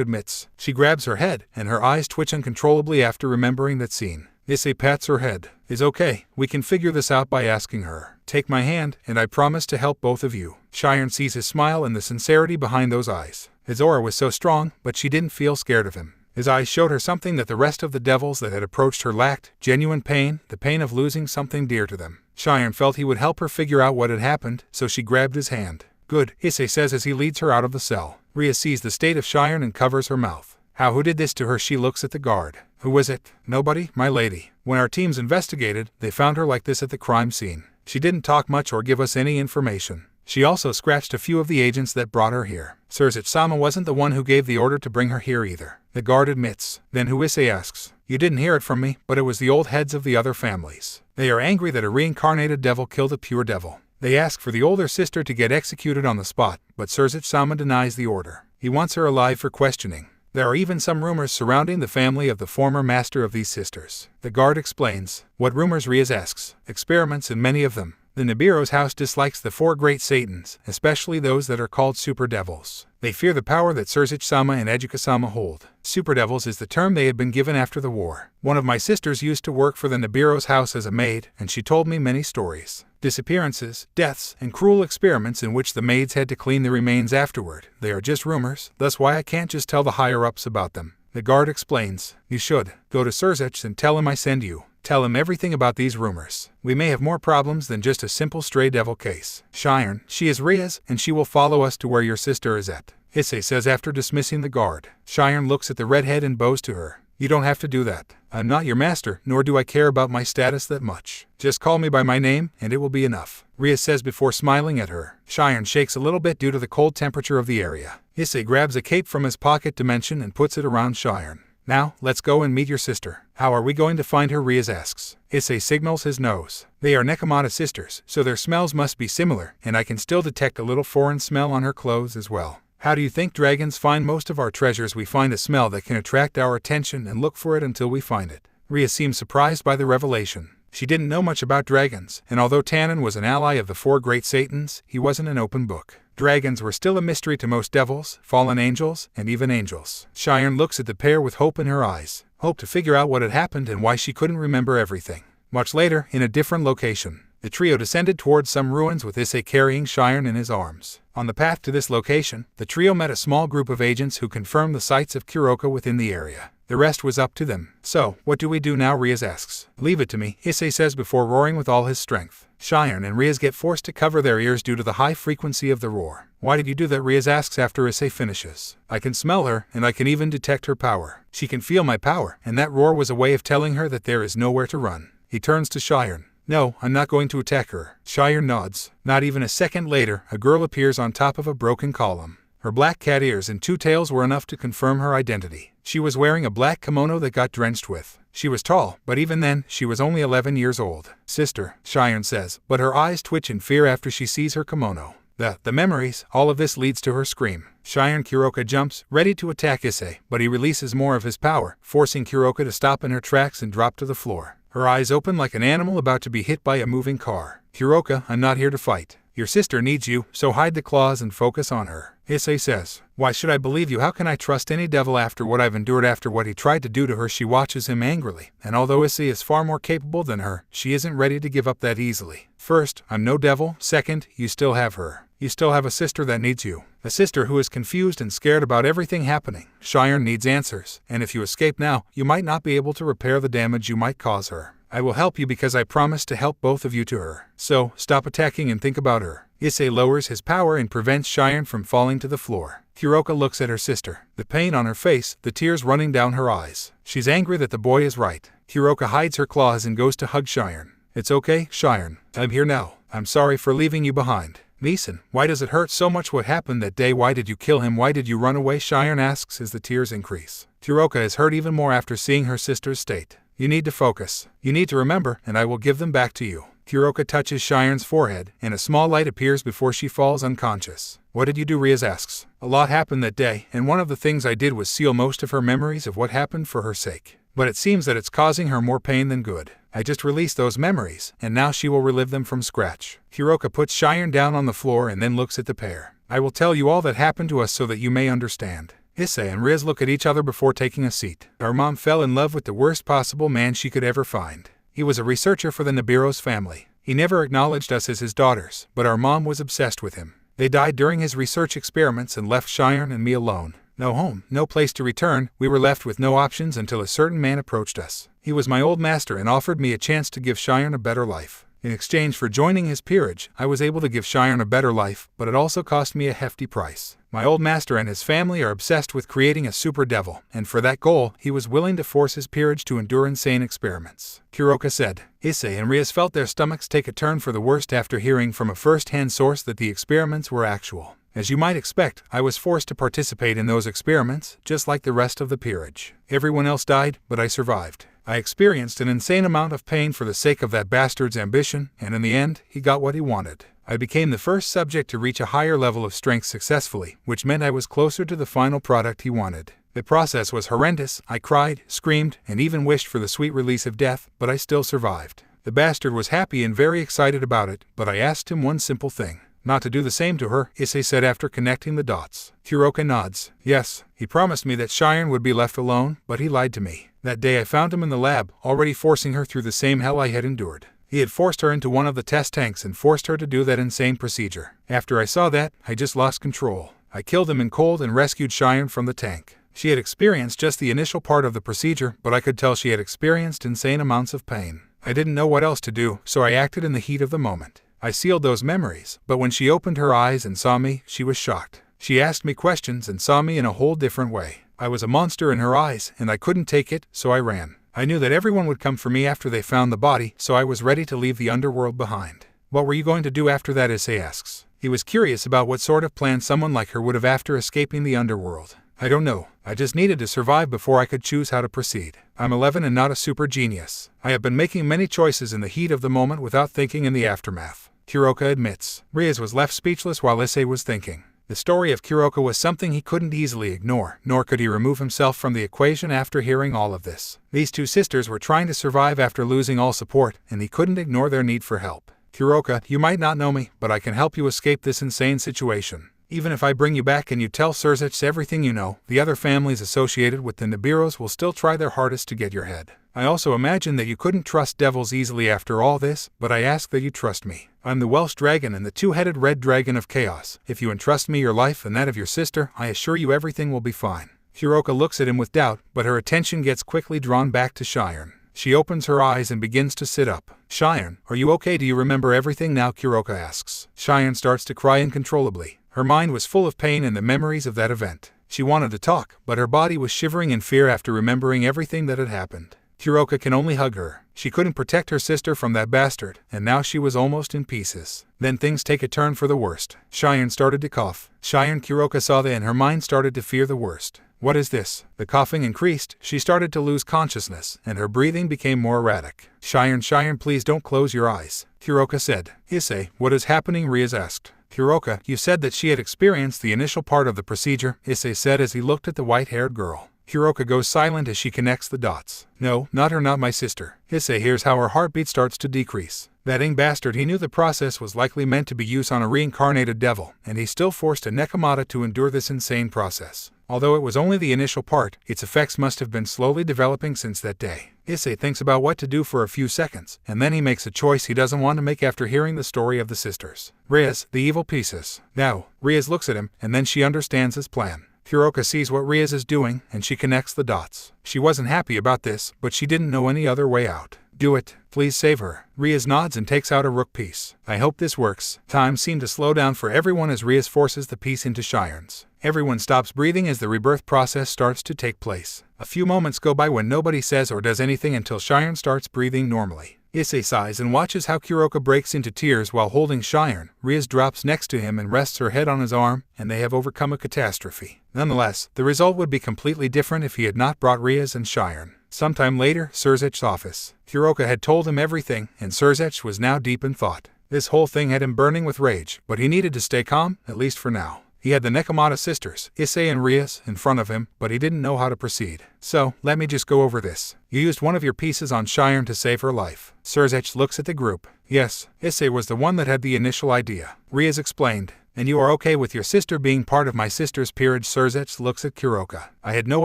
admits. She grabs her head, and her eyes twitch uncontrollably after remembering that scene. Issei pats her head. It's okay. We can figure this out by asking her. Take my hand, and I promise to help both of you. Shirone sees his smile and the sincerity behind those eyes. His aura was so strong, but she didn't feel scared of him. His eyes showed her something that the rest of the devils that had approached her lacked, genuine pain, the pain of losing something dear to them. Shirone felt he would help her figure out what had happened, so she grabbed his hand. Good, Issei says as he leads her out of the cell. Rias sees the state of Shirone and covers her mouth. Who did this to her? She looks at the guard. Who was it? Nobody, my lady. When our teams investigated, they found her like this at the crime scene. She didn't talk much or give us any information. She also scratched a few of the agents that brought her here. Surzic-sama wasn't the one who gave the order to bring her here either. The guard admits. Then who? Issei asks. You didn't hear it from me, but it was the old heads of the other families. They are angry that a reincarnated devil killed a pure devil. They ask for the older sister to get executed on the spot, but Surzic-sama denies the order. He wants her alive for questioning. There are even some rumors surrounding the family of the former master of these sisters. The guard explains. What rumors? Rias asks. Experiments in many of them. The Nibiru's house dislikes the 4 great Satans, especially those that are called super devils. They fear the power that Surzic-sama and Ejuka-sama hold. Super devils is the term they had been given after the war. One of my sisters used to work for the Nibiru's house as a maid, and she told me many stories. Disappearances, deaths, and cruel experiments in which the maids had to clean the remains afterward. They are just rumors, that's why I can't just tell the higher-ups about them. The guard explains. You should. Go to Surzic and tell him I send you. Tell him everything about these rumors. We may have more problems than just a simple stray devil case. Shirone, she is Rias, and she will follow us to where your sister is at. Issei says after dismissing the guard. Shirone looks at the redhead and bows to her. You don't have to do that. I'm not your master, nor do I care about my status that much. Just call me by my name, and it will be enough. Rias says before smiling at her. Shirone shakes a little bit due to the cold temperature of the area. Issei grabs a cape from his pocket dimension and puts it around Shirone. Now, let's go and meet your sister. How are we going to find her? Rias asks. Issei signals his nose. They are Nekomata sisters, so their smells must be similar, and I can still detect a little foreign smell on her clothes as well. How do you think dragons find most of our treasures? We find a smell that can attract our attention and look for it until we find it. Rias seems surprised by the revelation. She didn't know much about dragons, and although Tannen was an ally of the 4 great Satans, he wasn't an open book. Dragons were still a mystery to most devils, fallen angels, and even angels. Shirone looks at the pair with hope in her eyes. Hope to figure out what had happened and why she couldn't remember everything. Much later, in a different location, the trio descended towards some ruins with Issei carrying Shirone in his arms. On the path to this location, the trio met a small group of agents who confirmed the sites of Kuroka within the area. The rest was up to them. So, what do we do now? Rias asks. Leave it to me, Issei says before roaring with all his strength. Shirone and Rias get forced to cover their ears due to the high frequency of the roar. Why did you do that? Rias asks after Issei finishes. I can smell her, and I can even detect her power. She can feel my power, and that roar was a way of telling her that there is nowhere to run. He turns to Shirone. No, I'm not going to attack her. Shirone nods. Not even a second later, a girl appears on top of a broken column. Her black cat ears and 2 tails were enough to confirm her identity. She was wearing a black kimono that got drenched with. She was tall, but even then, she was only 11 years old. Sister, Shirone says, but her eyes twitch in fear after she sees her kimono. The memories, all of this leads to her scream. Shirone Kuroka jumps, ready to attack Issei, but he releases more of his power, forcing Kuroka to stop in her tracks and drop to the floor. Her eyes open like an animal about to be hit by a moving car. Kuroka, I'm not here to fight. Your sister needs you, so hide the claws and focus on her. Issei says, why should I believe you? How can I trust any devil after what I've endured? After what he tried to do to her? She watches him angrily, and although Issei is far more capable than her, she isn't ready to give up that easily. First, I'm no devil. Second, you still have her. You still have a sister that needs you. A sister who is confused and scared about everything happening. Shirone needs answers, and if you escape now, you might not be able to repair the damage you might cause her. I will help you because I promised to help both of you to her. So, stop attacking and think about her. Issei lowers his power and prevents Shirone from falling to the floor. Kuroka looks at her sister, the pain on her face, the tears running down her eyes. She's angry that the boy is right. Kuroka hides her claws and goes to hug Shirone. It's okay, Shirone. I'm here now. I'm sorry for leaving you behind. Neeson, why does it hurt so much? What happened that day? Why did you kill him? Why did you run away? Shirone asks as the tears increase. Kuroka is hurt even more after seeing her sister's state. You need to focus. You need to remember, and I will give them back to you. Kuroka touches Shirone's forehead, and a small light appears before she falls unconscious. What did you do? Rias asks. A lot happened that day, and one of the things I did was seal most of her memories of what happened for her sake. But it seems that it's causing her more pain than good. I just released those memories, and now she will relive them from scratch. Kuroka puts Shirone down on the floor and then looks at the pair. I will tell you all that happened to us so that you may understand. Issei and Rias look at each other before taking a seat. Our mom fell in love with the worst possible man she could ever find. He was a researcher for the Nibiru's family. He never acknowledged us as his daughters, but our mom was obsessed with him. They died during his research experiments and left Shirone and me alone. No home, no place to return. We were left with no options until a certain man approached us. He was my old master and offered me a chance to give Shirone a better life. In exchange for joining his peerage, I was able to give Shirone a better life, but it also cost me a hefty price. My old master and his family are obsessed with creating a super devil, and for that goal, he was willing to force his peerage to endure insane experiments. Kuroka said. Issei and Rias felt their stomachs take a turn for the worst after hearing from a first-hand source that the experiments were actual. As you might expect, I was forced to participate in those experiments, just like the rest of the peerage. Everyone else died, but I survived. I experienced an insane amount of pain for the sake of that bastard's ambition, and in the end, he got what he wanted. I became the first subject to reach a higher level of strength successfully, which meant I was closer to the final product he wanted. The process was horrendous. I cried, screamed, and even wished for the sweet release of death, but I still survived. The bastard was happy and very excited about it, but I asked him one simple thing. Not to do the same to her, Issei said after connecting the dots. Kuroka nods. Yes, he promised me that Shirone would be left alone, but he lied to me. That day I found him in the lab, already forcing her through the same hell I had endured. He had forced her into one of the test tanks and forced her to do that insane procedure. After I saw that, I just lost control. I killed him in cold and rescued Shirone from the tank. She had experienced just the initial part of the procedure, but I could tell she had experienced insane amounts of pain. I didn't know what else to do, so I acted in the heat of the moment. I sealed those memories, but when she opened her eyes and saw me, she was shocked. She asked me questions and saw me in a whole different way. I was a monster in her eyes, and I couldn't take it, so I ran. I knew that everyone would come for me after they found the body, so I was ready to leave the underworld behind. What were you going to do after that? Issei asks. He was curious about what sort of plan someone like her would have after escaping the underworld. I don't know. I just needed to survive before I could choose how to proceed. I'm 11 and not a super genius. I have been making many choices in the heat of the moment without thinking in the aftermath. Kuroka admits. Rias was left speechless while Issei was thinking. The story of Kuroka was something he couldn't easily ignore, nor could he remove himself from the equation after hearing all of this. These two sisters were trying to survive after losing all support, and he couldn't ignore their need for help. Kuroka, you might not know me, but I can help you escape this insane situation. Even if I bring you back and you tell Surzich everything you know, the other families associated with the Nibiros will still try their hardest to get your head. I also imagine that you couldn't trust devils easily after all this, but I ask that you trust me. I'm the Welsh dragon and the two-headed red dragon of chaos. If you entrust me your life and that of your sister, I assure you everything will be fine. Kuroka looks at him with doubt, but her attention gets quickly drawn back to Shirone. She opens her eyes and begins to sit up. Shirone, are you okay? Do you remember everything now? Kuroka asks. Shirone starts to cry uncontrollably. Her mind was full of pain and the memories of that event. She wanted to talk, but her body was shivering in fear after remembering everything that had happened. Kuroka can only hug her. She couldn't protect her sister from that bastard, and now she was almost in pieces. Then things take a turn for the worst. Shirone started to cough. Shirone Kuroka saw that and her mind started to fear the worst. What is this? The coughing increased, she started to lose consciousness, and her breathing became more erratic. Shirone, please don't close your eyes, Kuroka said. Issei, what is happening? Rias asked. Kuroka, you said that she had experienced the initial part of the procedure, Issei said as he looked at the white-haired girl. Kuroka goes silent as she connects the dots. No, not her, not my sister. Issei hears how her heartbeat starts to decrease. That young bastard, he knew the process was likely meant to be used on a reincarnated devil, and he still forced a Nekomata to endure this insane process. Although it was only the initial part, its effects must have been slowly developing since that day. Issei thinks about what to do for a few seconds, and then he makes a choice he doesn't want to make after hearing the story of the sisters. Rias, the evil pieces. Now, Rias looks at him, and then she understands his plan. Kuroka sees what Rias is doing, and she connects the dots. She wasn't happy about this, but she didn't know any other way out. Do it. Please save her. Rias nods and takes out a rook piece. I hope this works. Time seemed to slow down for everyone as Rias forces the piece into Shirene's. Everyone stops breathing as the rebirth process starts to take place. A few moments go by when nobody says or does anything until Shirone starts breathing normally. Issei sighs and watches how Kuroka breaks into tears while holding Shirone. Rias drops next to him and rests her head on his arm, and they have overcome a catastrophe. Nonetheless, the result would be completely different if he had not brought Rias and Shirone. Sometime later, Surzech's office. Kuroka had told him everything, and Surzech was now deep in thought. This whole thing had him burning with rage, but he needed to stay calm, at least for now. He had the Nekomata sisters, Issei and Rias, in front of him, but he didn't know how to proceed. So, let me just go over this. You used one of your pieces on Shirone to save her life. Surzech looks at the group. Yes, Issei was the one that had the initial idea. Rias explained. And you are okay with your sister being part of my sister's peerage? Surzech looks at Kuroka. I had no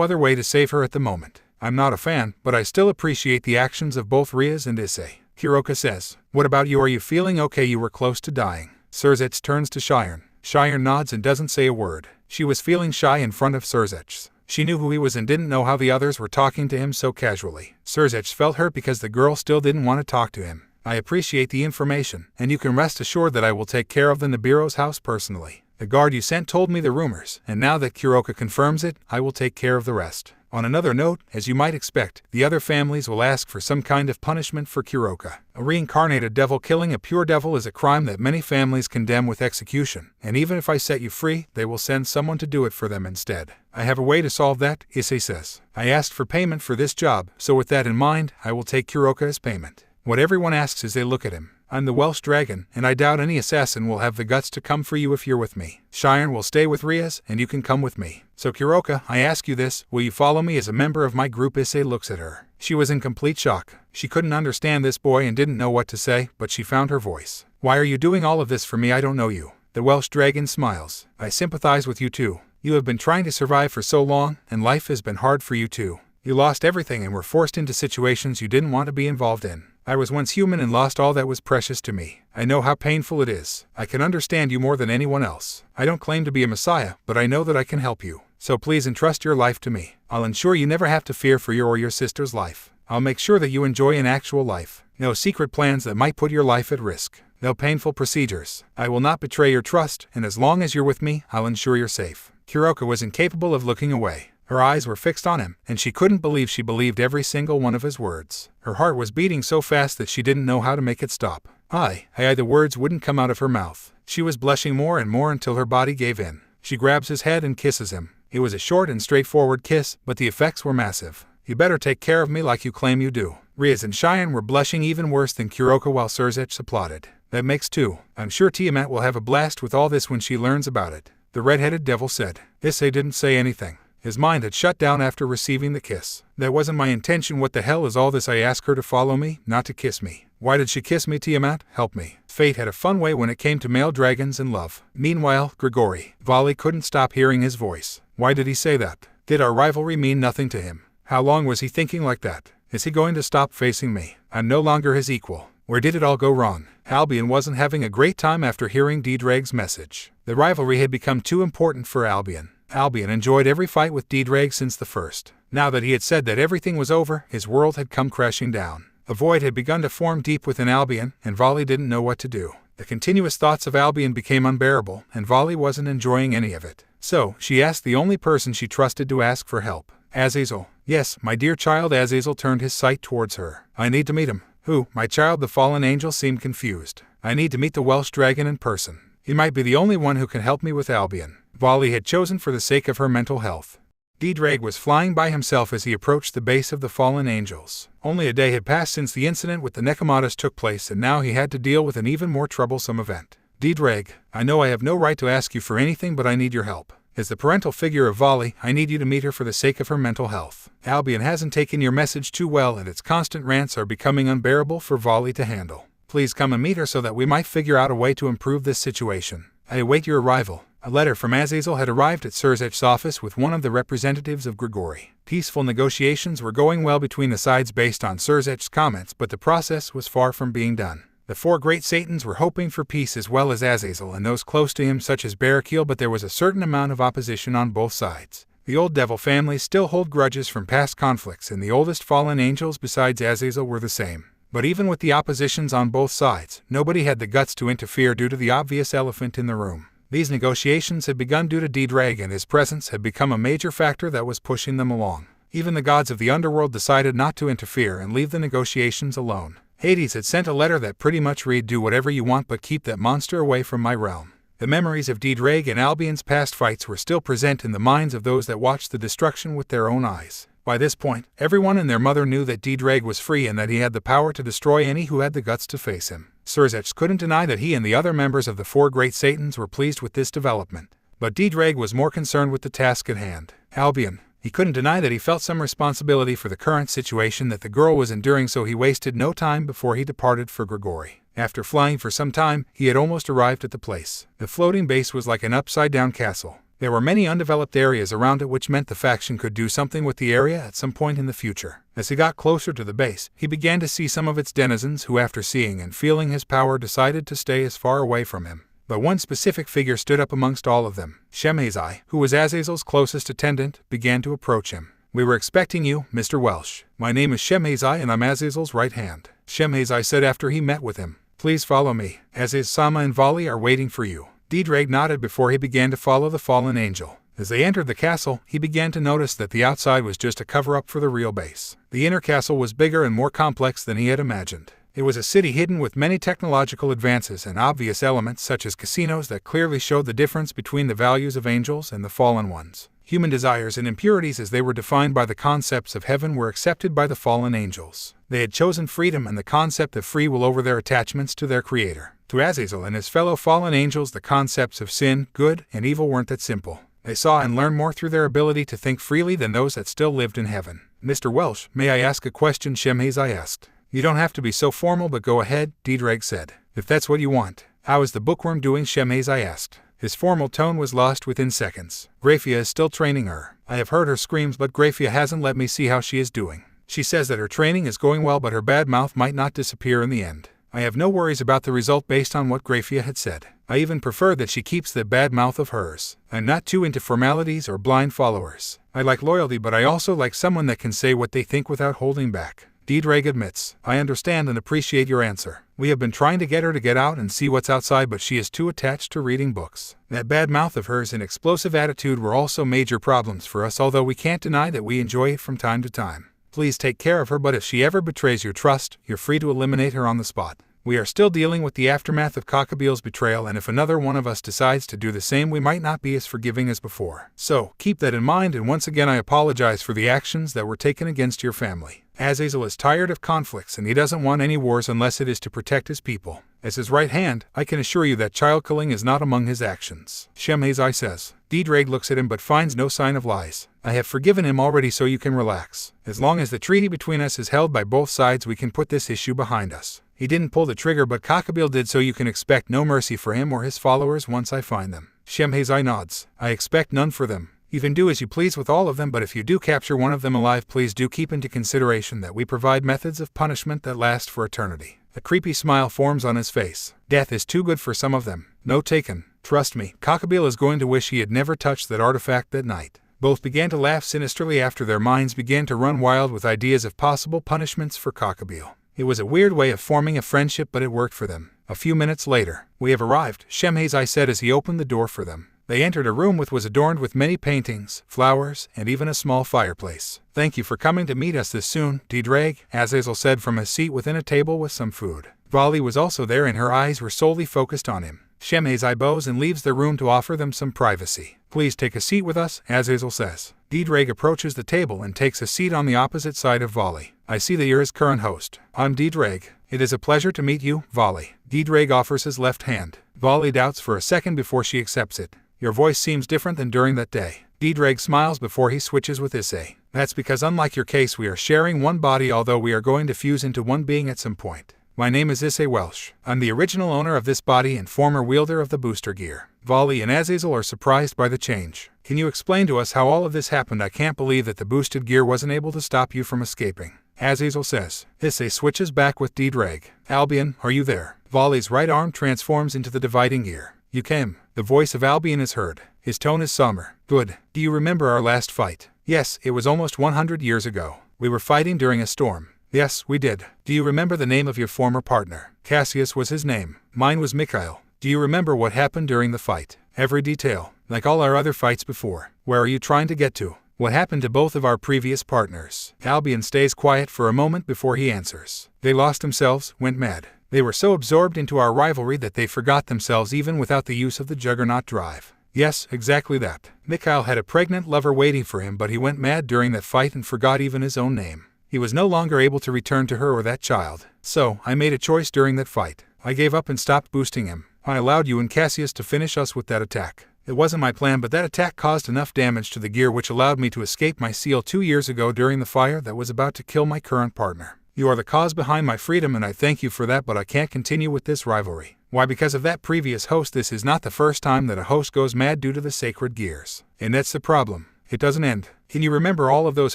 other way to save her at the moment. I'm not a fan, but I still appreciate the actions of both Rias and Issei. Kuroka says. What about you? Are you feeling okay? You were close to dying. Surzech turns to Shirone. Shirone nods and doesn't say a word. She was feeling shy in front of Surzech. She knew who he was and didn't know how the others were talking to him so casually. Surzech felt hurt because the girl still didn't want to talk to him. I appreciate the information, and you can rest assured that I will take care of the Nibiru's house personally. The guard you sent told me the rumors, and now that Kuroka confirms it, I will take care of the rest. On another note, as you might expect, the other families will ask for some kind of punishment for Kuroka. A reincarnated devil killing a pure devil is a crime that many families condemn with execution, and even if I set you free, they will send someone to do it for them instead. I have a way to solve that, Issei says. I asked for payment for this job, so with that in mind, I will take Kuroka as payment. What everyone asks as they look at him. I'm the Welsh dragon, and I doubt any assassin will have the guts to come for you if you're with me. Shirone will stay with Rias, and you can come with me. So Kuroka, I ask you this, will you follow me as a member of my group? Issei looks at her. She was in complete shock. She couldn't understand this boy and didn't know what to say, but she found her voice. Why are you doing all of this for me? I don't know you. The Welsh dragon smiles. I sympathize with you too. You have been trying to survive for so long, and life has been hard for you too. You lost everything and were forced into situations you didn't want to be involved in. I was once human and lost all that was precious to me. I know how painful it is. I can understand you more than anyone else. I don't claim to be a messiah, but I know that I can help you. So please entrust your life to me. I'll ensure you never have to fear for your or your sister's life. I'll make sure that you enjoy an actual life. No secret plans that might put your life at risk. No painful procedures. I will not betray your trust, and as long as you're with me, I'll ensure you're safe. Kuroka was incapable of looking away. Her eyes were fixed on him, and she couldn't believe she believed every single one of his words. Her heart was beating so fast that she didn't know how to make it stop. The words wouldn't come out of her mouth. She was blushing more and more until her body gave in. She grabs his head and kisses him. It was a short and straightforward kiss, but the effects were massive. You better take care of me like you claim you do. Rias and Shirone were blushing even worse than Kuroka while Surzech applauded. That makes two. I'm sure Tiamat will have a blast with all this when she learns about it. The red-headed devil said. Issei didn't say anything. His mind had shut down after receiving the kiss. That wasn't my intention. What the hell is all this? I asked her to follow me, not to kiss me. Why did she kiss me? Tiamat, help me. Fate had a fun way when it came to male dragons and love. Meanwhile, Grigori. Vali couldn't stop hearing his voice. Why did he say that? Did our rivalry mean nothing to him? How long was he thinking like that? Is he going to stop facing me? I'm no longer his equal. Where did it all go wrong? Albion wasn't having a great time after hearing Ddraig's message. The rivalry had become too important for Albion. Albion enjoyed every fight with Ddraig since the first. Now that he had said that everything was over, his world had come crashing down. A void had begun to form deep within Albion, and Vali didn't know what to do. The continuous thoughts of Albion became unbearable, and Vali wasn't enjoying any of it. So, she asked the only person she trusted to ask for help. Azazel. Yes, my dear child. Azazel turned his sight towards her. I need to meet him. Who, my child? The fallen angel seemed confused. I need to meet the Welsh dragon in person. He might be the only one who can help me with Albion. Vali had chosen for the sake of her mental health. Ddraig was flying by himself as he approached the base of the fallen angels. Only a day had passed since the incident with the Nekomatas took place, and now he had to deal with an even more troublesome event. Ddraig, I know I have no right to ask you for anything, but I need your help. As the parental figure of Vali, I need you to meet her for the sake of her mental health. Albion hasn't taken your message too well, and its constant rants are becoming unbearable for Vali to handle. Please come and meet her so that we might figure out a way to improve this situation. I await your arrival. A letter from Azazel had arrived at Surzech's office with one of the representatives of Grigori. Peaceful negotiations were going well between the sides based on Surzech's comments, but the process was far from being done. The four great Satans were hoping for peace as well as Azazel and those close to him such as Barakil, but there was a certain amount of opposition on both sides. The old devil families still hold grudges from past conflicts, and the oldest fallen angels besides Azazel were the same. But even with the oppositions on both sides, nobody had the guts to interfere due to the obvious elephant in the room. These negotiations had begun due to Ddraig, and his presence had become a major factor that was pushing them along. Even the gods of the underworld decided not to interfere and leave the negotiations alone. Hades had sent a letter that pretty much read, "Do whatever you want, but keep that monster away from my realm." The memories of Ddraig and Albion's past fights were still present in the minds of those that watched the destruction with their own eyes. By this point, everyone and their mother knew that Ddraig was free and that he had the power to destroy any who had the guts to face him. Surzech couldn't deny that he and the other members of the four great Satans were pleased with this development. But Ddraig was more concerned with the task at hand. Albion. He couldn't deny that he felt some responsibility for the current situation that the girl was enduring, so he wasted no time before he departed for Grigori. After flying for some time, he had almost arrived at the place. The floating base was like an upside-down castle. There were many undeveloped areas around it, which meant the faction could do something with the area at some point in the future. As he got closer to the base, he began to see some of its denizens who, after seeing and feeling his power, decided to stay as far away from him. But one specific figure stood up amongst all of them. Shemhazai, who was Azazel's closest attendant, began to approach him. "We were expecting you, Mr. Welsh. My name is Shemhazai and I'm Azazel's right hand," Shemhazai said after he met with him. "Please follow me. Azazel, Sama and Vali are waiting for you." Ddraig nodded before he began to follow the fallen angel. As they entered the castle, he began to notice that the outside was just a cover-up for the real base. The inner castle was bigger and more complex than he had imagined. It was a city hidden with many technological advances and obvious elements such as casinos that clearly showed the difference between the values of angels and the fallen ones. Human desires and impurities as they were defined by the concepts of heaven were accepted by the fallen angels. They had chosen freedom and the concept of free will over their attachments to their creator. To Azazel and his fellow fallen angels, the concepts of sin, good, and evil weren't that simple. They saw and learned more through their ability to think freely than those that still lived in heaven. "Mr. Welsh, may I ask a question?" Shemhazai asked. "You don't have to be so formal, but go ahead," Ddraig said. "If that's what you want." "How is the bookworm doing?" Shemhazai asked. His formal tone was lost within seconds. "Grafia is still training her. I have heard her screams, but Grafia hasn't let me see how she is doing. She says that her training is going well, but her bad mouth might not disappear in the end. I have no worries about the result based on what Grafia had said. I even prefer that she keeps that bad mouth of hers. I'm not too into formalities or blind followers. I like loyalty, but I also like someone that can say what they think without holding back." Ddraig admits, "I understand and appreciate your answer. We have been trying to get her to get out and see what's outside, but she is too attached to reading books. That bad mouth of hers and explosive attitude were also major problems for us, although we can't deny that we enjoy it from time to time. Please take care of her, but if she ever betrays your trust, you're free to eliminate her on the spot. We are still dealing with the aftermath of Cocoon's betrayal, and if another one of us decides to do the same, we might not be as forgiving as before. So, keep that in mind, and once again I apologize for the actions that were taken against your family. Azazel is tired of conflicts and he doesn't want any wars unless it is to protect his people. As his right hand, I can assure you that child killing is not among his actions," Shemhazai says. Ddraig looks at him but finds no sign of lies. "I have forgiven him already, so you can relax. As long as the treaty between us is held by both sides, we can put this issue behind us. He didn't pull the trigger, but Cocoon did, so you can expect no mercy for him or his followers once I find them." Shemhazai nods. "I expect none for them. You can do as you please with all of them, but if you do capture one of them alive, please do keep into consideration that we provide methods of punishment that last for eternity." A creepy smile forms on his face. "Death is too good for some of them. No taken. Trust me, Cocoon is going to wish he had never touched that artifact that night." Both began to laugh sinisterly after their minds began to run wild with ideas of possible punishments for Cocoon. It was a weird way of forming a friendship, but it worked for them. A few minutes later, "We have arrived," Shemhazai said as he opened the door for them. They entered a room which was adorned with many paintings, flowers, and even a small fireplace. "Thank you for coming to meet us this soon, Ddraig," Azazel said from his seat within a table with some food. Vali was also there and her eyes were solely focused on him. Shemhazai bows and leaves the room to offer them some privacy. "Please take a seat with us," Azazel says. Ddraig approaches the table and takes a seat on the opposite side of Vali. "I see that you're his current host. I'm Ddraig. It is a pleasure to meet you, Vali." Ddraig offers his left hand. Vali doubts for a second before she accepts it. Your voice seems different than during that day. Ddraig smiles before he switches with Issei. That's because unlike your case we are sharing one body, although we are going to fuse into one being at some point. My name is Issei Welsh. I'm the original owner of this body and former wielder of the booster gear. Vali and Azazel are surprised by the change. Can you explain to us how all of this happened? I can't believe that the boosted gear wasn't able to stop you from escaping. Azazel says. Issei switches back with Ddraig. Albion, are you there? Vali's right arm transforms into the dividing gear. You came. The voice of Albion is heard. His tone is somber. Good. Do you remember our last fight? Yes, it was almost 100 years ago. We were fighting during a storm. Yes, we did. Do you remember the name of your former partner? Cassius was his name. Mine was Mikhail. Do you remember what happened during the fight? Every detail. Like all our other fights before. Where are you trying to get to? What happened to both of our previous partners? Albion stays quiet for a moment before he answers. They lost themselves, went mad. They were so absorbed into our rivalry that they forgot themselves even without the use of the Juggernaut drive. Yes, exactly that. Mikhail had a pregnant lover waiting for him, but he went mad during that fight and forgot even his own name. He was no longer able to return to her or that child. So, I made a choice during that fight. I gave up and stopped boosting him. I allowed you and Cassius to finish us with that attack. It wasn't my plan, but that attack caused enough damage to the gear which allowed me to escape my seal 2 years ago during the fire that was about to kill my current partner. You are the cause behind my freedom and I thank you for that, but I can't continue with this rivalry. Why? Because of that previous host. This is not the first time that a host goes mad due to the sacred gears. And that's the problem. It doesn't end. Can you remember all of those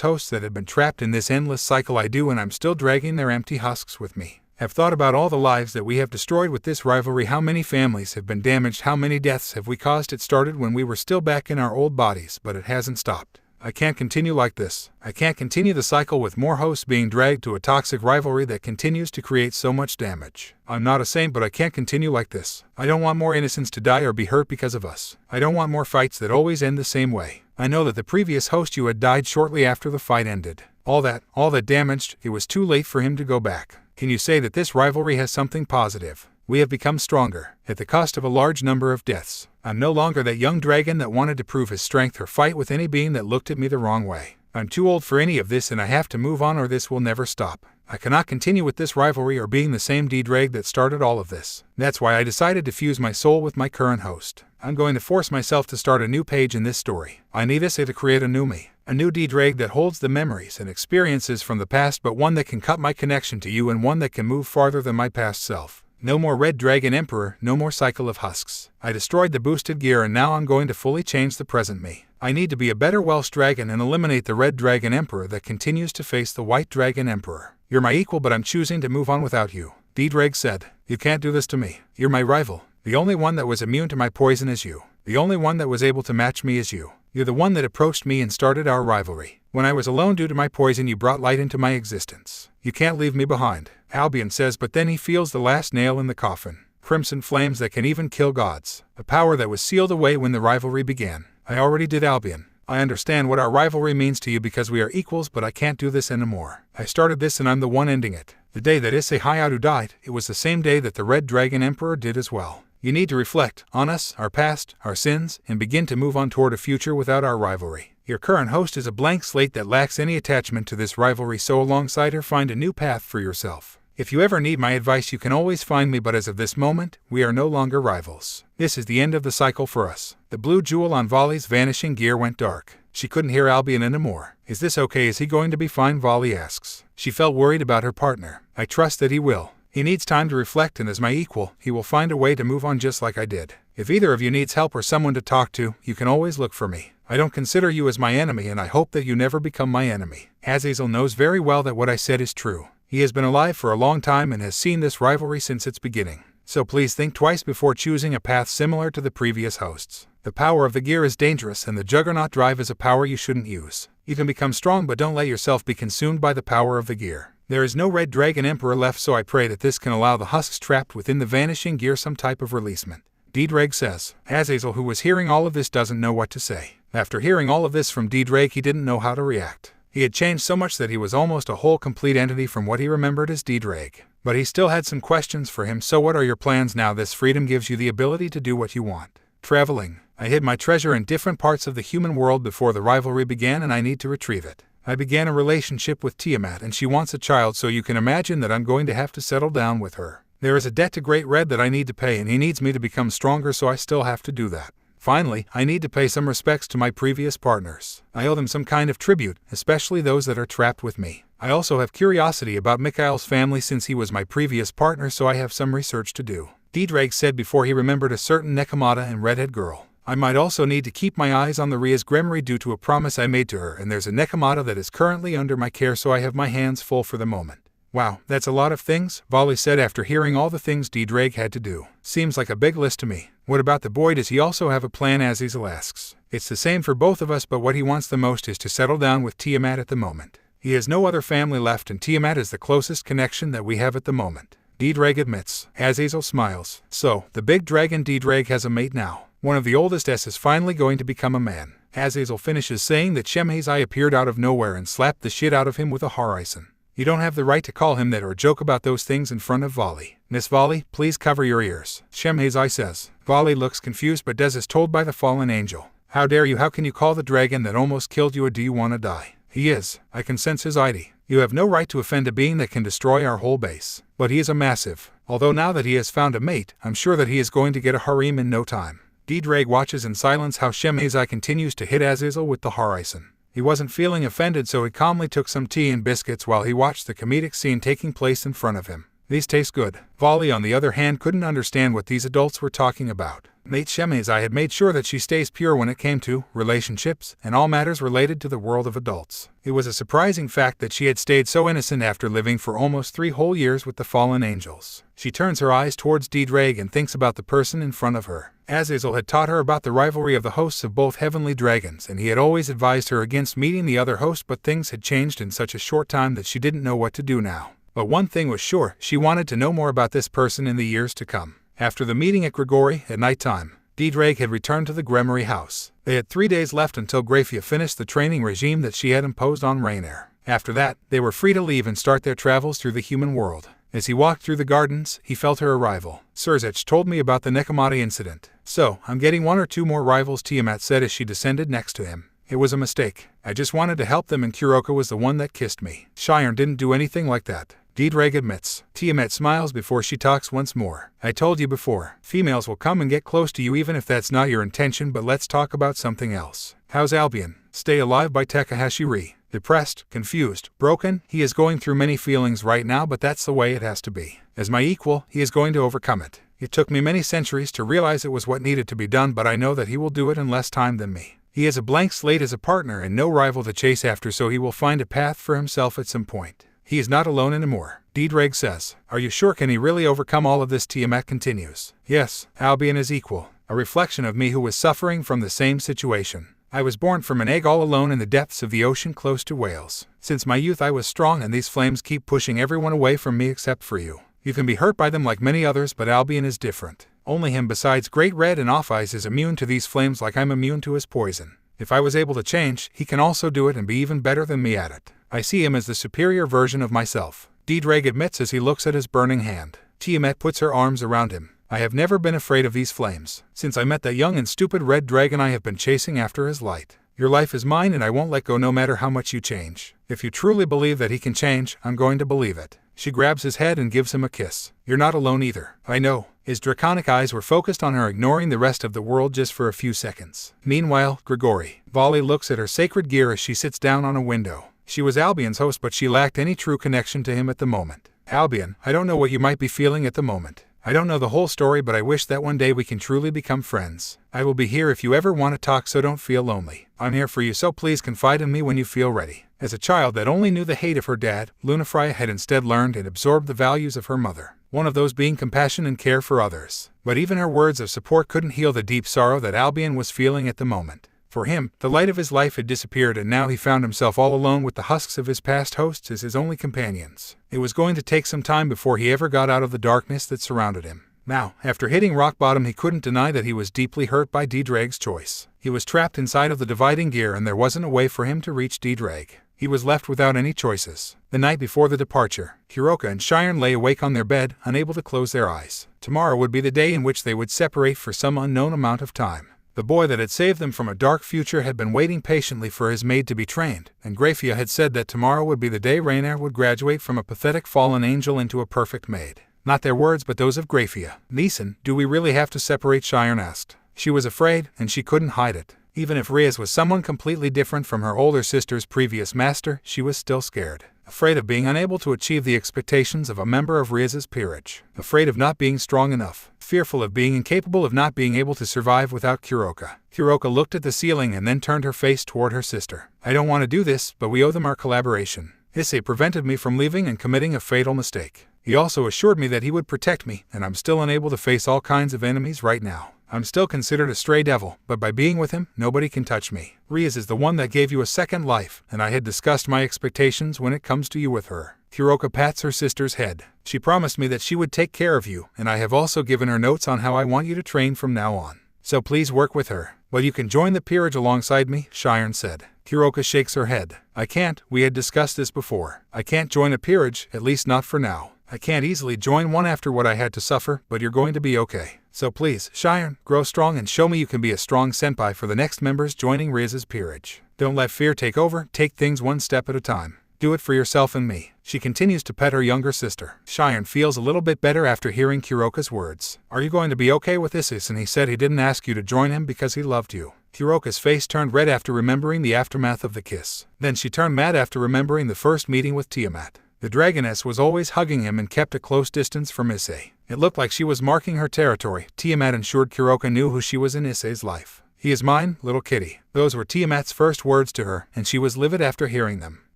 hosts that have been trapped in this endless cycle? I do, and I'm still dragging their empty husks with me. Have thought about all the lives that we have destroyed with this rivalry. How many families have been damaged? How many deaths have we caused? It started when we were still back in our old bodies, but it hasn't stopped. I can't continue like this. I can't continue the cycle with more hosts being dragged to a toxic rivalry that continues to create so much damage. I'm not a saint, but I can't continue like this. I don't want more innocents to die or be hurt because of us. I don't want more fights that always end the same way. I know that the previous host you had died shortly after the fight ended. All that damaged, it was too late for him to go back. Can you say that this rivalry has something positive? We have become stronger, at the cost of a large number of deaths. I'm no longer that young dragon that wanted to prove his strength or fight with any being that looked at me the wrong way. I'm too old for any of this and I have to move on or this will never stop. I cannot continue with this rivalry or being the same Ddraig that started all of this. That's why I decided to fuse my soul with my current host. I'm going to force myself to start a new page in this story. I need Issei to create a new me. A new Ddraig that holds the memories and experiences from the past, but one that can cut my connection to you and one that can move farther than my past self. No more Red Dragon Emperor, no more cycle of husks. I destroyed the boosted gear and now I'm going to fully change the present me. I need to be a better Welsh dragon and eliminate the Red Dragon Emperor that continues to face the White Dragon Emperor. You're my equal, but I'm choosing to move on without you. Ddraig said. You can't do this to me. You're my rival. The only one that was immune to my poison is you. The only one that was able to match me is you. You're the one that approached me and started our rivalry. When I was alone due to my poison, you brought light into my existence. You can't leave me behind. Albion says, but then he feels the last nail in the coffin. Crimson flames that can even kill gods. A power that was sealed away when the rivalry began. I already did, Albion. I understand what our rivalry means to you because we are equals, but I can't do this anymore. I started this and I'm the one ending it. The day that Issei Hayatu died, it was the same day that the Red Dragon Emperor did as well. You need to reflect on us, our past, our sins, and begin to move on toward a future without our rivalry. Your current host is a blank slate that lacks any attachment to this rivalry, so alongside her find a new path for yourself. If you ever need my advice, you can always find me, but as of this moment, we are no longer rivals. This is the end of the cycle for us. The blue jewel on Vali's vanishing gear went dark. She couldn't hear Albion anymore. Is this okay? Is he going to be fine? Vali asks. She felt worried about her partner. I trust that he will. He needs time to reflect, and as my equal, he will find a way to move on just like I did. If either of you needs help or someone to talk to, you can always look for me. I don't consider you as my enemy, and I hope that you never become my enemy. Azazel knows very well that what I said is true. He has been alive for a long time and has seen this rivalry since its beginning. So please think twice before choosing a path similar to the previous hosts. The power of the gear is dangerous, and the Juggernaut drive is a power you shouldn't use. You can become strong, but don't let yourself be consumed by the power of the gear. There is no Red Dragon Emperor left, so I pray that this can allow the husks trapped within the vanishing gear some type of releasement. Ddraig says. Azazel, who was hearing all of this, doesn't know what to say. After hearing all of this from Ddraig, he didn't know how to react. He had changed so much that he was almost a whole complete entity from what he remembered as Ddraig. But he still had some questions for him. So what are your plans now? This freedom gives you the ability to do what you want. Traveling. I hid my treasure in different parts of the human world before the rivalry began, and I need to retrieve it. I began a relationship with Tiamat and she wants a child, so you can imagine that I'm going to have to settle down with her. There is a debt to Great Red that I need to pay, and he needs me to become stronger, so I still have to do that. Finally, I need to pay some respects to my previous partners. I owe them some kind of tribute, especially those that are trapped with me. I also have curiosity about Mikhail's family since he was my previous partner, so I have some research to do. Ddraig said before he remembered a certain Nekomata and redhead girl. I might also need to keep my eyes on the Rias Grimoire due to a promise I made to her, and there's a Nekomata that is currently under my care, so I have my hands full for the moment. Wow, that's a lot of things, Vali said after hearing all the things Ddraig had to do. Seems like a big list to me. What about the boy? Does he also have a plan? Azazel asks. It's the same for both of us, but what he wants the most is to settle down with Tiamat at the moment. He has no other family left, and Tiamat is the closest connection that we have at the moment. Ddraig admits. Azazel smiles. So, the big dragon Ddraig has a mate now. One of the oldest S is finally going to become a man. Azazel finishes saying that Shirone appeared out of nowhere and slapped the shit out of him with a horizon. You don't have the right to call him that or joke about those things in front of Vali. Miss Vali, please cover your ears, Shirone says. Vali looks confused but does as told by the fallen angel. How dare you? How can you call the dragon that almost killed you, or do you want to die? He is. I can sense his ID. You have no right to offend a being that can destroy our whole base. But he is a massive. Although now that he has found a mate, I'm sure that he is going to get a harem in no time. Ddraig watches in silence how Shirone continues to hit Azazel with the horizon. He wasn't feeling offended, so he calmly took some tea and biscuits while he watched the comedic scene taking place in front of him. These taste good. Vali, on the other hand, couldn't understand what these adults were talking about. Mate Shirone had made sure that she stays pure when it came to relationships and all matters related to the world of adults. It was a surprising fact that she had stayed so innocent after living for almost 3 whole years with the fallen angels. She turns her eyes towards Ddraig and thinks about the person in front of her. Azazel had taught her about the rivalry of the hosts of both heavenly dragons, and he had always advised her against meeting the other host, but things had changed in such a short time that she didn't know what to do now. But one thing was sure, she wanted to know more about this person in the years to come. After the meeting at Grigori, at night time, Ddraig had returned to the Grimoire house. They had 3 days left until Grafia finished the training regime that she had imposed on Rainier. After that, they were free to leave and start their travels through the human world. As he walked through the gardens, he felt her arrival. Sirzech told me about the Nekomata incident. So, I'm getting 1 or 2 more rivals, Tiamat said as she descended next to him. It was a mistake. I just wanted to help them, and Kuroka was the one that kissed me. Shirone didn't do anything like that, Ddraig admits. Tiamat smiles before she talks once more. I told you before, females will come and get close to you even if that's not your intention, but let's talk about something else. How's Albion? Stay Alive by Takahashi Ri. Depressed, confused, broken, he is going through many feelings right now, but that's the way it has to be. As my equal, he is going to overcome it. It took me many centuries to realize it was what needed to be done, but I know that he will do it in less time than me. He has a blank slate as a partner and no rival to chase after, so he will find a path for himself at some point. He is not alone anymore, Ddraig says. Are you sure? Can he really overcome all of this? Tiamat continues. Yes, Albion is equal. A reflection of me who was suffering from the same situation. I was born from an egg all alone in the depths of the ocean close to Wales. Since my youth I was strong, and these flames keep pushing everyone away from me except for you. You can be hurt by them like many others, but Albion is different. Only him besides Great Red and Off Eyes is immune to these flames like I'm immune to his poison. If I was able to change, he can also do it and be even better than me at it. I see him as the superior version of myself, Ddraig admits as he looks at his burning hand. Tiamat puts her arms around him. I have never been afraid of these flames. Since I met that young and stupid red dragon, I have been chasing after his light. Your life is mine and I won't let go no matter how much you change. If you truly believe that he can change, I'm going to believe it. She grabs his head and gives him a kiss. You're not alone either. I know. His draconic eyes were focused on her, ignoring the rest of the world just for a few seconds. Meanwhile, Grigori. Vali looks at her sacred gear as she sits down on a window. She was Albion's host, but she lacked any true connection to him at the moment. Albion, I don't know what you might be feeling at the moment. I don't know the whole story, but I wish that one day we can truly become friends. I will be here if you ever want to talk, so don't feel lonely. I'm here for you, so please confide in me when you feel ready. As a child that only knew the hate of her dad, Lunafreya had instead learned and absorbed the values of her mother. One of those being compassion and care for others. But even her words of support couldn't heal the deep sorrow that Albion was feeling at the moment. For him, the light of his life had disappeared, and now he found himself all alone with the husks of his past hosts as his only companions. It was going to take some time before he ever got out of the darkness that surrounded him. Now, after hitting rock bottom, he couldn't deny that he was deeply hurt by Ddraig's choice. He was trapped inside of the dividing gear, and there wasn't a way for him to reach Ddraig. He was left without any choices. The night before the departure, Kuroka and Shirone lay awake on their bed, unable to close their eyes. Tomorrow would be the day in which they would separate for some unknown amount of time. The boy that had saved them from a dark future had been waiting patiently for his maid to be trained, and Grafia had said that tomorrow would be the day Rainier would graduate from a pathetic fallen angel into a perfect maid. Not their words but those of Grafia. Neeson, do we really have to separate? Shirone asked. She was afraid, and she couldn't hide it. Even if Rias was someone completely different from her older sister's previous master, she was still scared. Afraid of being unable to achieve the expectations of a member of Rias's peerage. Afraid of not being strong enough. Fearful of being incapable of not being able to survive without Kuroka. Kuroka looked at the ceiling and then turned her face toward her sister. I don't want to do this, but we owe them our collaboration. Issei prevented me from leaving and committing a fatal mistake. He also assured me that he would protect me, and I'm still unable to face all kinds of enemies right now. I'm still considered a stray devil, but by being with him, nobody can touch me. Rias is the one that gave you a second life, and I had discussed my expectations when it comes to you with her. Kuroka pats her sister's head. She promised me that she would take care of you, and I have also given her notes on how I want you to train from now on. So please work with her. Well, you can join the peerage alongside me, Shirone said. Kuroka shakes her head. I can't, we had discussed this before. I can't join a peerage, at least not for now. I can't easily join one after what I had to suffer, but you're going to be okay. So please, Shirone, grow strong and show me you can be a strong senpai for the next members joining Rias's peerage. Don't let fear take over, take things one step at a time. Do it for yourself and me. She continues to pet her younger sister. Shirone feels a little bit better after hearing Kuroka's words. Are you going to be okay with this? And he said he didn't ask you to join him because he loved you. Kuroka's face turned red after remembering the aftermath of the kiss. Then she turned mad after remembering the first meeting with Tiamat. The dragoness was always hugging him and kept a close distance from Issei. It looked like she was marking her territory. Tiamat ensured Kuroka knew who she was in Issei's life. He is mine, little kitty. Those were Tiamat's first words to her, and she was livid after hearing them.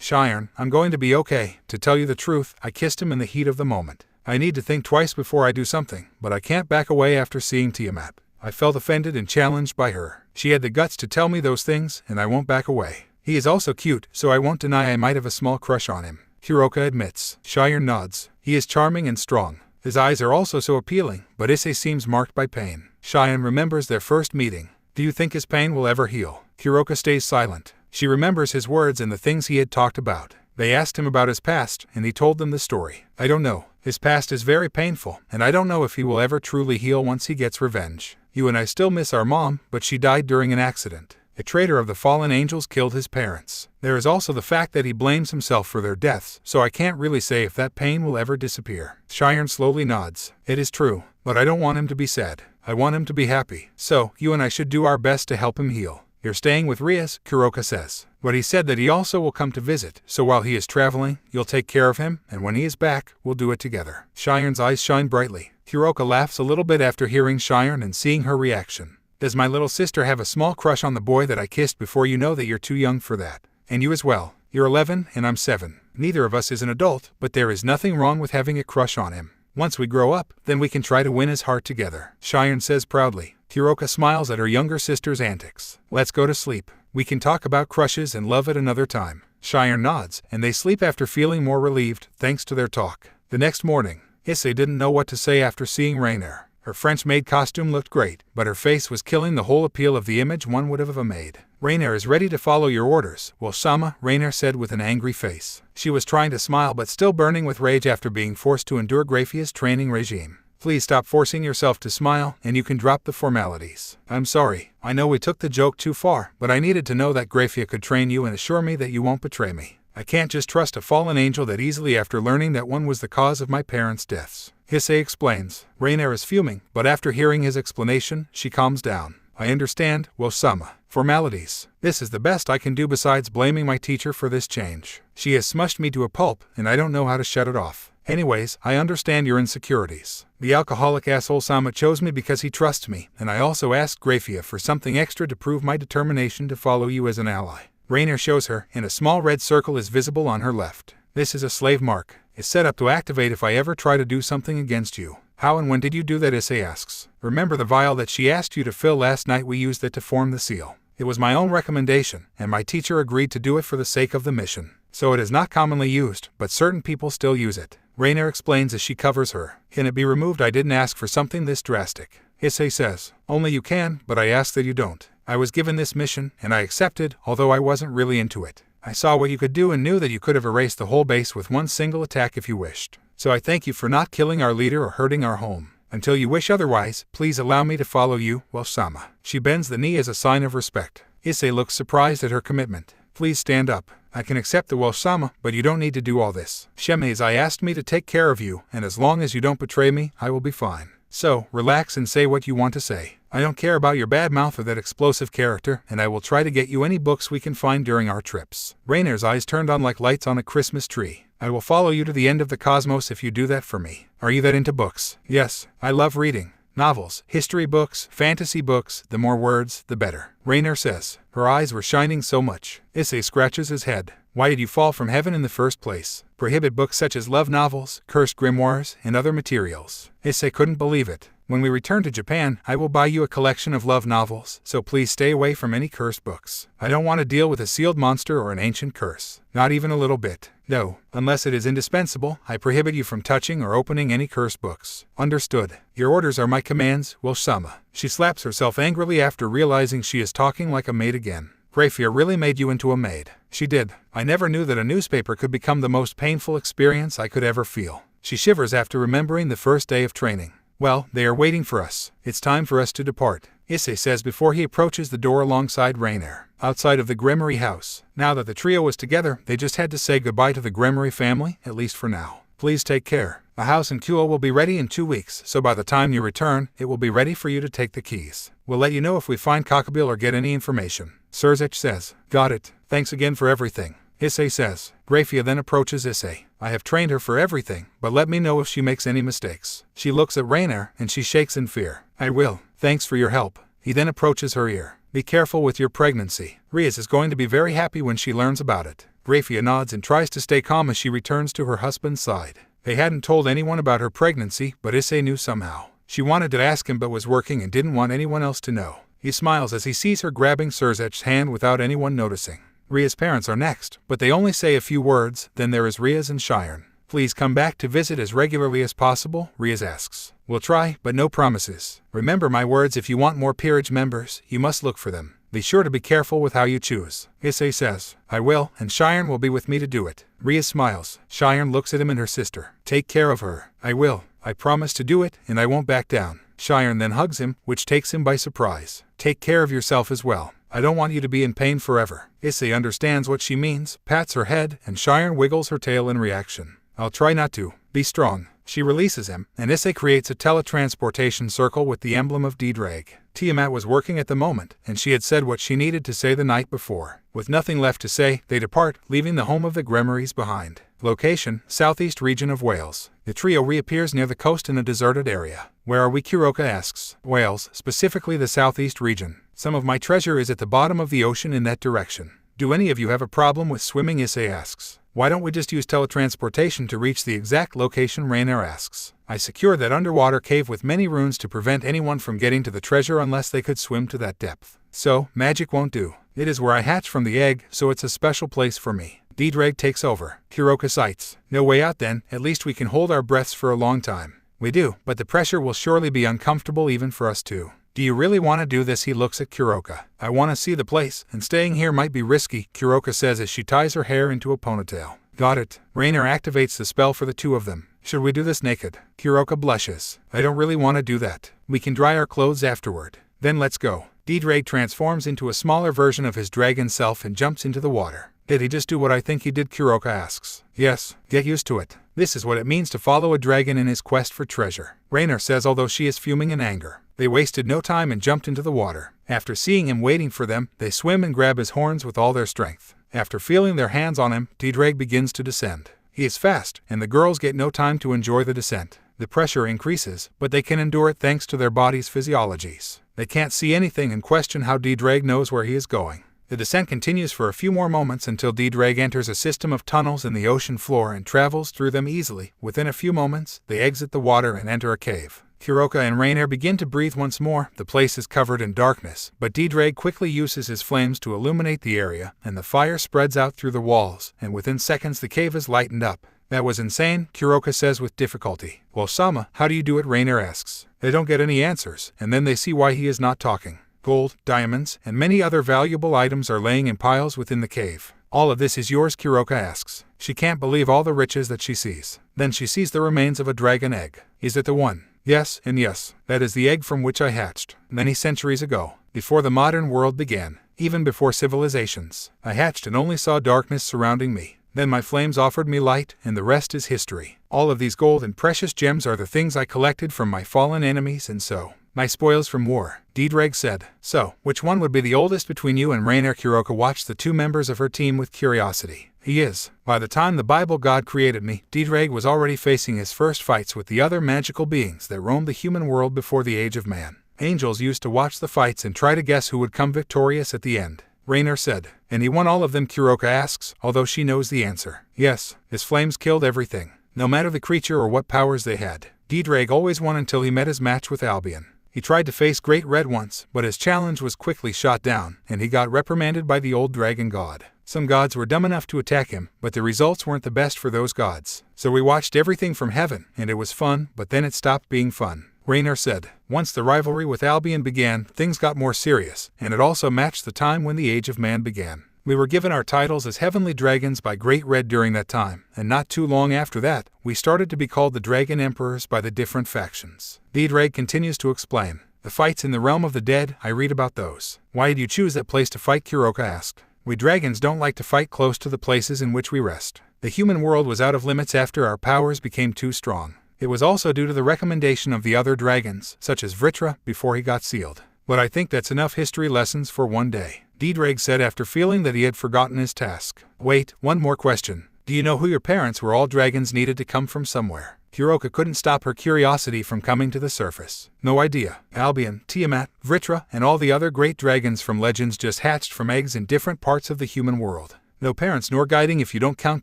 Shirone, I'm going to be okay. To tell you the truth, I kissed him in the heat of the moment. I need to think twice before I do something, but I can't back away after seeing Tiamat. I felt offended and challenged by her. She had the guts to tell me those things, and I won't back away. He is also cute, so I won't deny I might have a small crush on him. Kuroka admits. Shirone nods. He is charming and strong. His eyes are also so appealing, but Issei seems marked by pain. Shirone remembers their first meeting. Do you think his pain will ever heal? Kuroka stays silent. She remembers his words and the things he had talked about. They asked him about his past, and he told them the story. I don't know. His past is very painful, and I don't know if he will ever truly heal once he gets revenge. You and I still miss our mom, but she died during an accident. A traitor of the fallen angels killed his parents. There is also the fact that he blames himself for their deaths, so I can't really say if that pain will ever disappear. Shirone slowly nods. It is true, but I don't want him to be sad. I want him to be happy. So, you and I should do our best to help him heal. You're staying with Rias, Kuroka says. But he said that he also will come to visit, so while he is traveling, you'll take care of him, and when he is back, we'll do it together. Shirone's eyes shine brightly. Kuroka laughs a little bit after hearing Shirone and seeing her reaction. Does my little sister have a small crush on the boy that I kissed before? You know that you're too young for that. And you as well. You're 11 and I'm 7. Neither of us is an adult, but there is nothing wrong with having a crush on him. Once we grow up, then we can try to win his heart together, Shirone says proudly. Kuroka smiles at her younger sister's antics. Let's go to sleep. We can talk about crushes and love at another time. Shirone nods, and they sleep after feeling more relieved, thanks to their talk. The next morning, Issei didn't know what to say after seeing Rainier. Her French maid costume looked great, but her face was killing the whole appeal of the image one would have of a maid. Rainier is ready to follow your orders. Well, Sama, Rainier said with an angry face. She was trying to smile but still burning with rage after being forced to endure Grafia's training regime. Please stop forcing yourself to smile, and you can drop the formalities. I'm sorry. I know we took the joke too far, but I needed to know that Grafia could train you and assure me that you won't betray me. I can't just trust a fallen angel that easily after learning that one was the cause of my parents' deaths. Issei explains. Rainier is fuming, but after hearing his explanation, she calms down. I understand, well, Sama. Formalities. This is the best I can do besides blaming my teacher for this change. She has smushed me to a pulp, and I don't know how to shut it off. Anyways, I understand your insecurities. The alcoholic asshole Sama chose me because he trusts me, and I also asked Grafia for something extra to prove my determination to follow you as an ally. Rainier shows her, and a small red circle is visible on her left. This is a slave mark. It's set up to activate if I ever try to do something against you. How and when did you do that? Issei asks. Remember the vial that she asked you to fill last night? We used it to form the seal. It was my own recommendation, and my teacher agreed to do it for the sake of the mission. So it is not commonly used, but certain people still use it. Rainier explains as she covers her. Can it be removed? I didn't ask for something this drastic. Issei says. Only you can, but I ask that you don't. I was given this mission, and I accepted, although I wasn't really into it. I saw what you could do and knew that you could have erased the whole base with one single attack if you wished. So I thank you for not killing our leader or hurting our home. Until you wish otherwise, please allow me to follow you, well, Sama. She bends the knee as a sign of respect. Issei looks surprised at her commitment. Please stand up. I can accept the well-sama, but you don't need to do all this. Shirone asked me to take care of you, and as long as you don't betray me, I will be fine. So, relax and say what you want to say. I don't care about your bad mouth or that explosive character, and I will try to get you any books we can find during our trips. Rainer's eyes turned on like lights on a Christmas tree. I will follow you to the end of the cosmos if you do that for me. Are you that into books? Yes, I love reading. Novels, history books, fantasy books, the more words, the better. Rainer says. Her eyes were shining so much. Issei scratches his head. Why did you fall from heaven in the first place? Prohibit books such as love novels, cursed grimoires, and other materials. Issei couldn't believe it. When we return to Japan, I will buy you a collection of love novels, so please stay away from any cursed books. I don't want to deal with a sealed monster or an ancient curse. Not even a little bit. No, unless it is indispensable, I prohibit you from touching or opening any cursed books. Understood. Your orders are my commands, well-sama. She slaps herself angrily after realizing she is talking like a maid again. Grafia really made you into a maid. She did. I never knew that a newspaper could become the most painful experience I could ever feel. She shivers after remembering the first day of training. Well, they are waiting for us. It's time for us to depart, Issei says before he approaches the door alongside Rainer. Outside of the Grimory house. Now that the trio was together, they just had to say goodbye to the Grimory family, at least for now. Please take care. A house in Kyoto will be ready in 2 weeks, so by the time you return, it will be ready for you to take the keys. We'll let you know if we find Cocoon or get any information. Surzech says. Got it. Thanks again for everything. Issei says. Grafia then approaches Issei. I have trained her for everything, but let me know if she makes any mistakes. She looks at Rainer, and she shakes in fear. I will. Thanks for your help. He then approaches her ear. Be careful with your pregnancy. Rias is going to be very happy when she learns about it. Grafia nods and tries to stay calm as she returns to her husband's side. They hadn't told anyone about her pregnancy, but Issei knew somehow. She wanted to ask him but was working and didn't want anyone else to know. He smiles as he sees her grabbing Surzech's hand without anyone noticing. Ria's parents are next, but they only say a few words, then there is Rias and Shirone. Please come back to visit as regularly as possible, Rias asks. We'll try, but no promises. Remember my words, if you want more peerage members, you must look for them. Be sure to be careful with how you choose. Issei says. I will, and Shirone will be with me to do it. Rias smiles. Shirone looks at him and her sister. Take care of her. I will. I promise to do it, and I won't back down. Shirone then hugs him, which takes him by surprise. Take care of yourself as well. I don't want you to be in pain forever. Issei understands what she means, pats her head, and Shirone wiggles her tail in reaction. I'll try not to. Be strong. She releases him, and Issei creates a teletransportation circle with the emblem of Ddraig. Tiamat was working at the moment, and she had said what she needed to say the night before. With nothing left to say, they depart, leaving the home of the Grimories behind. Location, southeast region of Wales. The trio reappears near the coast in a deserted area. Where are we? Kuroka asks. Wales, specifically the southeast region. Some of my treasure is at the bottom of the ocean in that direction. Do any of you have a problem with swimming? Issei asks. Why don't we just use teletransportation to reach the exact location? Rainer asks. I secured that underwater cave with many runes to prevent anyone from getting to the treasure unless they could swim to that depth. So, magic won't do. It is where I hatched from the egg, so it's a special place for me. Ddraig takes over. Kuroka cites. No way out then, at least we can hold our breaths for a long time. We do, but the pressure will surely be uncomfortable even for us too. Do you really want to do this? He looks at Kuroka. I want to see the place, and staying here might be risky, Kuroka says as she ties her hair into a ponytail. Got it. Rainer activates the spell for the two of them. Should we do this naked? Kuroka blushes. I don't really want to do that. We can dry our clothes afterward. Then let's go. Ddraig transforms into a smaller version of his dragon self and jumps into the water. Did he just do what I think he did? Kuroka asks. Yes, get used to it. This is what it means to follow a dragon in his quest for treasure. Rainer says, although she is fuming in anger. They wasted no time and jumped into the water. After seeing him waiting for them, they swim and grab his horns with all their strength. After feeling their hands on him, Ddraig begins to descend. He is fast, and the girls get no time to enjoy the descent. The pressure increases, but they can endure it thanks to their bodies' physiologies. They can't see anything and question how Ddraig knows where he is going. The descent continues for a few more moments until Ddraig enters a system of tunnels in the ocean floor and travels through them easily. Within a few moments, they exit the water and enter a cave. Kuroka and Rainer begin to breathe once more. The place is covered in darkness, but Ddraig quickly uses his flames to illuminate the area, and the fire spreads out through the walls, and within seconds the cave is lightened up. That was insane, Kuroka says with difficulty. Well, Sama, how do you do it? Rainer asks. They don't get any answers, and then they see why he is not talking. Gold, diamonds, and many other valuable items are laying in piles within the cave. All of this is yours? Kuroka asks. She can't believe all the riches that she sees. Then she sees the remains of a dragon egg. Is it the one? Yes, and yes. That is the egg from which I hatched, many centuries ago, before the modern world began. even before civilizations. I hatched and only saw darkness surrounding me. Then my flames offered me light, and the rest is history. All of these gold and precious gems are the things I collected from my fallen enemies and so, my spoils from war, Ddraig said. So, which one would be the oldest between you and Rainier? Kuroka watched the two members of her team with curiosity. He is. By the time the Bible God created me, Ddraig was already facing his first fights with the other magical beings that roamed the human world before the age of man. Angels used to watch the fights and try to guess who would come victorious at the end, Rainier said. And he won all of them? Kuroka asks, although she knows the answer. Yes, his flames killed everything, no matter the creature or what powers they had. Ddraig always won until he met his match with Albion. He tried to face Great Red once, but his challenge was quickly shot down, and he got reprimanded by the old dragon god. Some gods were dumb enough to attack him, but the results weren't the best for those gods. So we watched everything from heaven, and it was fun, but then it stopped being fun, Rainier said. Once the rivalry with Albion began, things got more serious, and it also matched the time when the Age of Man began. We were given our titles as Heavenly Dragons by Great Red during that time, and not too long after that, we started to be called the Dragon Emperors by the different factions. Ddraig continues to explain. The fights in the realm of the dead, I read about those. Why did you choose that place to fight? Kuroka asked. We dragons don't like to fight close to the places in which we rest. The human world was out of limits after our powers became too strong. It was also due to the recommendation of the other dragons, such as Vritra, before he got sealed. But I think that's enough history lessons for one day, Ddraig said after feeling that he had forgotten his task. Wait, one more question. Do you know who your parents were? All dragons needed to come from somewhere. Kuroka couldn't stop her curiosity from coming to the surface. No idea. Albion, Tiamat, Vritra, and all the other great dragons from legends just hatched from eggs in different parts of the human world. No parents nor guiding if you don't count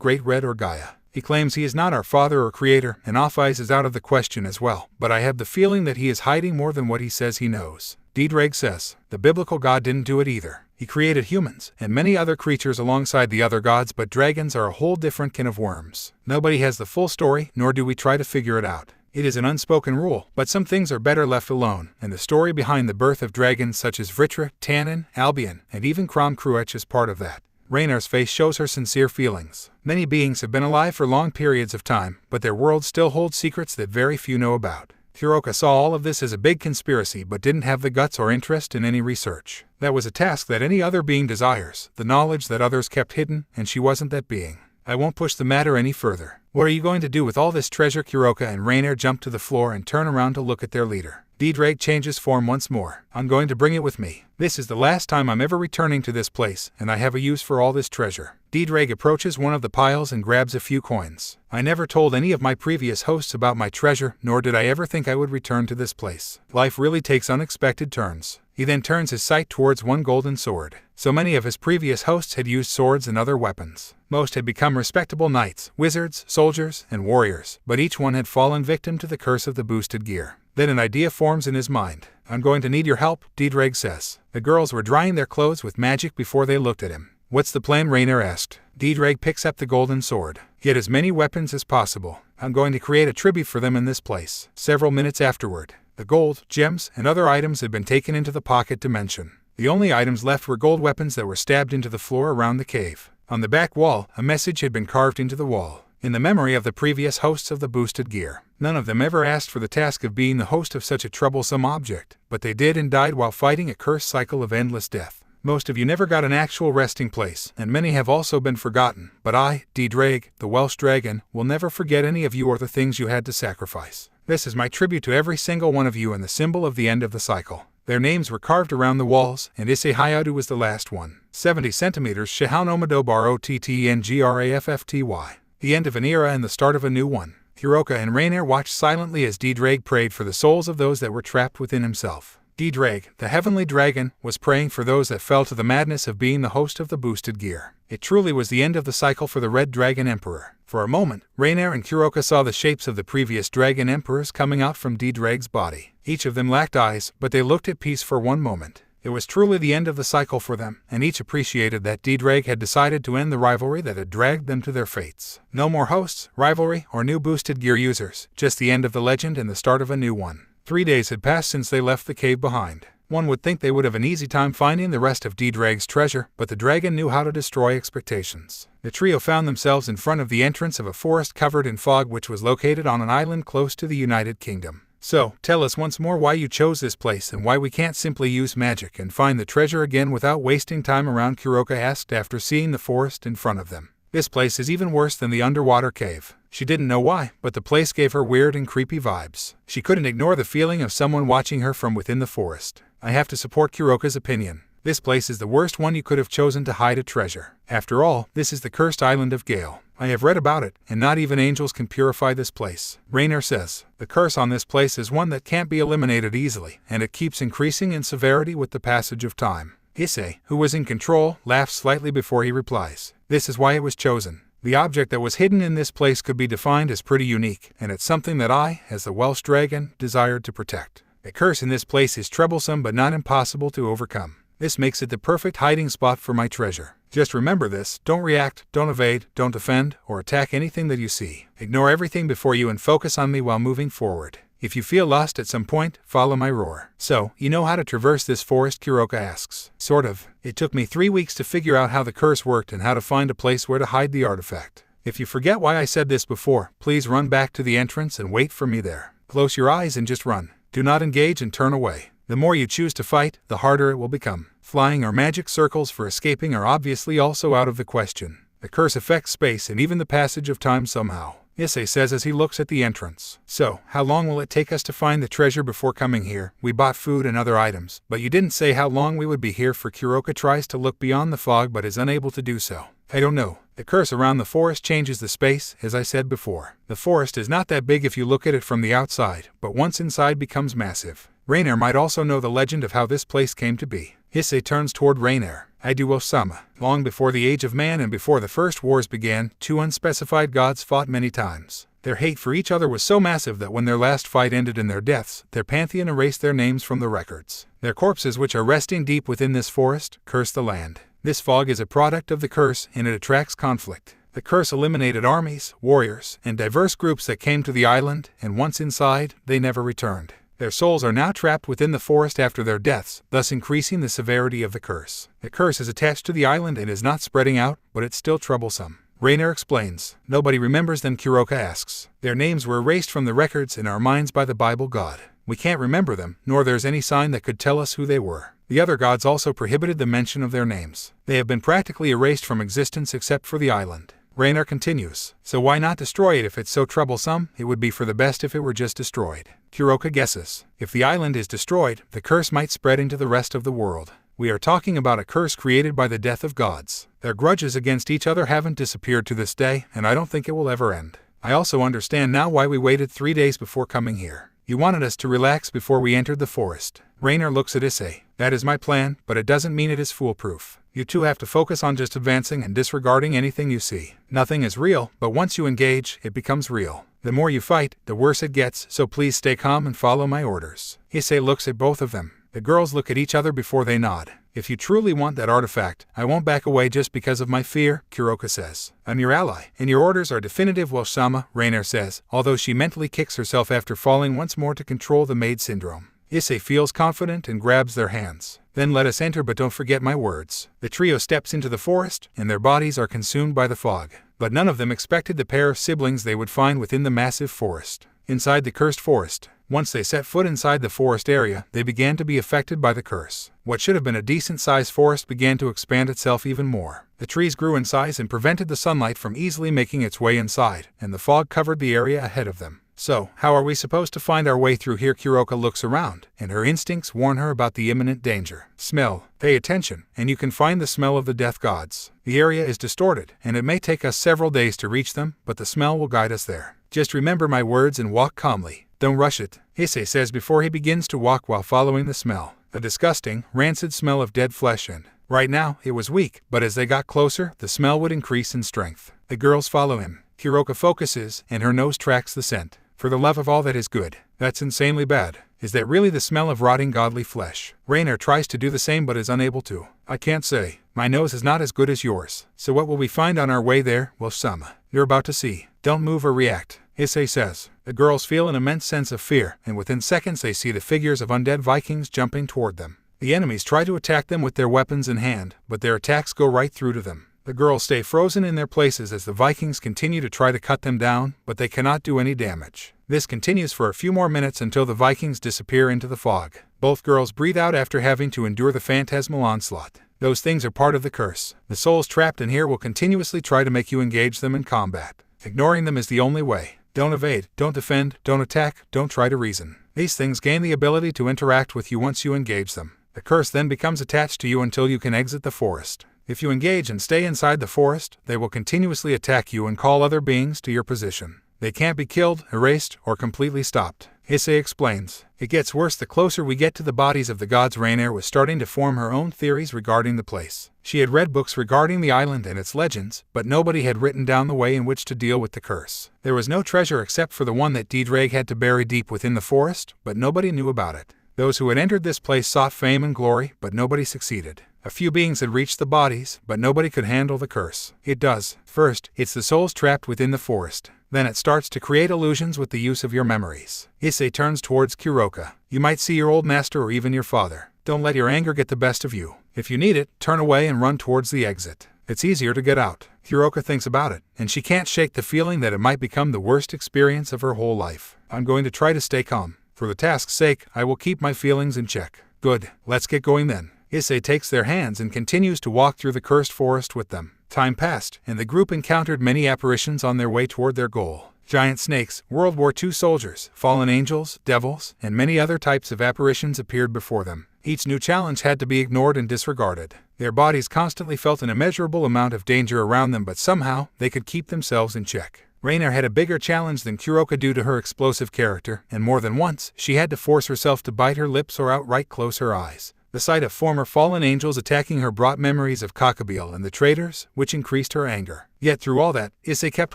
Great Red or Gaia. He claims he is not our father or creator, and Ophis is out of the question as well, but I have the feeling that he is hiding more than what he says he knows. Ddraig says, the biblical God didn't do it either. He created humans, and many other creatures alongside the other gods, but dragons are a whole different can of worms. Nobody has the full story, nor do we try to figure it out. It is an unspoken rule, but some things are better left alone, and the story behind the birth of dragons such as Vritra, Tannin, Albion, and even Crom Cruach is part of that. Rainier's face shows her sincere feelings. Many beings have been alive for long periods of time, but their world still holds secrets that very few know about. Kuroka saw all of this as a big conspiracy but didn't have the guts or interest in any research. That was a task that any other being desires, the knowledge that others kept hidden, and she wasn't that being. I won't push the matter any further. What are you going to do with all this treasure? Kuroka and Rainier jump to the floor and turn around to look at their leader. Ddraig changes form once more. I'm going to bring it with me. This is the last time I'm ever returning to this place, and I have a use for all this treasure. Ddraig approaches one of the piles and grabs a few coins. I never told any of my previous hosts about my treasure, nor did I ever think I would return to this place. Life really takes unexpected turns. He then turns his sight towards one golden sword. So many of his previous hosts had used swords and other weapons. Most had become respectable knights, wizards, soldiers, and warriors, but each one had fallen victim to the curse of the boosted gear. Then an idea forms in his mind. I'm going to need your help, Ddraig says. The girls were drying their clothes with magic before they looked at him. What's the plan? Rainier asked. Ddraig picks up the golden sword. Get as many weapons as possible. I'm going to create a tribute for them in this place. Several minutes afterward, the gold, gems, and other items had been taken into the pocket dimension. The only items left were gold weapons that were stabbed into the floor around the cave. On the back wall, a message had been carved into the wall, in the memory of the previous hosts of the boosted gear. None of them ever asked for the task of being the host of such a troublesome object, but they did and died while fighting a cursed cycle of endless death. Most of you never got an actual resting place, and many have also been forgotten, but I, Ddraig, the Welsh dragon, will never forget any of you or the things you had to sacrifice. This is my tribute to every single one of you and the symbol of the end of the cycle. Their names were carved around the walls, and Issei Hayadu was the last one. 70 centimeters Shihaunomadobar OTTNGRAFFTY. The end of an era and the start of a new one. Kuroka and Rainier watched silently as Ddraig prayed for the souls of those that were trapped within himself. Ddraig, the heavenly dragon, was praying for those that fell to the madness of being the host of the boosted gear. It truly was the end of the cycle for the Red Dragon Emperor. For a moment, Rainier and Kuroka saw the shapes of the previous Dragon Emperors coming out from Ddraig's body. Each of them lacked eyes, but they looked at peace for one moment. It was truly the end of the cycle for them, and each appreciated that Ddraig had decided to end the rivalry that had dragged them to their fates. No more hosts, rivalry, or new boosted gear users, just the end of the legend and the start of a new one. 3 days had passed since they left the cave behind. One would think they would have an easy time finding the rest of Ddraig's treasure, but the dragon knew how to destroy expectations. The trio found themselves in front of the entrance of a forest covered in fog which was located on an island close to the United Kingdom. So, tell us once more why you chose this place and why we can't simply use magic and find the treasure again without wasting time around, Kuroka asked after seeing the forest in front of them. This place is even worse than the underwater cave. She didn't know why, but the place gave her weird and creepy vibes. She couldn't ignore the feeling of someone watching her from within the forest. I have to support Kuroka's opinion. This place is the worst one you could have chosen to hide a treasure. After all, this is the cursed island of Gale. I have read about it, and not even angels can purify this place. Rainier says, the curse on this place is one that can't be eliminated easily, and it keeps increasing in severity with the passage of time. Issei, who was in control, laughs slightly before he replies. This is why it was chosen. The object that was hidden in this place could be defined as pretty unique, and it's something that I, as the Welsh dragon, desired to protect. A curse in this place is troublesome but not impossible to overcome. This makes it the perfect hiding spot for my treasure. Just remember this: don't react, don't evade, don't defend, or attack anything that you see. Ignore everything before you and focus on me while moving forward. If you feel lost at some point, follow my roar. So, you know how to traverse this forest? Kuroka asks. Sort of. It took me 3 weeks to figure out how the curse worked and how to find a place where to hide the artifact. If you forget why I said this before, please run back to the entrance and wait for me there. Close your eyes and just run. Do not engage and turn away. The more you choose to fight, the harder it will become. Flying or magic circles for escaping are obviously also out of the question. The curse affects space and even the passage of time somehow, Issei says as he looks at the entrance. So, how long will it take us to find the treasure before coming here? We bought food and other items, but you didn't say how long we would be here for. Kuroka tries to look beyond the fog but is unable to do so. I don't know. The curse around the forest changes the space, as I said before. The forest is not that big if you look at it from the outside, but once inside becomes massive. Rainier might also know the legend of how this place came to be. Issei turns toward Rainier. I do, Osama. Long before the age of man and before the first wars began, two unspecified gods fought many times. Their hate for each other was so massive that when their last fight ended in their deaths, their pantheon erased their names from the records. Their corpses, which are resting deep within this forest, curse the land. This fog is a product of the curse, and it attracts conflict. The curse eliminated armies, warriors, and diverse groups that came to the island, and once inside, they never returned. Their souls are now trapped within the forest after their deaths, thus increasing the severity of the curse. The curse is attached to the island and is not spreading out, but it's still troublesome. Rainier explains. Nobody remembers them, Kuroka asks. Their names were erased from the records in our minds by the Bible God. We can't remember them, nor there's any sign that could tell us who they were. The other gods also prohibited the mention of their names. They have been practically erased from existence except for the island. Rainier continues. So why not destroy it if it's so troublesome? It would be for the best if it were just destroyed. Kuroka guesses. If the island is destroyed, the curse might spread into the rest of the world. We are talking about a curse created by the death of gods. Their grudges against each other haven't disappeared to this day, and I don't think it will ever end. I also understand now why we waited 3 days before coming here. You wanted us to relax before we entered the forest. Rainier looks at Issei. That is my plan, but it doesn't mean it is foolproof. You two have to focus on just advancing and disregarding anything you see. Nothing is real, but once you engage, it becomes real. The more you fight, the worse it gets, so please stay calm and follow my orders. Issei looks at both of them. The girls look at each other before they nod. If you truly want that artifact, I won't back away just because of my fear, Kuroka says. I'm your ally, and your orders are definitive, Osama, Rainier says, although she mentally kicks herself after falling once more to control the Maid syndrome. Issei feels confident and grabs their hands. Then let us enter, but don't forget my words. The trio steps into the forest, and their bodies are consumed by the fog. But none of them expected the pair of siblings they would find within the massive forest. Inside the cursed forest. Once they set foot inside the forest area, they began to be affected by the curse. What should have been a decent-sized forest began to expand itself even more. The trees grew in size and prevented the sunlight from easily making its way inside, and the fog covered the area ahead of them. So, how are we supposed to find our way through here? Kuroka looks around, and her instincts warn her about the imminent danger. Smell. Pay attention, and you can find the smell of the death gods. The area is distorted, and it may take us several days to reach them, but the smell will guide us there. Just remember my words and walk calmly. Don't rush it, Issei says before he begins to walk while following the smell. A disgusting, rancid smell of dead flesh, and right now, it was weak, but as they got closer, the smell would increase in strength. The girls follow him. Kuroka focuses, and her nose tracks the scent. For the love of all that is good. That's insanely bad. Is that really the smell of rotting godly flesh? Rainier tries to do the same but is unable to. I can't say. My nose is not as good as yours. So what will we find on our way there? Osama. You're about to see. Don't move or react, Issei says. The girls feel an immense sense of fear, and within seconds they see the figures of undead Vikings jumping toward them. The enemies try to attack them with their weapons in hand, but their attacks go right through to them. The girls stay frozen in their places as the Vikings continue to try to cut them down, but they cannot do any damage. This continues for a few more minutes until the Vikings disappear into the fog. Both girls breathe out after having to endure the phantasmal onslaught. Those things are part of the curse. The souls trapped in here will continuously try to make you engage them in combat. Ignoring them is the only way. Don't evade, don't defend, don't attack, don't try to reason. These things gain the ability to interact with you once you engage them. The curse then becomes attached to you until you can exit the forest. If you engage and stay inside the forest, they will continuously attack you and call other beings to your position. They can't be killed, erased, or completely stopped. Issei explains. It gets worse the closer we get to the bodies of the gods. Rainier was starting to form her own theories regarding the place. She had read books regarding the island and its legends, but nobody had written down the way in which to deal with the curse. There was no treasure except for the one that Ddraig had to bury deep within the forest, but nobody knew about it. Those who had entered this place sought fame and glory, but nobody succeeded. A few beings had reached the bodies, but nobody could handle the curse. It does. First, it's the souls trapped within the forest. Then it starts to create illusions with the use of your memories. Issei turns towards Kuroka. You might see your old master or even your father. Don't let your anger get the best of you. If you need it, turn away and run towards the exit. It's easier to get out. Kuroka thinks about it, and she can't shake the feeling that it might become the worst experience of her whole life. I'm going to try to stay calm. For the task's sake, I will keep my feelings in check. Good, let's get going then. Issei takes their hands and continues to walk through the cursed forest with them. Time passed, and the group encountered many apparitions on their way toward their goal. Giant snakes, World War II soldiers, fallen angels, devils, and many other types of apparitions appeared before them. Each new challenge had to be ignored and disregarded. Their bodies constantly felt an immeasurable amount of danger around them, but somehow they could keep themselves in check. Rainier had a bigger challenge than Kuroka due to her explosive character, and more than once, she had to force herself to bite her lips or outright close her eyes. The sight of former fallen angels attacking her brought memories of Cocoon and the traitors, which increased her anger. Yet through all that, Issei kept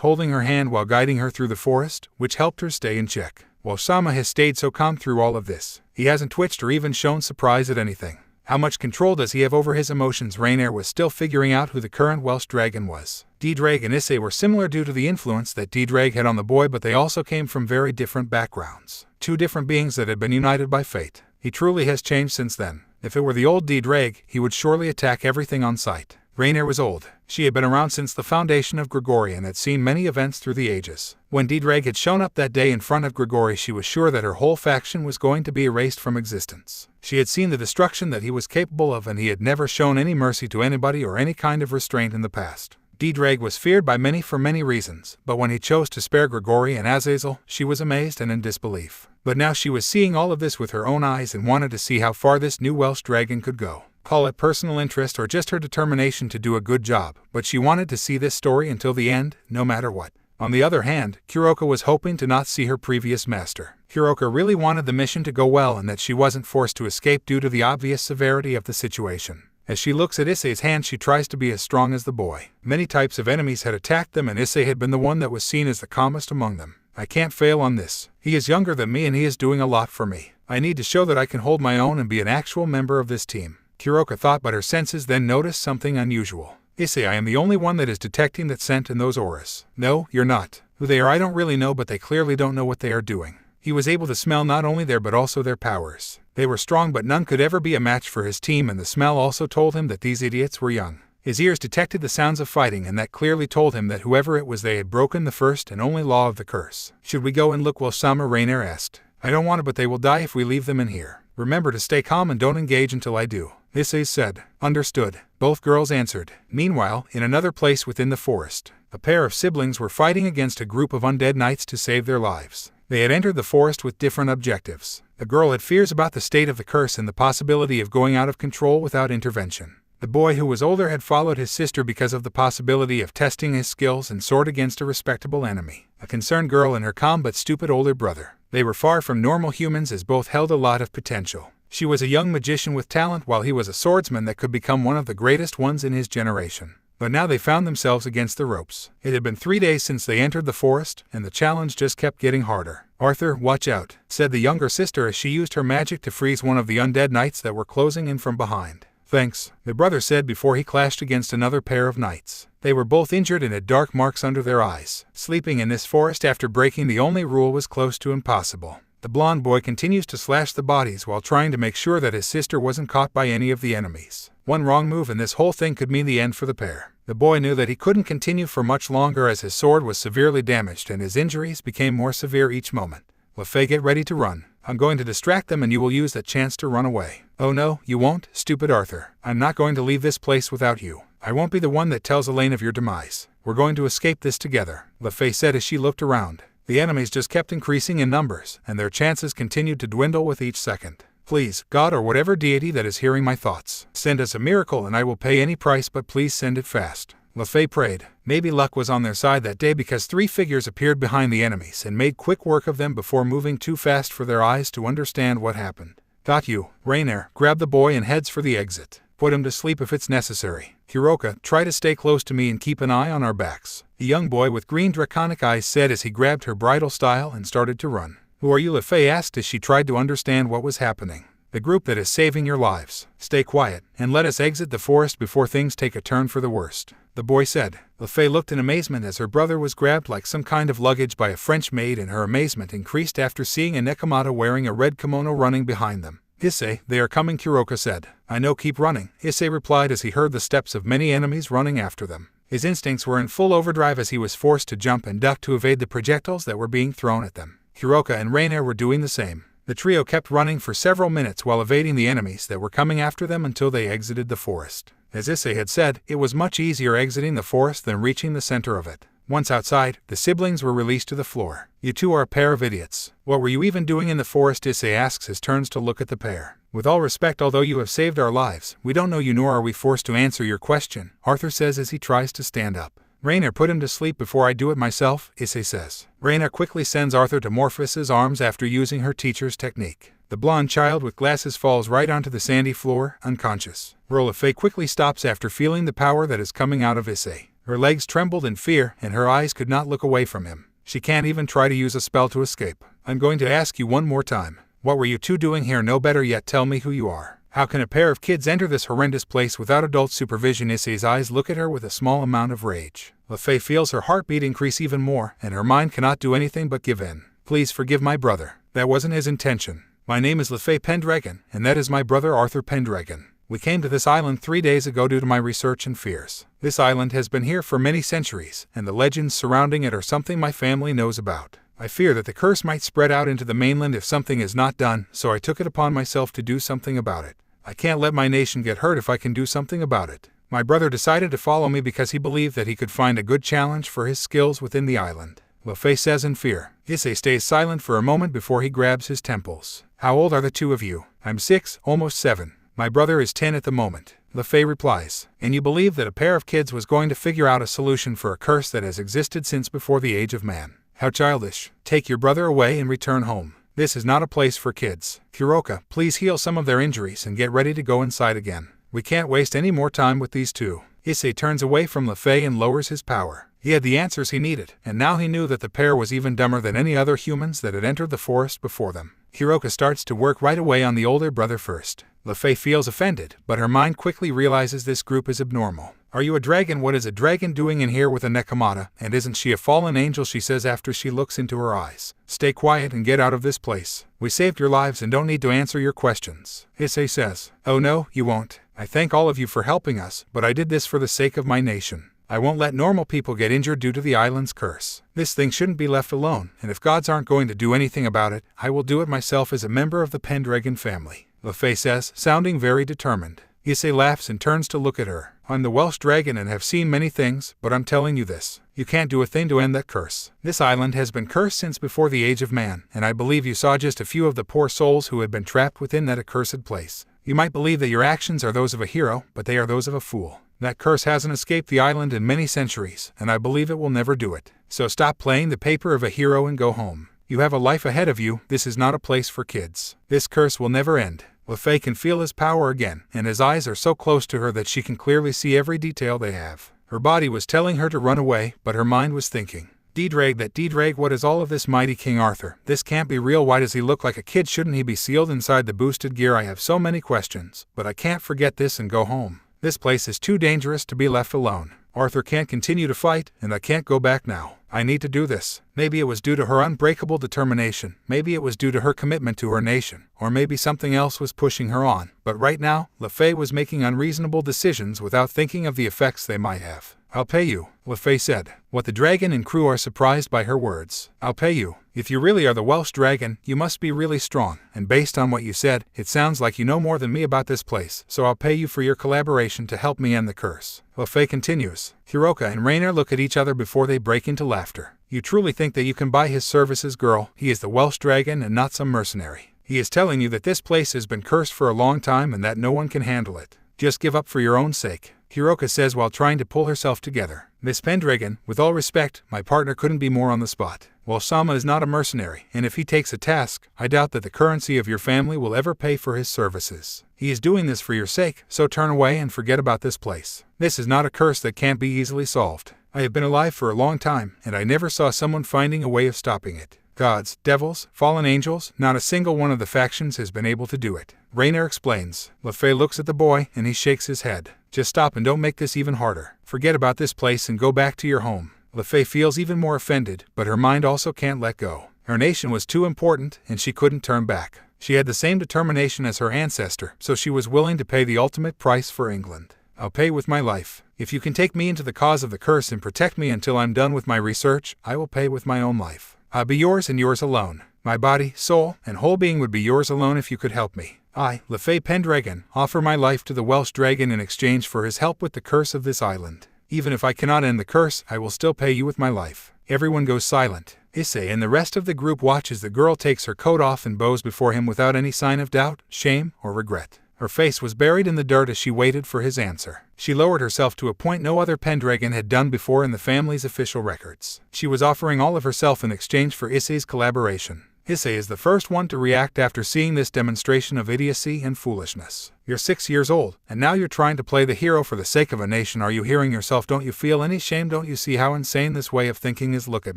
holding her hand while guiding her through the forest, which helped her stay in check. While Sama has stayed so calm through all of this, he hasn't twitched or even shown surprise at anything. How much control does he have over his emotions? Rainier was still figuring out who the current Welsh dragon was. Ddraig and Issei were similar due to the influence that Ddraig had on the boy, but they also came from very different backgrounds. Two different beings that had been united by fate. He truly has changed since then. If it were the old Ddraig, he would surely attack everything on sight. Rainier was old. She had been around since the foundation of Grigori and had seen many events through the ages. When Ddraig had shown up that day in front of Grigori, she was sure that her whole faction was going to be erased from existence. She had seen the destruction that he was capable of, and he had never shown any mercy to anybody or any kind of restraint in the past. Ddraig was feared by many for many reasons, but when he chose to spare Grigori and Azazel, she was amazed and in disbelief. But now she was seeing all of this with her own eyes and wanted to see how far this new Welsh dragon could go. Call it personal interest or just her determination to do a good job, but she wanted to see this story until the end, no matter what. On the other hand, Kuroka was hoping to not see her previous master. Kuroka really wanted the mission to go well and that she wasn't forced to escape due to the obvious severity of the situation. As she looks at Issei's hand, she tries to be as strong as the boy. Many types of enemies had attacked them, and Issei had been the one that was seen as the calmest among them. I can't fail on this. He is younger than me and he is doing a lot for me. I need to show that I can hold my own and be an actual member of this team. Kuroka thought, but her senses then noticed something unusual. Issei, I am the only one that is detecting that scent in those auras. No, you're not. Who they are I don't really know, but they clearly don't know what they are doing. He was able to smell not only their but also their powers. They were strong, but none could ever be a match for his team, and the smell also told him that these idiots were young. His ears detected the sounds of fighting, and that clearly told him that whoever it was, they had broken the first and only law of the curse. Should we go and look? Well, Sama, Rainier asked. I don't want to, but they will die if we leave them in here. Remember to stay calm and don't engage until I do. Issei said. Understood. Both girls answered. Meanwhile, in another place within the forest, a pair of siblings were fighting against a group of undead knights to save their lives. They had entered the forest with different objectives. The girl had fears about the state of the curse and the possibility of going out of control without intervention. The boy, who was older, had followed his sister because of the possibility of testing his skills and sword against a respectable enemy. A concerned girl and her calm but stupid older brother. They were far from normal humans, as both held a lot of potential. She was a young magician with talent, while he was a swordsman that could become one of the greatest ones in his generation. But now they found themselves against the ropes. It had been 3 days since they entered the forest, and the challenge just kept getting harder. Arthur, watch out, said the younger sister as she used her magic to freeze one of the undead knights that were closing in from behind. Thanks, the brother said before he clashed against another pair of knights. They were both injured and had dark marks under their eyes. Sleeping in this forest after breaking the only rule was close to impossible. The blonde boy continues to slash the bodies while trying to make sure that his sister wasn't caught by any of the enemies. One wrong move and this whole thing could mean the end for the pair. The boy knew that he couldn't continue for much longer as his sword was severely damaged and his injuries became more severe each moment. Le Fay, get ready to run. I'm going to distract them and you will use that chance to run away. Oh no, you won't, stupid Arthur. I'm not going to leave this place without you. I won't be the one that tells Elaine of your demise. We're going to escape this together, Le Fay said as she looked around. The enemies just kept increasing in numbers, and their chances continued to dwindle with each second. Please, God or whatever deity that is hearing my thoughts, send us a miracle and I will pay any price, but please send it fast. Le Fay prayed. Maybe luck was on their side that day because 3 figures appeared behind the enemies and made quick work of them before moving too fast for their eyes to understand what happened. Got you. Rainier, grab the boy and heads for the exit. Put him to sleep if it's necessary. Kuroka, try to stay close to me and keep an eye on our backs. The young boy with green draconic eyes said as he grabbed her bridle style and started to run. Who are you? Le Fay asked as she tried to understand what was happening. The group that is saving your lives. Stay quiet, and let us exit the forest before things take a turn for the worst, the boy said. Le Fay looked in amazement as her brother was grabbed like some kind of luggage by a French maid, and her amazement increased after seeing a Nekomata wearing a red kimono running behind them. Issei, they are coming, Kuroka said. I know, keep running, Issei replied as he heard the steps of many enemies running after them. His instincts were in full overdrive as he was forced to jump and duck to evade the projectiles that were being thrown at them. Kuroka and Rainier were doing the same. The trio kept running for several minutes while evading the enemies that were coming after them until they exited the forest. As Issei had said, it was much easier exiting the forest than reaching the center of it. Once outside, the siblings were released to the floor. You two are a pair of idiots. What were you even doing in the forest? Issei asks as turns to look at the pair. With all respect, although you have saved our lives, we don't know you nor are we forced to answer your question, Arthur says as he tries to stand up. Rainier, put him to sleep before I do it myself, Issei says. Rainier quickly sends Arthur to Morpheus's arms after using her teacher's technique. The blonde child with glasses falls right onto the sandy floor, unconscious. Le Fay quickly stops after feeling the power that is coming out of Issei. Her legs trembled in fear, and her eyes could not look away from him. She can't even try to use a spell to escape. I'm going to ask you one more time. What were you two doing here? No, better yet, tell me who you are. How can a pair of kids enter this horrendous place without adult supervision? Issei's eyes look at her with a small amount of rage. Le Fay feels her heartbeat increase even more, and her mind cannot do anything but give in. Please forgive my brother. That wasn't his intention. My name is Le Fay Pendragon, and that is my brother Arthur Pendragon. We came to this island 3 days ago due to my research and fears. This island has been here for many centuries, and the legends surrounding it are something my family knows about. I fear that the curse might spread out into the mainland if something is not done, so I took it upon myself to do something about it. I can't let my nation get hurt if I can do something about it. My brother decided to follow me because he believed that he could find a good challenge for his skills within the island, Le Fay says in fear. Issei stays silent for a moment before he grabs his temples. How old are the two of you? I'm 6, almost 7. My brother is 10 at the moment, Le Fay replies. And you believe that a pair of kids was going to figure out a solution for a curse that has existed since before the age of man. How childish. Take your brother away and return home. This is not a place for kids. Kuroka, please heal some of their injuries and get ready to go inside again. We can't waste any more time with these two. Issei turns away from Le Fay and lowers his power. He had the answers he needed, and now he knew that the pair was even dumber than any other humans that had entered the forest before them. Kuroka starts to work right away on the older brother first. Le Fay feels offended, but her mind quickly realizes this group is abnormal. Are you a dragon? What is a dragon doing in here with a Nekomata? And isn't she a fallen angel? She says after she looks into her eyes. Stay quiet and get out of this place. We saved your lives and don't need to answer your questions, Issei says. Oh no, you won't. I thank all of you for helping us, but I did this for the sake of my nation. I won't let normal people get injured due to the island's curse. This thing shouldn't be left alone, and if gods aren't going to do anything about it, I will do it myself as a member of the Pendragon family, Le Fay says, sounding very determined. Issei laughs and turns to look at her. I'm the Welsh dragon and have seen many things, but I'm telling you this. You can't do a thing to end that curse. This island has been cursed since before the age of man, and I believe you saw just a few of the poor souls who had been trapped within that accursed place. You might believe that your actions are those of a hero, but they are those of a fool. That curse hasn't escaped the island in many centuries, and I believe it will never do it. So stop playing the paper of a hero and go home. You have a life ahead of you. This is not a place for kids. This curse will never end. Le Fay can feel his power again, and his eyes are so close to her that she can clearly see every detail they have. Her body was telling her to run away, but her mind was thinking, Ddraig, what is all of this? Mighty King Arthur, this can't be real. Why does he look like a kid? Shouldn't he be sealed inside the boosted gear? I have so many questions, but I can't forget this and go home. This place is too dangerous to be left alone. Arthur can't continue to fight, and I can't go back now. I need to do this. Maybe it was due to her unbreakable determination, maybe it was due to her commitment to her nation, or maybe something else was pushing her on. But right now, Le Fay was making unreasonable decisions without thinking of the effects they might have. I'll pay you, Le Fay said. What the dragon and crew are surprised by her words. I'll pay you. If you really are the Welsh dragon, you must be really strong, and based on what you said, it sounds like you know more than me about this place, so I'll pay you for your collaboration to help me end the curse. Le Fay continues. Kuroka and Rainier look at each other before they break into laughter. You truly think that you can buy his services, girl? He is the Welsh dragon and not some mercenary. He is telling you that this place has been cursed for a long time and that no one can handle it. Just give up for your own sake, Kuroka says while trying to pull herself together. Miss Pendragon, with all respect, my partner couldn't be more on the spot. While Sama is not a mercenary, and if he takes a task, I doubt that the currency of your family will ever pay for his services. He is doing this for your sake, so turn away and forget about this place. This is not a curse that can't be easily solved. I have been alive for a long time, and I never saw someone finding a way of stopping it. Gods, devils, fallen angels, not a single one of the factions has been able to do it. Rainier explains. Le Fay looks at the boy, and he shakes his head. Just stop and don't make this even harder. Forget about this place and go back to your home. Le Fay feels even more offended, but her mind also can't let go. Her nation was too important, and she couldn't turn back. She had the same determination as her ancestor, so she was willing to pay the ultimate price for England. I'll pay with my life. If you can take me into the cause of the curse and protect me until I'm done with my research, I will pay with my own life. I'll be yours and yours alone. My body, soul, and whole being would be yours alone if you could help me. I, Le Fay Pendragon, offer my life to the Welsh dragon in exchange for his help with the curse of this island. Even if I cannot end the curse, I will still pay you with my life. Everyone goes silent. Issei and the rest of the group watch as the girl takes her coat off and bows before him without any sign of doubt, shame, or regret. Her face was buried in the dirt as she waited for his answer. She lowered herself to a point no other Pendragon had done before in the family's official records. She was offering all of herself in exchange for Issei's collaboration. Issei is the first one to react after seeing this demonstration of idiocy and foolishness. You're 6 years old, and now you're trying to play the hero for the sake of a nation. Are you hearing yourself? Don't you feel any shame? Don't you see how insane this way of thinking is? Look at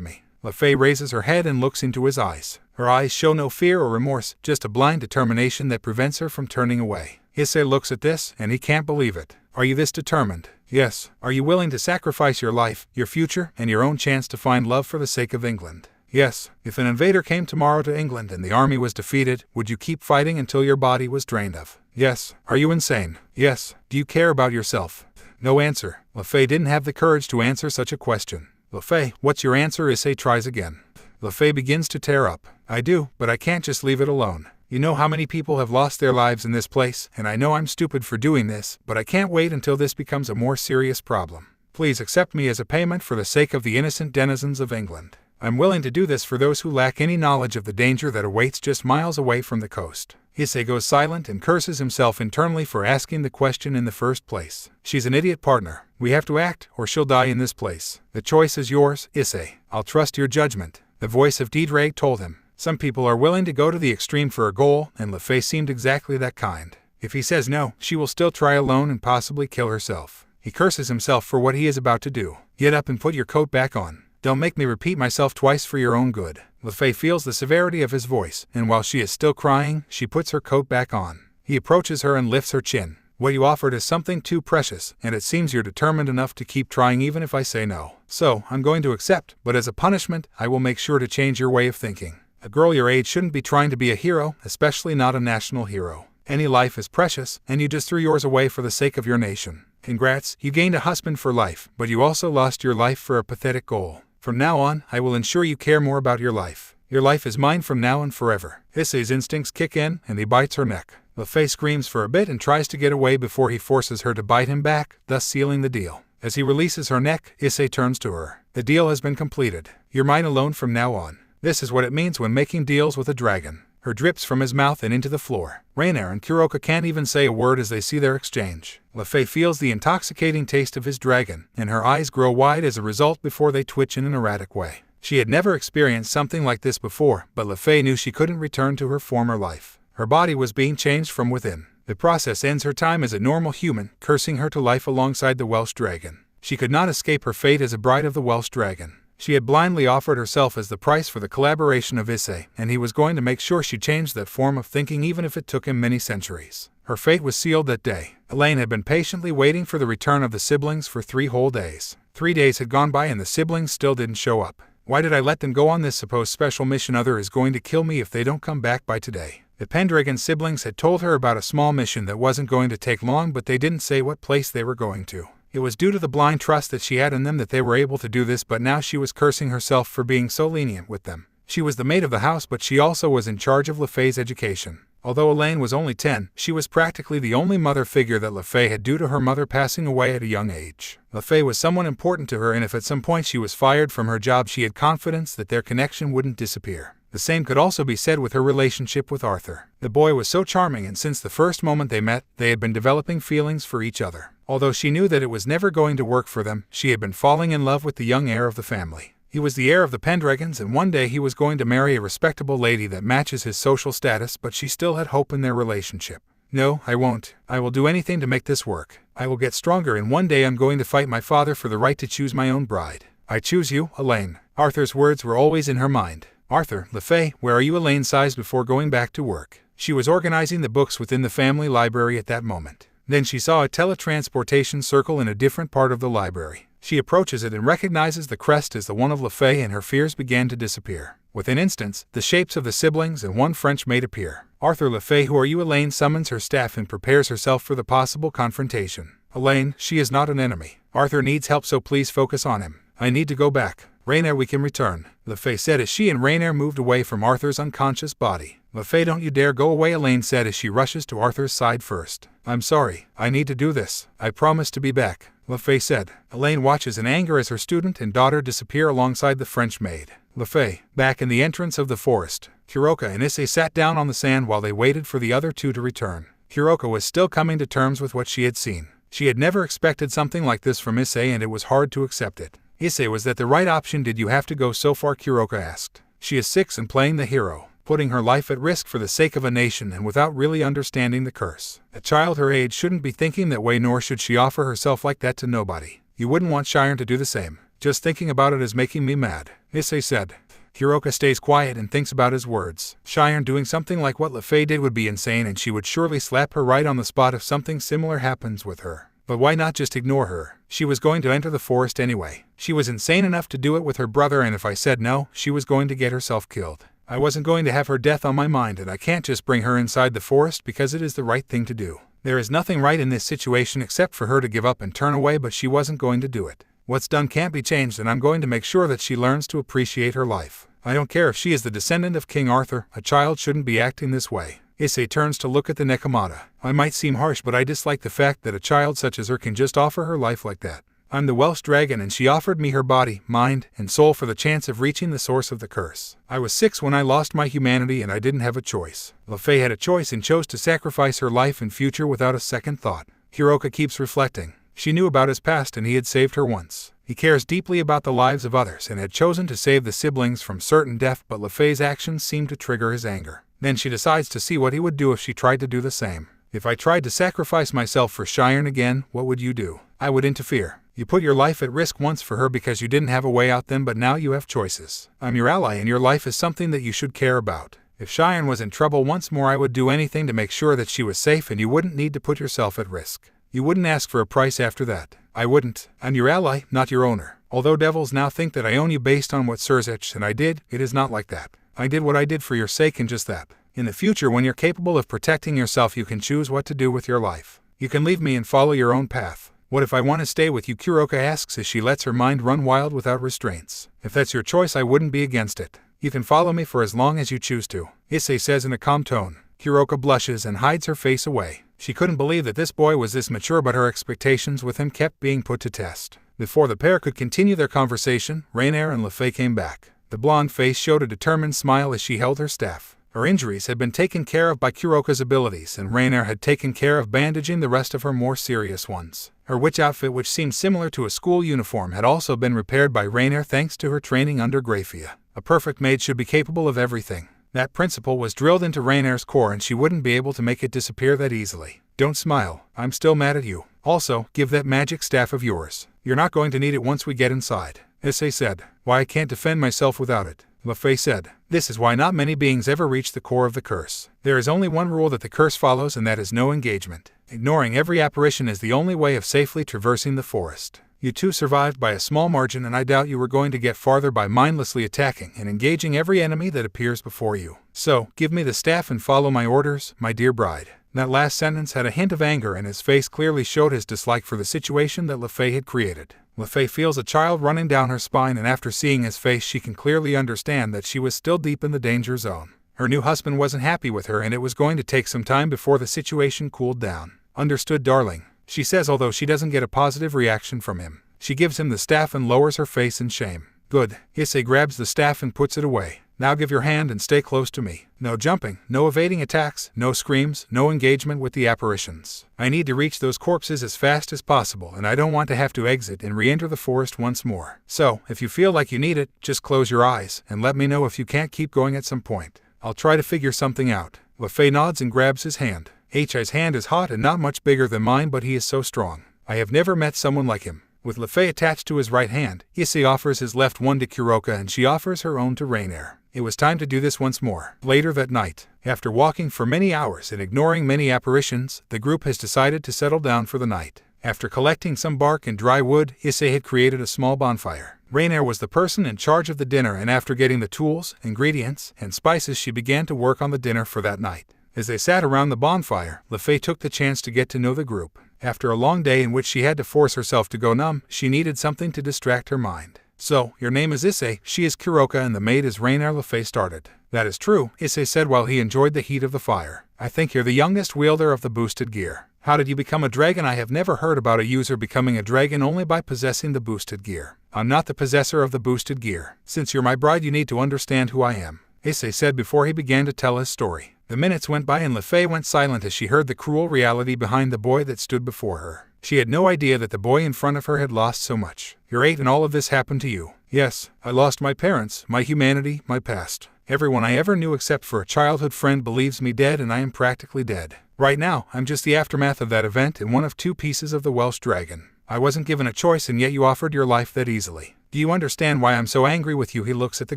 me. Le Fay raises her head and looks into his eyes. Her eyes show no fear or remorse, just a blind determination that prevents her from turning away. Issei looks at this, and he can't believe it. Are you this determined? Yes. Are you willing to sacrifice your life, your future, and your own chance to find love for the sake of England? Yes. If an invader came tomorrow to England and the army was defeated, would you keep fighting until your body was drained of? Yes. Are you insane? Yes. Do you care about yourself? No answer. Le Fay didn't have the courage to answer such a question. Le Fay, what's your answer? Issei tries again. Le Fay begins to tear up. I do, but I can't just leave it alone. You know how many people have lost their lives in this place, and I know I'm stupid for doing this, but I can't wait until this becomes a more serious problem. Please accept me as a payment for the sake of the innocent denizens of England. I'm willing to do this for those who lack any knowledge of the danger that awaits just miles away from the coast. Issei goes silent and curses himself internally for asking the question in the first place. She's an idiot, partner. We have to act, or she'll die in this place. The choice is yours, Issei. I'll trust your judgment. The voice of Ddraig told him. Some people are willing to go to the extreme for a goal, and Le Fay seemed exactly that kind. If he says no, she will still try alone and possibly kill herself. He curses himself for what he is about to do. Get up and put your coat back on. Don't make me repeat myself twice for your own good. Le Fay feels the severity of his voice, and while she is still crying, she puts her coat back on. He approaches her and lifts her chin. What you offered is something too precious, and it seems you're determined enough to keep trying even if I say no. So, I'm going to accept, but as a punishment, I will make sure to change your way of thinking. A girl your age shouldn't be trying to be a hero, especially not a national hero. Any life is precious, and you just threw yours away for the sake of your nation. Congrats, you gained a husband for life, but you also lost your life for a pathetic goal. From now on, I will ensure you care more about your life. Your life is mine from now and forever. Issei's instincts kick in, and he bites her neck. Le Fay screams for a bit and tries to get away before he forces her to bite him back, thus sealing the deal. As he releases her neck, Issei turns to her. The deal has been completed. You're mine alone from now on. This is what it means when making deals with a dragon. Her drips from his mouth and into the floor. Rainier and Kuroka can't even say a word as they see their exchange. Le Fay feels the intoxicating taste of his dragon, and her eyes grow wide as a result before they twitch in an erratic way. She had never experienced something like this before, but Le Fay knew she couldn't return to her former life. Her body was being changed from within. The process ends her time as a normal human, cursing her to life alongside the Welsh dragon. She could not escape her fate as a bride of the Welsh dragon. She had blindly offered herself as the price for the collaboration of Issei, and he was going to make sure she changed that form of thinking even if it took him many centuries. Her fate was sealed that day. Elaine had been patiently waiting for the return of the siblings for 3 whole days. 3 days had gone by and the siblings still didn't show up. Why did I let them go on this supposed special mission? Other is going to kill me if they don't come back by today. The Pendragon siblings had told her about a small mission that wasn't going to take long, but they didn't say what place they were going to. It was due to the blind trust that she had in them that they were able to do this, but now she was cursing herself for being so lenient with them. She was the maid of the house, but she also was in charge of Le Fay's education. Although Elaine was only 10, she was practically the only mother figure that Le Fay had due to her mother passing away at a young age. Le Fay was someone important to her, and if at some point she was fired from her job, she had confidence that their connection wouldn't disappear. The same could also be said with her relationship with Arthur. The boy was so charming, and since the first moment they met, they had been developing feelings for each other. Although she knew that it was never going to work for them, she had been falling in love with the young heir of the family. He was the heir of the Pendragons, and one day he was going to marry a respectable lady that matches his social status, but she still had hope in their relationship. No, I won't. I will do anything to make this work. I will get stronger, and one day I'm going to fight my father for the right to choose my own bride. I choose you, Elaine. Arthur's words were always in her mind. Arthur, Le Fay, where are you? Elaine sighs before going back to work. She was organizing the books within the family library at that moment. Then she saw a teletransportation circle in a different part of the library. She approaches it and recognizes the crest as the one of Le Fay, and her fears began to disappear. Within instants, the shapes of the siblings and one French maid appear. Arthur, Le Fay, who are you? Elaine summons her staff and prepares herself for the possible confrontation. Elaine, she is not an enemy. Arthur needs help, so please focus on him. I need to go back. Rainier, we can return, Le Fay said as she and Rainier moved away from Arthur's unconscious body. Le Fay, don't you dare go away, Elaine said as she rushes to Arthur's side first. I'm sorry. I need to do this. I promise to be back, Le Fay said. Elaine watches in anger as her student and daughter disappear alongside the French maid. Le Fay, back in the entrance of the forest, Kuroka and Issei sat down on the sand while they waited for the other two to return. Kuroka was still coming to terms with what she had seen. She had never expected something like this from Issei, and it was hard to accept it. Issei, was that the right option? Did you have to go so far? Kuroka asked. She is 6 and playing the hero, putting her life at risk for the sake of a nation and without really understanding the curse. A child her age shouldn't be thinking that way, nor should she offer herself like that to nobody. You wouldn't want Shirone to do the same. Just thinking about it is making me mad, Issei said. Kuroka stays quiet and thinks about his words. Shirone doing something like what Le Fay did would be insane, and she would surely slap her right on the spot if something similar happens with her. But why not just ignore her? She was going to enter the forest anyway. She was insane enough to do it with her brother, and if I said no, she was going to get herself killed. I wasn't going to have her death on my mind, and I can't just bring her inside the forest because it is the right thing to do. There is nothing right in this situation except for her to give up and turn away, but she wasn't going to do it. What's done can't be changed, and I'm going to make sure that she learns to appreciate her life. I don't care if she is the descendant of King Arthur, a child shouldn't be acting this way. Issei turns to look at the Nekomata. I might seem harsh, but I dislike the fact that a child such as her can just offer her life like that. I'm the Welsh dragon, and she offered me her body, mind, and soul for the chance of reaching the source of the curse. I was 6 when I lost my humanity, and I didn't have a choice. Le Fay had a choice and chose to sacrifice her life and future without a second thought. Kuroka keeps reflecting. She knew about his past, and he had saved her once. He cares deeply about the lives of others and had chosen to save the siblings from certain death, but Le Fay's actions seemed to trigger his anger. Then she decides to see what he would do if she tried to do the same. If I tried to sacrifice myself for Shirone again, what would you do? I would interfere. You put your life at risk once for her because you didn't have a way out then, but now you have choices. I'm your ally, and your life is something that you should care about. If Shirone was in trouble once more, I would do anything to make sure that she was safe, and you wouldn't need to put yourself at risk. You wouldn't ask for a price after that. I wouldn't. I'm your ally, not your owner. Although devils now think that I own you based on what Sirzech and I did, it is not like that. I did what I did for your sake, and just that. In the future, when you're capable of protecting yourself, you can choose what to do with your life. You can leave me and follow your own path. What if I want to stay with you? Kuroka asks as she lets her mind run wild without restraints. If that's your choice, I wouldn't be against it. You can follow me for as long as you choose to, Issei says in a calm tone. Kuroka blushes and hides her face away. She couldn't believe that this boy was this mature, but her expectations with him kept being put to test. Before the pair could continue their conversation, Rainier and Le Fay came back. The blonde face showed a determined smile as she held her staff. Her injuries had been taken care of by Kuroka's abilities, and Rainier had taken care of bandaging the rest of her more serious ones. Her witch outfit, which seemed similar to a school uniform, had also been repaired by Rainier thanks to her training under Grafia. A perfect maid should be capable of everything. That principle was drilled into Rainier's core, and she wouldn't be able to make it disappear that easily. Don't smile. I'm still mad at you. Also, give that magic staff of yours. You're not going to need it once we get inside, Issei said. Why, I can't defend myself without it, Le Fay said. This is why not many beings ever reach the core of the curse. There is only one rule that the curse follows, and that is no engagement. Ignoring every apparition is the only way of safely traversing the forest. You two survived by a small margin, and I doubt you were going to get farther by mindlessly attacking and engaging every enemy that appears before you. So, give me the staff and follow my orders, my dear bride. That last sentence had a hint of anger, and his face clearly showed his dislike for the situation that Le Fay had created. Le Fay feels a child running down her spine, and after seeing his face she can clearly understand that she was still deep in the danger zone. Her new husband wasn't happy with her, and it was going to take some time before the situation cooled down. "Understood, darling," she says, although she doesn't get a positive reaction from him. She gives him the staff and lowers her face in shame. "Good." Issei grabs the staff and puts it away. "Now give your hand and stay close to me. No jumping, no evading attacks, no screams, no engagement with the apparitions. I need to reach those corpses as fast as possible, and I don't want to have to exit and re-enter the forest once more. So, if you feel like you need it, just close your eyes, and let me know if you can't keep going at some point. I'll try to figure something out." Le Fay nods and grabs his hand. Issei's hand is hot and not much bigger than mine, but he is so strong. I have never met someone like him. With Le Fay attached to his right hand, Issei offers his left one to Kuroka, and she offers her own to Rainier. It was time to do this once more. Later that night, after walking for many hours and ignoring many apparitions, the group has decided to settle down for the night. After collecting some bark and dry wood, Issei had created a small bonfire. Rainier was the person in charge of the dinner, and after getting the tools, ingredients, and spices, she began to work on the dinner for that night. As they sat around the bonfire, Le Fay took the chance to get to know the group. After a long day in which she had to force herself to go numb, she needed something to distract her mind. "So, your name is Issei, she is Kuroka, and the maid is Rainier," Le Fay started. "That is true," Issei said while he enjoyed the heat of the fire. "I think you're the youngest wielder of the boosted gear. How did you become a dragon?" "I have never heard about a user becoming a dragon only by possessing the boosted gear. I'm not the possessor of the boosted gear. Since you're my bride, you need to understand who I am," Issei said before he began to tell his story. The minutes went by and Le Fay went silent as she heard the cruel reality behind the boy that stood before her. She had no idea that the boy in front of her had lost so much. "You're 8 and all of this happened to you." "Yes, I lost my parents, my humanity, my past. Everyone I ever knew except for a childhood friend believes me dead, and I am practically dead. Right now, I'm just the aftermath of that event and one of 2 pieces of the Welsh dragon. I wasn't given a choice, and yet you offered your life that easily. Do you understand why I'm so angry with you?" He looks at the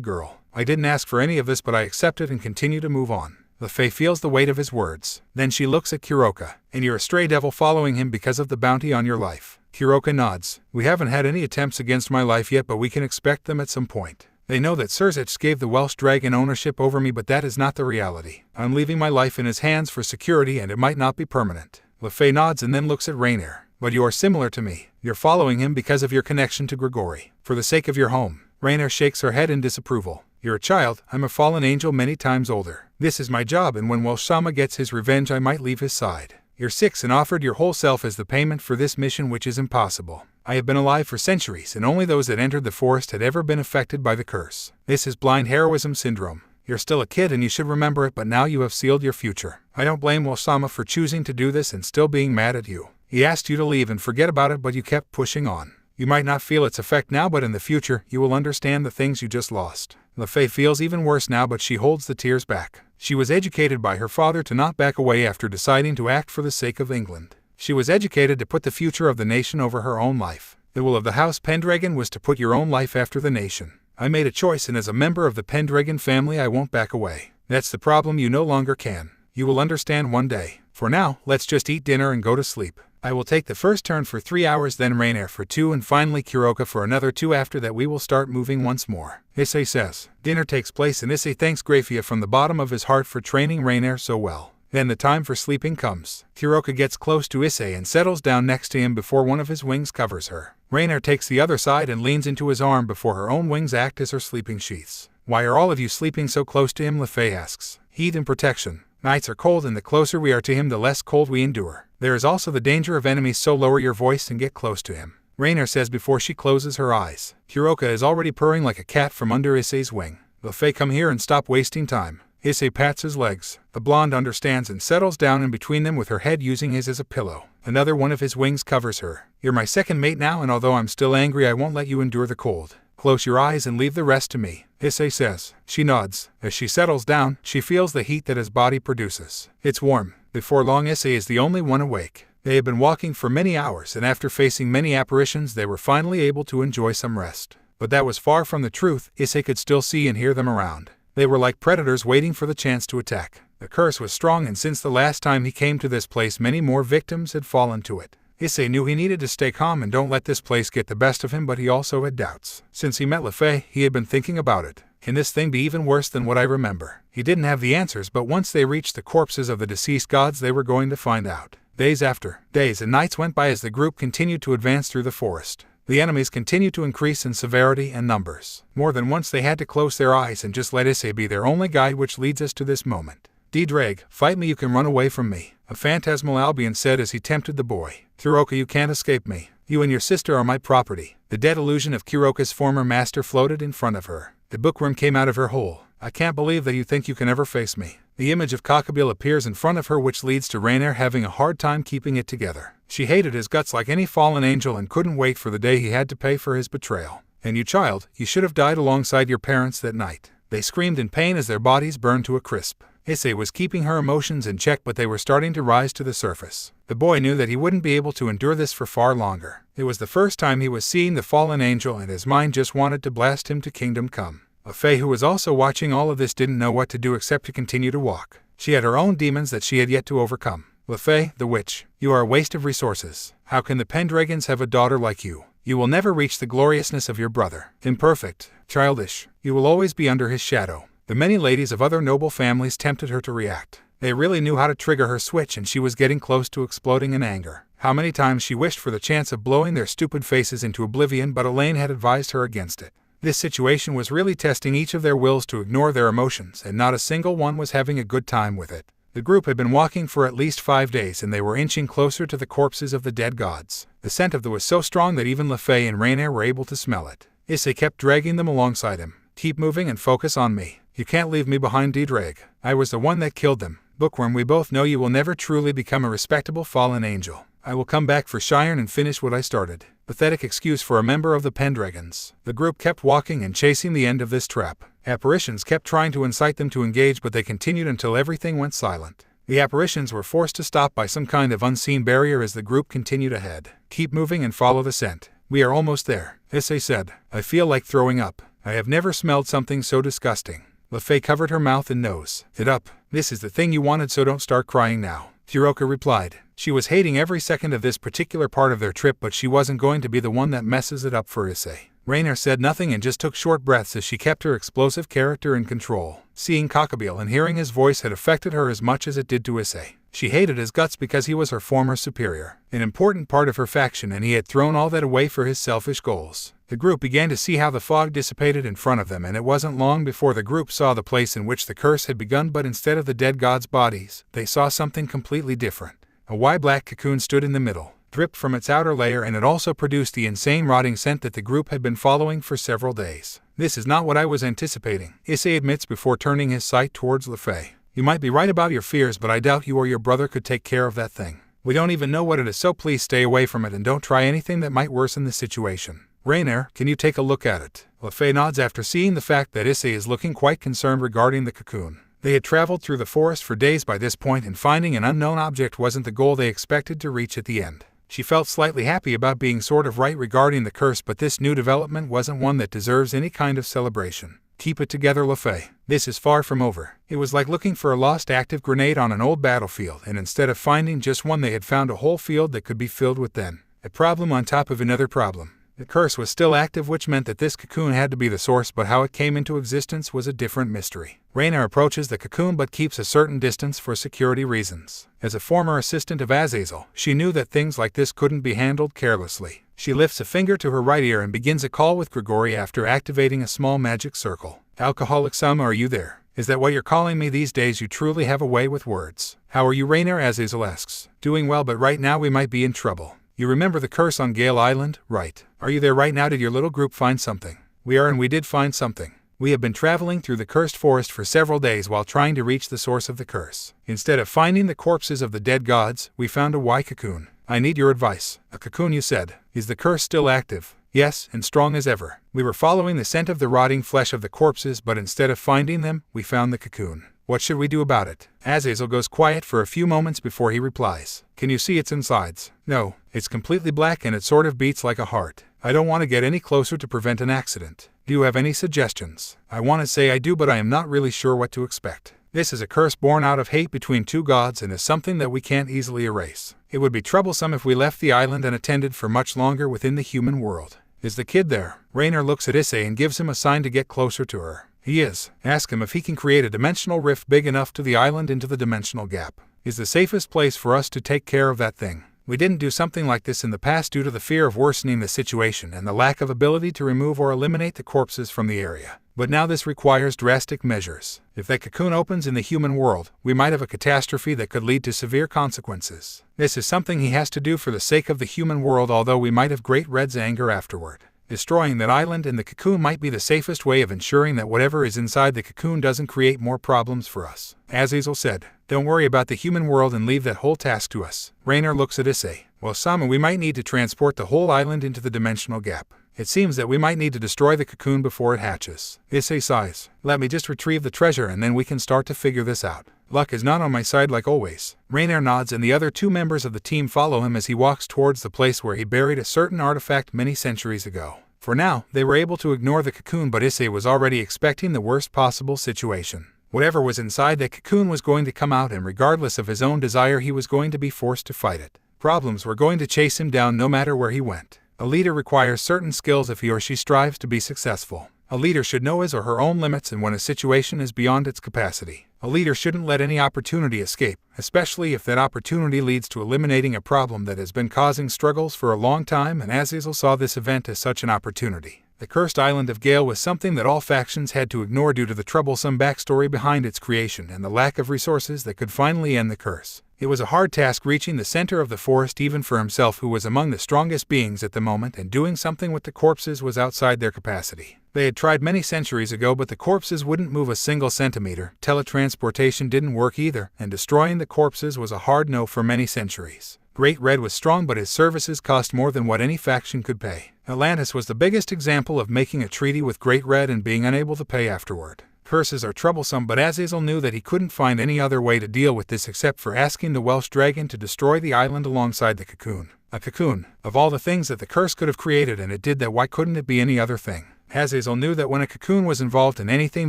girl. "I didn't ask for any of this, but I accept it and continue to move on." Le Fay feels the weight of his words. Then she looks at Kuroka. "And you're a stray devil following him because of the bounty on your life." Kuroka nods. "We haven't had any attempts against my life yet, but we can expect them at some point. They know that Sirzich gave the Welsh dragon ownership over me, but that is not the reality. I'm leaving my life in his hands for security, and it might not be permanent." Le Fay nods and then looks at Rainier. "But you are similar to me. You're following him because of your connection to Grigori. For the sake of your home." Rainier shakes her head in disapproval. "You're a child. I'm a fallen angel many times older. This is my job, and when Welshama gets his revenge, I might leave his side. You're 6 and offered your whole self as the payment for this mission, which is impossible. I have been alive for centuries, and only those that entered the forest had ever been affected by the curse. This is blind heroism syndrome. You're still a kid and you should remember it, but now you have sealed your future. I don't blame Welshama for choosing to do this and still being mad at you. He asked you to leave and forget about it, but you kept pushing on. You might not feel its effect now, but in the future, you will understand the things you just lost." Le Fay feels even worse now, but she holds the tears back. She was educated by her father to not back away after deciding to act for the sake of England. She was educated to put the future of the nation over her own life. The will of the House Pendragon was to put your own life after the nation. I made a choice, and as a member of the Pendragon family, I won't back away. That's the problem, you no longer can. You will understand one day. For now, let's just eat dinner and go to sleep. I will take the first turn for 3 hours, then Rainier for 2, and finally Kuroka for another 2. After that we will start moving once more," Issei says. Dinner takes place and Issei thanks Grafia from the bottom of his heart for training Rainier so well. Then the time for sleeping comes. Kuroka gets close to Issei and settles down next to him before one of his wings covers her. Rainier takes the other side and leans into his arm before her own wings act as her sleeping sheaths. "Why are all of you sleeping so close to him?" Le Fay asks. "Heat and protection. Nights are cold, and the closer we are to him, the less cold we endure. There is also the danger of enemies, so lower your voice and get close to him," Rainier says before she closes her eyes. Kuroka is already purring like a cat from under Issei's wing. "Le Fay, come here and stop wasting time." Issei pats his legs. The blonde understands and settles down in between them with her head using his as a pillow. Another one of his wings covers her. "You're my second mate now, and although I'm still angry, I won't let you endure the cold. Close your eyes and leave the rest to me," Issei says. She nods. As she settles down, she feels the heat that his body produces. It's warm. Before long, Issei is the only one awake. They had been walking for many hours, and after facing many apparitions, they were finally able to enjoy some rest. But that was far from the truth. Issei could still see and hear them around. They were like predators waiting for the chance to attack. The curse was strong, and since the last time he came to this place, many more victims had fallen to it. Issei knew he needed to stay calm and don't let this place get the best of him, but he also had doubts. Since he met Le Fay, he had been thinking about it. Can this thing be even worse than what I remember? He didn't have the answers, but once they reached the corpses of the deceased gods, they were going to find out. Days after days and nights went by as the group continued to advance through the forest. The enemies continued to increase in severity and numbers. More than once they had to close their eyes and just let Issei be their only guide, which leads us to this moment. Ddraig, fight me, you can run away from me, a phantasmal Albion said as he tempted the boy. Kuroka, you can't escape me. You and your sister are my property. The dead illusion of Kuroka's former master floated in front of her. The bookworm came out of her hole. I can't believe that you think you can ever face me. The image of Cocoon appears in front of her, which leads to Rainier having a hard time keeping it together. She hated his guts like any fallen angel and couldn't wait for the day he had to pay for his betrayal. And you child, you should have died alongside your parents that night. They screamed in pain as their bodies burned to a crisp. Issei was keeping her emotions in check, but they were starting to rise to the surface. The boy knew that he wouldn't be able to endure this for far longer. It was the first time he was seeing the fallen angel, and his mind just wanted to blast him to kingdom come. Le Fay, who was also watching all of this, didn't know what to do except to continue to walk. She had her own demons that she had yet to overcome. Le Fay, the witch, you are a waste of resources. How can the Pendragons have a daughter like you? You will never reach the gloriousness of your brother. Imperfect, childish, you will always be under his shadow. The many ladies of other noble families tempted her to react. They really knew how to trigger her switch, and she was getting close to exploding in anger. How many times she wished for the chance of blowing their stupid faces into oblivion, but Elaine had advised her against it. This situation was really testing each of their wills to ignore their emotions, and not a single one was having a good time with it. The group had been walking for at least 5 days, and they were inching closer to the corpses of the dead gods. The scent of them was so strong that even Le Fay and Rainier were able to smell it. Issei kept dragging them alongside him. Keep moving and focus on me. You can't leave me behind, Ddraig. I was the one that killed them. Bookworm, we both know you will never truly become a respectable fallen angel. I will come back for Shirone and finish what I started. Pathetic excuse for a member of the Pendragons. The group kept walking and chasing the end of this trap. Apparitions kept trying to incite them to engage, but they continued until everything went silent. The apparitions were forced to stop by some kind of unseen barrier as the group continued ahead. Keep moving and follow the scent. We are almost there, Issei said. I feel like throwing up. I have never smelled something so disgusting. Le Fay covered her mouth and nose. It up. This is the thing you wanted, so don't start crying now, Kuroka replied. She was hating every second of this particular part of their trip, but she wasn't going to be the one that messes it up for Issei. Rainier said nothing and just took short breaths as she kept her explosive character in control. Seeing Cocoon and hearing his voice had affected her as much as it did to Issei. She hated his guts because he was her former superior, an important part of her faction, and he had thrown all that away for his selfish goals. The group began to see how the fog dissipated in front of them, and it wasn't long before the group saw the place in which the curse had begun, but instead of the dead gods' bodies, they saw something completely different. A wide-black cocoon stood in the middle, dripped from its outer layer, and it also produced the insane rotting scent that the group had been following for several days. This is not what I was anticipating, Issei admits before turning his sight towards Le Fay. You might be right about your fears, but I doubt you or your brother could take care of that thing. We don't even know what it is, so please stay away from it and don't try anything that might worsen the situation. Rainier, can you take a look at it? Le Fay nods after seeing the fact that Issei is looking quite concerned regarding the cocoon. They had traveled through the forest for days by this point, and finding an unknown object wasn't the goal they expected to reach at the end. She felt slightly happy about being sort of right regarding the curse, but this new development wasn't one that deserves any kind of celebration. Keep it together, Le Fay. This is far from over. It was like looking for a lost active grenade on an old battlefield, and instead of finding just one, they had found a whole field that could be filled with them. A problem on top of another problem. The curse was still active, which meant that this cocoon had to be the source, but how it came into existence was a different mystery. Rainier approaches the cocoon but keeps a certain distance for security reasons. As a former assistant of Azazel, she knew that things like this couldn't be handled carelessly. She lifts a finger to her right ear and begins a call with Grigori after activating a small magic circle. Alcoholic Sum, are you there? Is that what you're calling me these days? You truly have a way with words. How are you, Rainier? Azazel asks. Doing well, but right now we might be in trouble. You remember the curse on Gale Island, right? Are you there right now? Did your little group find something? We are, and we did find something. We have been traveling through the cursed forest for several days while trying to reach the source of the curse. Instead of finding the corpses of the dead gods, we found a Y cocoon. I need your advice. A cocoon, you said. Is the curse still active? Yes, and strong as ever. We were following the scent of the rotting flesh of the corpses, but instead of finding them, we found the cocoon. What should we do about it? Azazel goes quiet for a few moments before he replies. Can you see its insides? No, it's completely black and it sort of beats like a heart. I don't want to get any closer to prevent an accident. Do you have any suggestions? I want to say I do, but I am not really sure what to expect. This is a curse born out of hate between two gods and is something that we can't easily erase. It would be troublesome if we left the island and attended for much longer within the human world. Is the kid there? Rainier looks at Issei and gives him a sign to get closer to her. He is. Ask him if he can create a dimensional rift big enough to the island into the dimensional gap. Is the safest place for us to take care of that thing. We didn't do something like this in the past due to the fear of worsening the situation and the lack of ability to remove or eliminate the corpses from the area. But now this requires drastic measures. If that cocoon opens in the human world, we might have a catastrophe that could lead to severe consequences. This is something he has to do for the sake of the human world, although we might have Great Red's anger afterward. Destroying that island and the cocoon might be the safest way of ensuring that whatever is inside the cocoon doesn't create more problems for us. Azazel said, "Don't worry about the human world and leave that whole task to us." Raynor looks at Issei. "Well, Sama, we might need to transport the whole island into the dimensional gap. It seems that we might need to destroy the cocoon before it hatches." Issei sighs. "Let me just retrieve the treasure and then we can start to figure this out." Luck is not on my side like always. Raynor nods and the other two members of the team follow him as he walks towards the place where he buried a certain artifact many centuries ago. For now, they were able to ignore the cocoon, but Issei was already expecting the worst possible situation. Whatever was inside that cocoon was going to come out, and regardless of his own desire, he was going to be forced to fight it. Problems were going to chase him down no matter where he went. A leader requires certain skills if he or she strives to be successful. A leader should know his or her own limits and when a situation is beyond its capacity. A leader shouldn't let any opportunity escape, especially if that opportunity leads to eliminating a problem that has been causing struggles for a long time, and Azazel saw this event as such an opportunity. The cursed island of Gale was something that all factions had to ignore due to the troublesome backstory behind its creation and the lack of resources that could finally end the curse. It was a hard task reaching the center of the forest even for himself, who was among the strongest beings at the moment, and doing something with the corpses was outside their capacity. They had tried many centuries ago, but the corpses wouldn't move a single centimeter. Teletransportation didn't work either, and destroying the corpses was a hard no for many centuries. Great Red was strong, but his services cost more than what any faction could pay. Atlantis was the biggest example of making a treaty with Great Red and being unable to pay afterward. Curses are troublesome, but Azazel knew that he couldn't find any other way to deal with this except for asking the Welsh dragon to destroy the island alongside the cocoon. A cocoon, of all the things that the curse could have created, and it did that, why couldn't it be any other thing? Azazel knew that when a cocoon was involved in anything,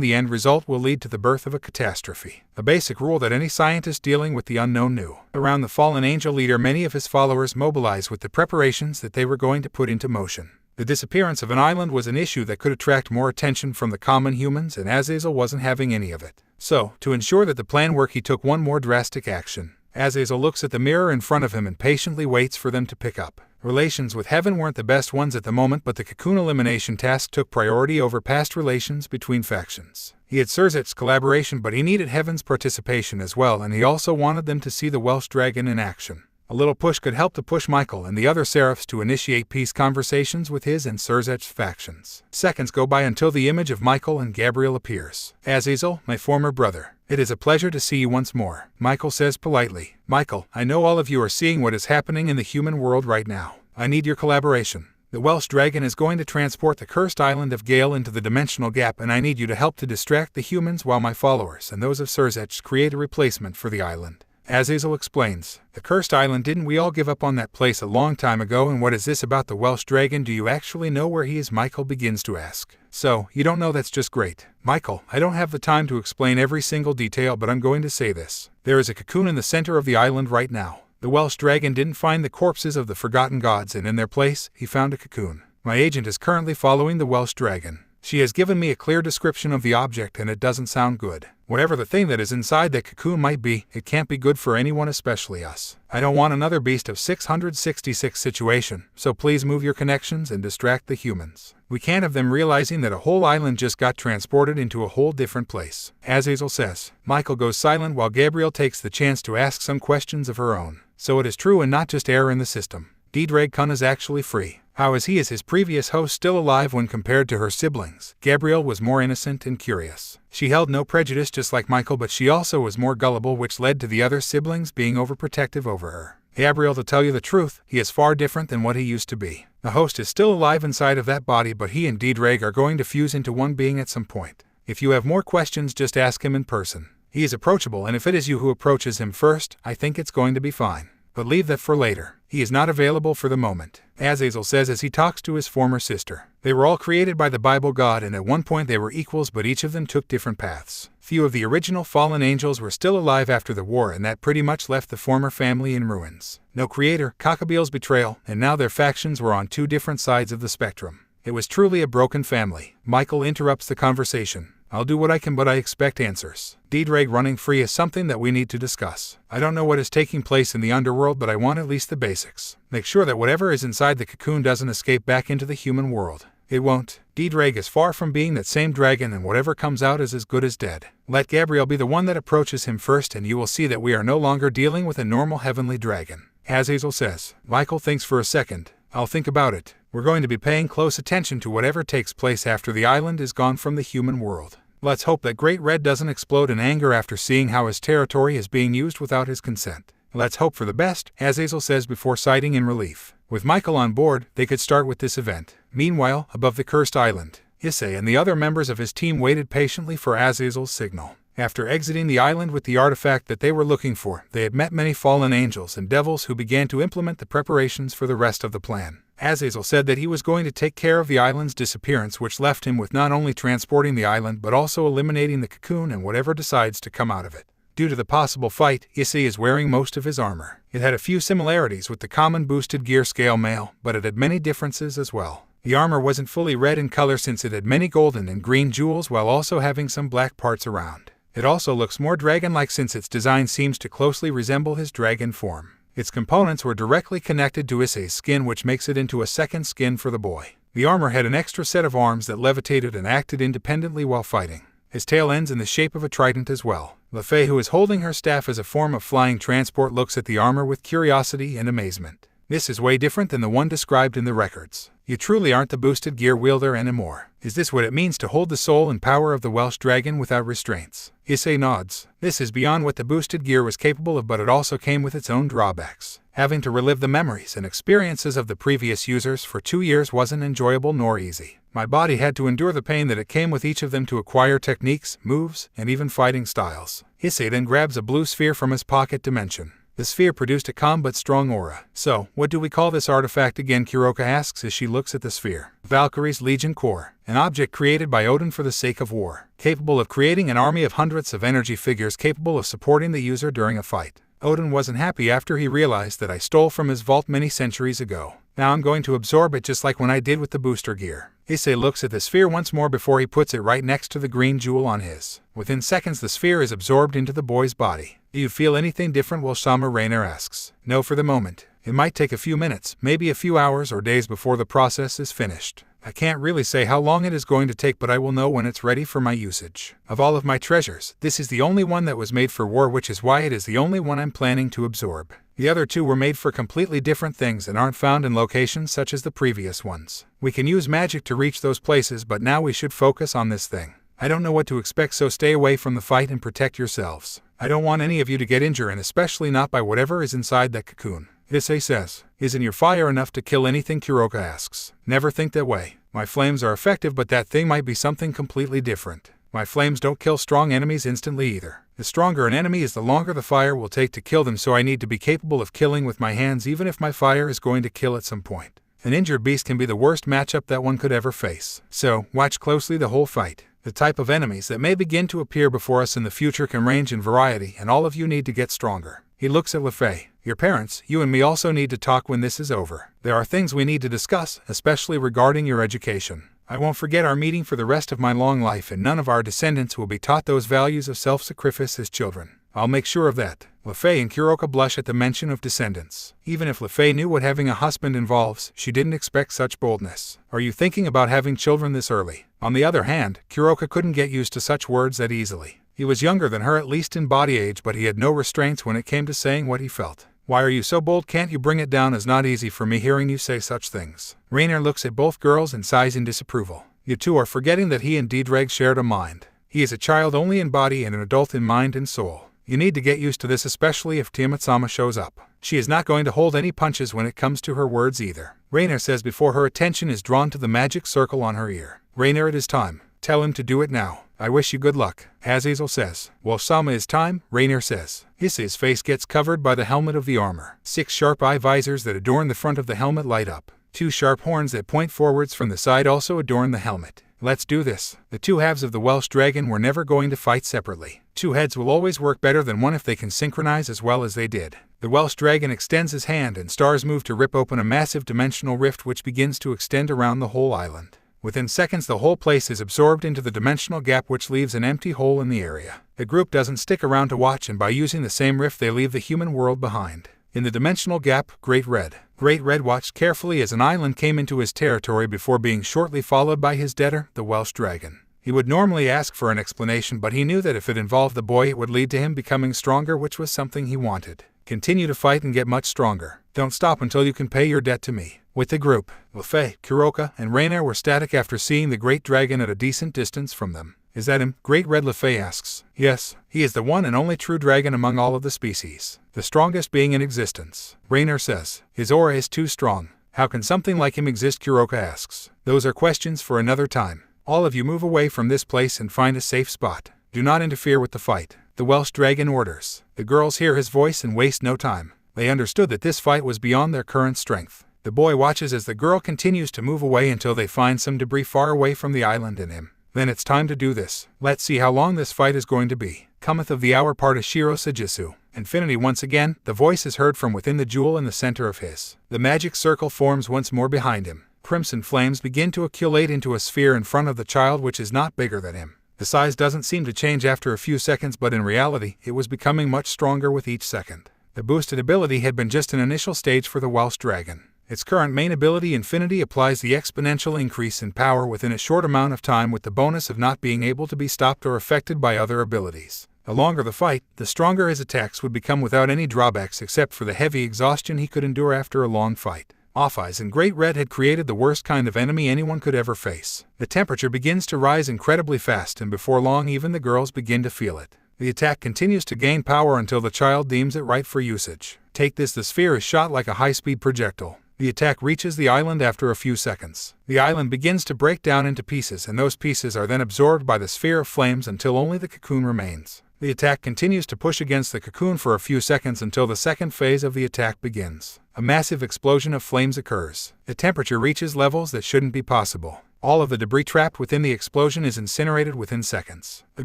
the end result will lead to the birth of a catastrophe. A basic rule that any scientist dealing with the unknown knew. Around the fallen angel leader, many of his followers mobilized with the preparations that they were going to put into motion. The disappearance of an island was an issue that could attract more attention from the common humans, and Azazel wasn't having any of it. So, to ensure that the plan worked, he took one more drastic action. Azazel looks at the mirror in front of him and patiently waits for them to pick up. Relations with heaven weren't the best ones at the moment, but the cocoon elimination task took priority over past relations between factions. He had Surzet's collaboration, but he needed heaven's participation as well, and he also wanted them to see the Welsh dragon in action. A little push could help to push Michael and the other seraphs to initiate peace conversations with his and Surzet's factions. Seconds go by until the image of Michael and Gabriel appears. "Azazel, my former brother, it is a pleasure to see you once more," Michael says politely. "Michael, I know all of you are seeing what is happening in the human world right now. I need your collaboration. The Welsh dragon is going to transport the cursed island of Gale into the dimensional gap, and I need you to help to distract the humans while my followers and those of Surzet create a replacement for the island." Azazel explains, "The cursed island, didn't we all give up on that place a long time ago, and what is this about the Welsh dragon? Do you actually know where he is?" Michael begins to ask. "So, you don't know? That's just great." "Michael, I don't have the time to explain every single detail, but I'm going to say this. There is a cocoon in the center of the island right now. The Welsh dragon didn't find the corpses of the forgotten gods, and in their place, he found a cocoon. My agent is currently following the Welsh dragon. She has given me a clear description of the object, and it doesn't sound good. Whatever the thing that is inside that cocoon might be, it can't be good for anyone, especially us. I don't want another Beast of 666 situation, so please move your connections and distract the humans. We can't have them realizing that a whole island just got transported into a whole different place." Azazel says. Michael goes silent while Gabriel takes the chance to ask some questions of her own. "So it is true and not just error in the system. Ddraig is actually free. How is he, as his previous host, still alive when compared to her siblings?" Gabriel was more innocent and curious. She held no prejudice just like Michael, but she also was more gullible, which led to the other siblings being overprotective over her. "Gabriel, to tell you the truth, he is far different than what he used to be. The host is still alive inside of that body, but he and Ddraig are going to fuse into one being at some point. If you have more questions, just ask him in person. He is approachable, and if it is you who approaches him first, I think it's going to be fine. But leave that for later. He is not available for the moment," Azazel says as he talks to his former sister. They were all created by the Bible God, and at one point they were equals, but each of them took different paths. Few of the original fallen angels were still alive after the war, and that pretty much left the former family in ruins. No creator, Cockabeel's betrayal, and now their factions were on two different sides of the spectrum. It was truly a broken family. Michael interrupts the conversation. I'll do what I can, but I expect answers. Ddraig running free is something that we need to discuss. I don't know what is taking place in the underworld, but I want at least the basics. Make sure that whatever is inside the cocoon doesn't escape back into the human world. It won't. Ddraig is far from being that same dragon, and whatever comes out is as good as dead. Let Gabriel be the one that approaches him first, and you will see that we are no longer dealing with a normal heavenly dragon. Azazel says. Michael thinks for a second. I'll think about it. We're going to be paying close attention to whatever takes place after the island is gone from the human world. Let's hope that Great Red doesn't explode in anger after seeing how his territory is being used without his consent. Let's hope for the best, Azazel says before sighing in relief. With Michael on board, they could start with this event. Meanwhile, above the cursed island, Issei and the other members of his team waited patiently for Azazel's signal. After exiting the island with the artifact that they were looking for, they had met many fallen angels and devils who began to implement the preparations for the rest of the plan. Azazel said that he was going to take care of the island's disappearance, which left him with not only transporting the island but also eliminating the cocoon and whatever decides to come out of it. Due to the possible fight, Issei is wearing most of his armor. It had a few similarities with the common boosted gear scale mail, but it had many differences as well. The armor wasn't fully red in color since it had many golden and green jewels while also having some black parts around. It also looks more dragon-like since its design seems to closely resemble his dragon form. Its components were directly connected to Issei's skin, which makes it into a second skin for the boy. The armor had an extra set of arms that levitated and acted independently while fighting. His tail ends in the shape of a trident as well. Le Fay, who is holding her staff as a form of flying transport, looks at the armor with curiosity and amazement. This is way different than the one described in the records. You truly aren't the boosted gear wielder anymore. Is this what it means to hold the soul and power of the Welsh dragon without restraints? Issei nods. This is beyond what the boosted gear was capable of, but it also came with its own drawbacks. Having to relive the memories and experiences of the previous users for 2 years wasn't enjoyable nor easy. My body had to endure the pain that it came with each of them to acquire techniques, moves, and even fighting styles. Issei then grabs a blue sphere from his pocket dimension. The sphere produced a calm but strong aura. So, what do we call this artifact again? Kuroka asks as she looks at the sphere. Valkyrie's Legion Core, an object created by Odin for the sake of war, capable of creating an army of hundreds of energy figures capable of supporting the user during a fight. Odin wasn't happy after he realized that I stole from his vault many centuries ago. Now I'm going to absorb it just like when I did with the booster gear. Issei looks at the sphere once more before he puts it right next to the green jewel on his. Within seconds the sphere is absorbed into the boy's body. Do you feel anything different? Wilshama Rainer asks. No, for the moment. It might take a few minutes, maybe a few hours or days before the process is finished. I can't really say how long it is going to take, but I will know when it's ready for my usage. Of all of my treasures, this is the only one that was made for war, which is why it is the only one I'm planning to absorb. The other two were made for completely different things and aren't found in locations such as the previous ones. We can use magic to reach those places, but now we should focus on this thing. I don't know what to expect, so stay away from the fight and protect yourselves. I don't want any of you to get injured, and especially not by whatever is inside that cocoon. Issei says. Isn't your fire enough to kill anything? Kuroka asks. Never think that way. My flames are effective, but that thing might be something completely different. My flames don't kill strong enemies instantly either. The stronger an enemy is, the longer the fire will take to kill them, so I need to be capable of killing with my hands even if my fire is going to kill at some point. An injured beast can be the worst matchup that one could ever face. So, watch closely the whole fight. The type of enemies that may begin to appear before us in the future can range in variety, and all of you need to get stronger. He looks at Le Fay. Your parents, you and me also need to talk when this is over. There are things we need to discuss, especially regarding your education. I won't forget our meeting for the rest of my long life, and none of our descendants will be taught those values of self-sacrifice as children. I'll make sure of that. Le Fay and Kuroka blush at the mention of descendants. Even if Le Fay knew what having a husband involves, she didn't expect such boldness. Are you thinking about having children this early? On the other hand, Kuroka couldn't get used to such words that easily. He was younger than her, at least in body age, but he had no restraints when it came to saying what he felt. Why are you so bold? Can't you bring it down? It's not easy for me hearing you say such things. Rainer looks at both girls and sighs in disapproval. You two are forgetting that he and Ddraig shared a mind. He is a child only in body and an adult in mind and soul. You need to get used to this, especially if Tiamat-sama shows up. She is not going to hold any punches when it comes to her words either. Rainer says before her attention is drawn to the magic circle on her ear. Rainer, it is time. Tell him to do it now. I wish you good luck. Azazel says. Well, Sama is time, Rainer says. Issei's face gets covered by the helmet of the armor. 6 sharp eye visors that adorn the front of the helmet light up. 2 sharp horns that point forwards from the side also adorn the helmet. Let's do this. The 2 halves of the Welsh dragon were never going to fight separately. 2 heads will always work better than 1 if they can synchronize as well as they did. The Welsh dragon extends his hand and stars move to rip open a massive dimensional rift which begins to extend around the whole island. Within seconds the whole place is absorbed into the dimensional gap, which leaves an empty hole in the area. The group doesn't stick around to watch, and by using the same rift they leave the human world behind. In the dimensional gap, Great Red watched carefully as an island came into his territory before being shortly followed by his debtor, the Welsh dragon. He would normally ask for an explanation, but he knew that if it involved the boy it would lead to him becoming stronger, which was something he wanted. Continue to fight and get much stronger. Don't stop until you can pay your debt to me. With the group, Le Fay, Kuroka, and Rias were static after seeing the great dragon at a decent distance from them. Is that him? Great Red Le Fay asks. Yes, he is the one and only true dragon among all of the species. The strongest being in existence. Rias says. His aura is too strong. How can something like him exist? Kuroka asks. Those are questions for another time. All of you move away from this place and find a safe spot. Do not interfere with the fight. The Welsh dragon orders. The girls hear his voice and waste no time. They understood that this fight was beyond their current strength. The boy watches as the girl continues to move away until they find some debris far away from the island and him. Then it's time to do this. Let's see how long this fight is going to be. Cometh of the hour, part of Shiro Sajisu. Infinity once again, the voice is heard from within the jewel in the center of his. The magic circle forms once more behind him. Crimson flames begin to accumulate into a sphere in front of the child, which is not bigger than him. The size doesn't seem to change after a few seconds, but in reality, it was becoming much stronger with each second. The boosted ability had been just an initial stage for the Welsh dragon. Its current main ability, Infinity, applies the exponential increase in power within a short amount of time, with the bonus of not being able to be stopped or affected by other abilities. The longer the fight, the stronger his attacks would become without any drawbacks except for the heavy exhaustion he could endure after a long fight. Off-Eyes and Great Red had created the worst kind of enemy anyone could ever face. The temperature begins to rise incredibly fast, and before long even the girls begin to feel it. The attack continues to gain power until the child deems it right for usage. Take this: the sphere is shot like a high-speed projectile. The attack reaches the island after a few seconds. The island begins to break down into pieces, and those pieces are then absorbed by the sphere of flames until only the cocoon remains. The attack continues to push against the cocoon for a few seconds until the second phase of the attack begins. A massive explosion of flames occurs. The temperature reaches levels that shouldn't be possible. All of the debris trapped within the explosion is incinerated within seconds. The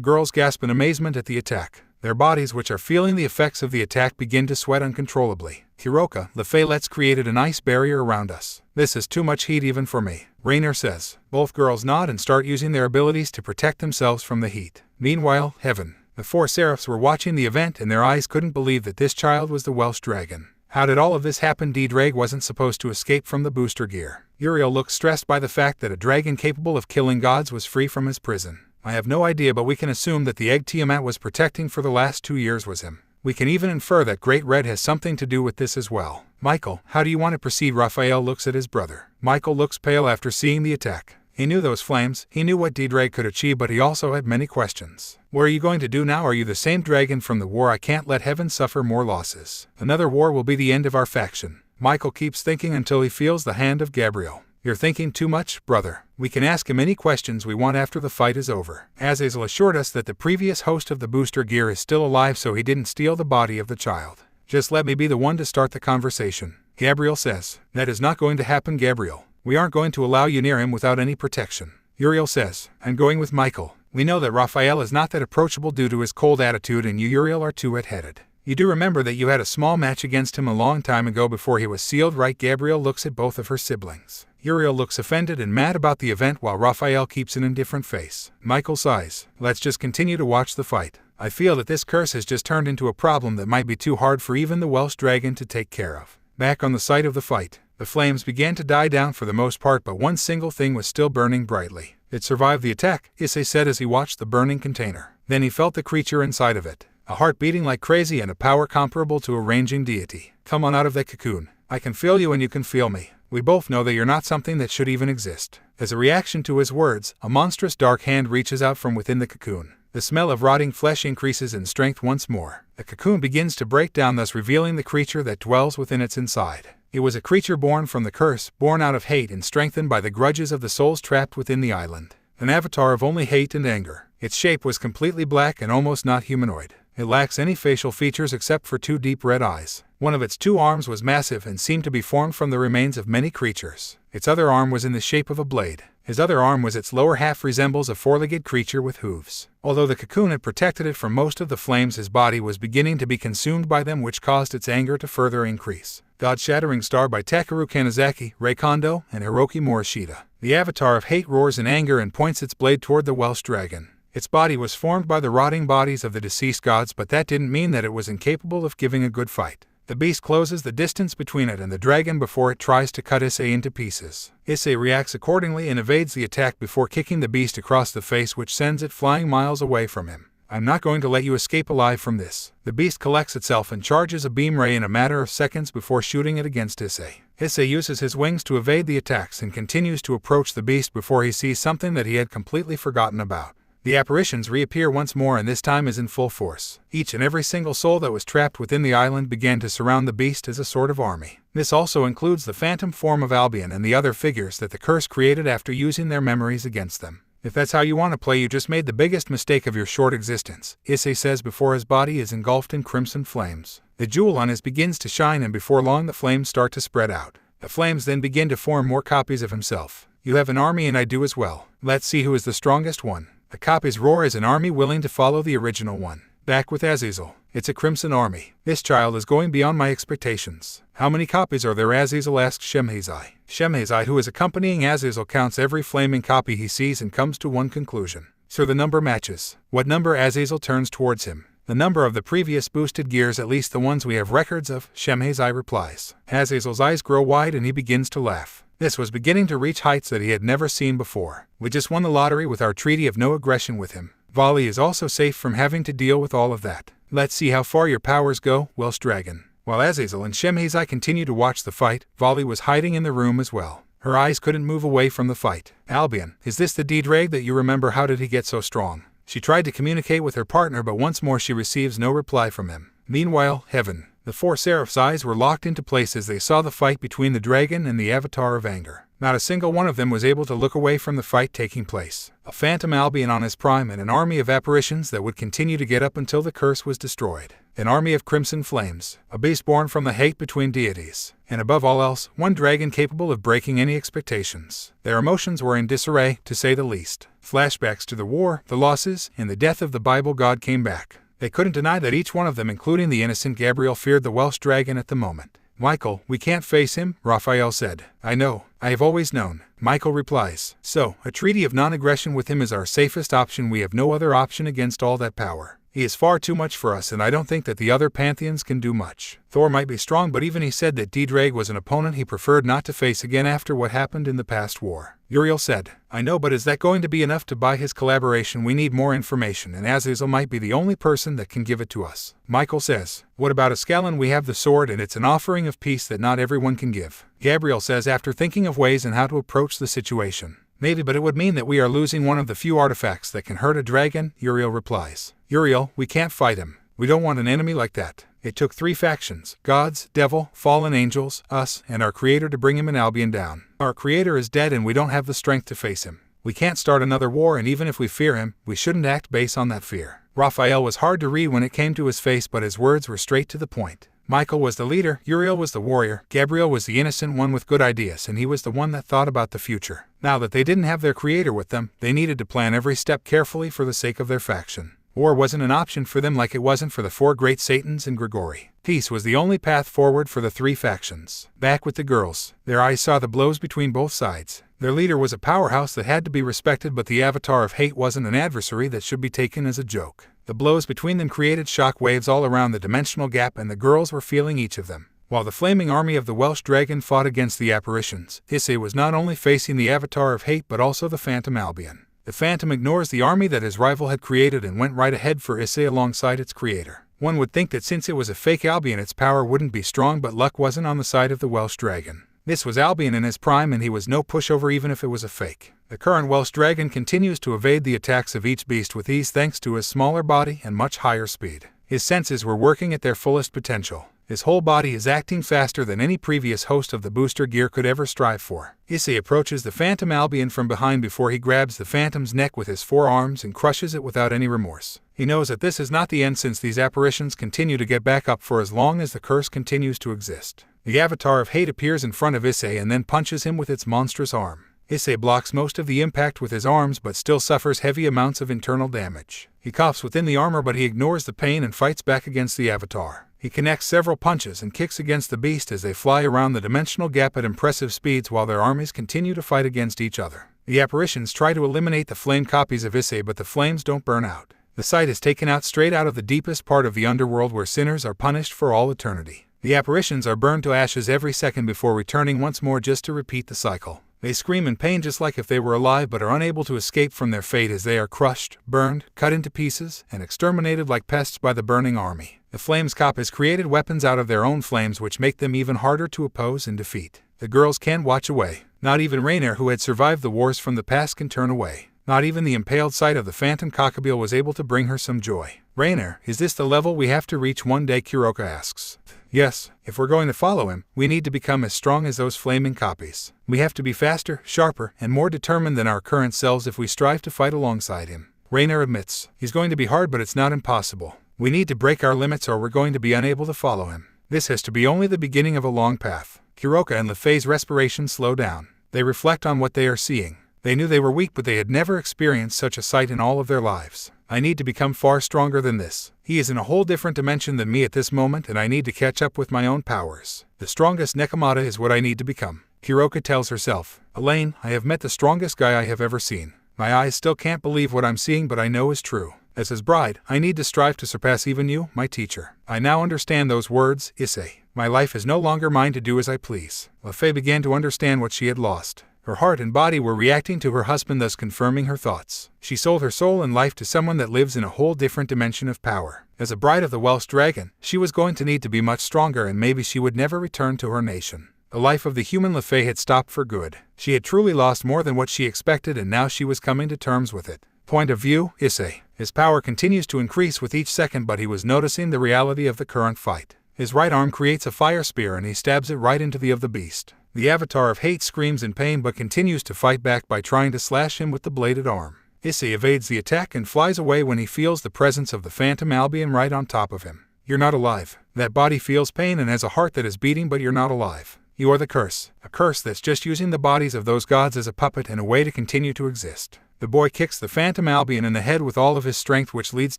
girls gasp in amazement at the attack. Their bodies, which are feeling the effects of the attack, begin to sweat uncontrollably. Kuroka, Le Fay, let's create an ice barrier around us. This is too much heat even for me, Rias says. Both girls nod and start using their abilities to protect themselves from the heat. Meanwhile, heaven. The four seraphs were watching the event, and their eyes couldn't believe that this child was the Welsh dragon. How did all of this happen? Ddraig wasn't supposed to escape from the booster gear. Uriel looks stressed by the fact that a dragon capable of killing gods was free from his prison. I have no idea, but we can assume that the egg Tiamat was protecting for the last 2 years was him. We can even infer that Great Red has something to do with this as well. Michael, how do you want to proceed? Raphael looks at his brother. Michael looks pale after seeing the attack. He knew those flames, he knew what Ddraig could achieve, but he also had many questions. What are you going to do now? Are you the same dragon from the war? I can't let heaven suffer more losses. Another war will be the end of our faction. Michael keeps thinking until he feels the hand of Gabriel. You're thinking too much, brother. We can ask him any questions we want after the fight is over. Azazel assured us that the previous host of the booster gear is still alive, so he didn't steal the body of the child. Just let me be the one to start the conversation. Gabriel says. That is not going to happen, Gabriel. We aren't going to allow you near him without any protection. Uriel says. I'm going with Michael. We know that Raphael is not that approachable due to his cold attitude, and you, Uriel, are too wet-headed. You do remember that you had a small match against him a long time ago before he was sealed, right? Gabriel looks at both of her siblings. Uriel looks offended and mad about the event, while Raphael keeps an indifferent face. Michael sighs. Let's just continue to watch the fight. I feel that this curse has just turned into a problem that might be too hard for even the Welsh dragon to take care of. Back on the site of the fight, the flames began to die down for the most part, but one single thing was still burning brightly. It survived the attack, Issei said as he watched the burning container. Then he felt the creature inside of it. A heart beating like crazy and a power comparable to a ranging deity. Come on out of that cocoon. I can feel you and you can feel me. We both know that you're not something that should even exist. As a reaction to his words, a monstrous dark hand reaches out from within the cocoon. The smell of rotting flesh increases in strength once more. The cocoon begins to break down, thus revealing the creature that dwells within its inside. It was a creature born from the curse, born out of hate and strengthened by the grudges of the souls trapped within the island. An avatar of only hate and anger. Its shape was completely black and almost not humanoid. It lacks any facial features except for 2 deep red eyes. One of its 2 arms was massive and seemed to be formed from the remains of many creatures. Its other arm was in the shape of a blade. His other arm was its lower half, resembles a 4-legged creature with hooves. Although the cocoon had protected it from most of the flames, his body was beginning to be consumed by them, which caused its anger to further increase. God-Shattering Star by Takeru Kanazaki, Rei Kondo, and Hiroki Morishita. The Avatar of Hate roars in anger and points its blade toward the Welsh dragon. Its body was formed by the rotting bodies of the deceased gods, but that didn't mean that it was incapable of giving a good fight. The beast closes the distance between it and the dragon before it tries to cut Issei into pieces. Issei reacts accordingly and evades the attack before kicking the beast across the face, which sends it flying miles away from him. I'm not going to let you escape alive from this. The beast collects itself and charges a beam ray in a matter of seconds before shooting it against Issei. Issei uses his wings to evade the attacks and continues to approach the beast before he sees something that he had completely forgotten about. The apparitions reappear once more, and this time is in full force. Each and every single soul that was trapped within the island began to surround the beast as a sort of army. This also includes the phantom form of Albion and the other figures that the curse created after using their memories against them. If that's how you want to play, you just made the biggest mistake of your short existence, Issei says before his body is engulfed in crimson flames. The jewel on his begins to shine, and before long the flames start to spread out. The flames then begin to form more copies of himself. You have an army and I do as well. Let's see who is the strongest one. The copies roar as an army willing to follow the original one. Back with Azazel. It's a crimson army. This child is going beyond my expectations. How many copies are there? Azazel asks Shemhazai. Shemhazai, who is accompanying Azazel, counts every flaming copy he sees and comes to one conclusion. So the number matches. What number? Azazel turns towards him. The number of the previous boosted gears, at least the ones we have records of, Shemhazai replies. Azazel's eyes grow wide and he begins to laugh. This was beginning to reach heights that he had never seen before. We just won the lottery with our treaty of no aggression with him. Vali is also safe from having to deal with all of that. Let's see how far your powers go, Welsh Dragon. While Azazel and Shemhazai continue to watch the fight, Vali was hiding in the room as well. Her eyes couldn't move away from the fight. Albion, is this the Ddraig that you remember? How did he get so strong? She tried to communicate with her partner, but once more she receives no reply from him. Meanwhile, heaven. The four seraphs' eyes were locked into place as they saw the fight between the dragon and the Avatar of Anger. Not a single one of them was able to look away from the fight taking place. A phantom Albion on his prime and an army of apparitions that would continue to get up until the curse was destroyed. An army of crimson flames, a beast born from the hate between deities, and above all else, one dragon capable of breaking any expectations. Their emotions were in disarray, to say the least. Flashbacks to the war, the losses, and the death of the Bible God came back. They couldn't deny that each one of them, including the innocent Gabriel, feared the Welsh dragon at the moment. Michael, we can't face him, Raphael said. I know, I have always known. Michael replies. So, a treaty of non-aggression with him is our safest option. We have no other option against all that power. He is far too much for us, and I don't think that the other pantheons can do much. Thor might be strong, but even he said that Ddraig was an opponent he preferred not to face again after what happened in the past war. Uriel said, I know, but is that going to be enough to buy his collaboration? We need more information, and Azazel might be the only person that can give it to us. Michael says, what about Ascalon? We have the sword, and it's an offering of peace that not everyone can give. Gabriel says, after thinking of ways and how to approach the situation. Maybe, but it would mean that we are losing one of the few artifacts that can hurt a dragon, Uriel replies. Uriel, we can't fight him. We don't want an enemy like that. It took 3 factions, gods, devil, fallen angels, us, and our creator to bring him and Albion down. Our creator is dead and we don't have the strength to face him. We can't start another war, and even if we fear him, we shouldn't act based on that fear. Raphael was hard to read when it came to his face, but his words were straight to the point. Michael was the leader, Uriel was the warrior, Gabriel was the innocent one with good ideas, and he was the one that thought about the future. Now that they didn't have their creator with them, they needed to plan every step carefully for the sake of their faction. War wasn't an option for them like it wasn't for the 4 great Satans and Grigori. Peace was the only path forward for the 3 factions. Back with the girls. Their eyes saw the blows between both sides. Their leader was a powerhouse that had to be respected, but the Avatar of Hate wasn't an adversary that should be taken as a joke. The blows between them created shock waves all around the dimensional gap, and the girls were feeling each of them. While the flaming army of the Welsh dragon fought against the apparitions, Issei was not only facing the Avatar of Hate but also the Phantom Albion. The Phantom ignores the army that his rival had created and went right ahead for Issei alongside its creator. One would think that since it was a fake Albion, its power wouldn't be strong, but luck wasn't on the side of the Welsh dragon. This was Albion in his prime, and he was no pushover even if it was a fake. The current Welsh dragon continues to evade the attacks of each beast with ease thanks to his smaller body and much higher speed. His senses were working at their fullest potential. His whole body is acting faster than any previous host of the booster gear could ever strive for. Issei approaches the Phantom Albion from behind before he grabs the Phantom's neck with his 4 arms and crushes it without any remorse. He knows that this is not the end, since these apparitions continue to get back up for as long as the curse continues to exist. The Avatar of Hate appears in front of Issei and then punches him with its monstrous arm. Issei blocks most of the impact with his arms but still suffers heavy amounts of internal damage. He coughs within the armor but he ignores the pain and fights back against the avatar. He connects several punches and kicks against the beast as they fly around the dimensional gap at impressive speeds while their armies continue to fight against each other. The apparitions try to eliminate the flame copies of Issei but the flames don't burn out. The site is taken out straight out of the deepest part of the underworld where sinners are punished for all eternity. The apparitions are burned to ashes every second before returning once more just to repeat the cycle. They scream in pain just like if they were alive but are unable to escape from their fate as they are crushed, burned, cut into pieces, and exterminated like pests by the burning army. The Flames copies created weapons out of their own flames which make them even harder to oppose and defeat. The girls can't watch away. Not even Rainier, who had survived the wars from the past, can turn away. Not even the impaled sight of the phantom cockabeel was able to bring her some joy. Rainier, is this the level we have to reach one day? Kuroka asks. Yes, if we're going to follow him, we need to become as strong as those flaming copies. We have to be faster, sharper, and more determined than our current selves if we strive to fight alongside him. Rainier admits, he's going to be hard but it's not impossible. We need to break our limits or we're going to be unable to follow him. This has to be only the beginning of a long path. Kuroka and Le Fay's respiration slow down. They reflect on what they are seeing. They knew they were weak but they had never experienced such a sight in all of their lives. I need to become far stronger than this. He is in a whole different dimension than me at this moment and I need to catch up with my own powers. The strongest Nekomata is what I need to become. Kuroka tells herself, Elaine, I have met the strongest guy I have ever seen. My eyes still can't believe what I'm seeing but I know is true. As his bride, I need to strive to surpass even you, my teacher. I now understand those words, Issei. My life is no longer mine to do as I please. Le Fay began to understand what she had lost. Her heart and body were reacting to her husband, thus confirming her thoughts. She sold her soul and life to someone that lives in a whole different dimension of power. As a bride of the Welsh dragon, she was going to need to be much stronger and maybe she would never return to her nation. The life of the human Le Fay had stopped for good. She had truly lost more than what she expected and now she was coming to terms with it. Point of view, Issei. His power continues to increase with each second but he was noticing the reality of the current fight. His right arm creates a fire spear and he stabs it right into the of the beast. The avatar of hate screams in pain but continues to fight back by trying to slash him with the bladed arm. Issei evades the attack and flies away when he feels the presence of the phantom Albion right on top of him. You're not alive. That body feels pain and has a heart that is beating but you're not alive. You are the curse. A curse that's just using the bodies of those gods as a puppet and a way to continue to exist. The boy kicks the phantom Albion in the head with all of his strength which leads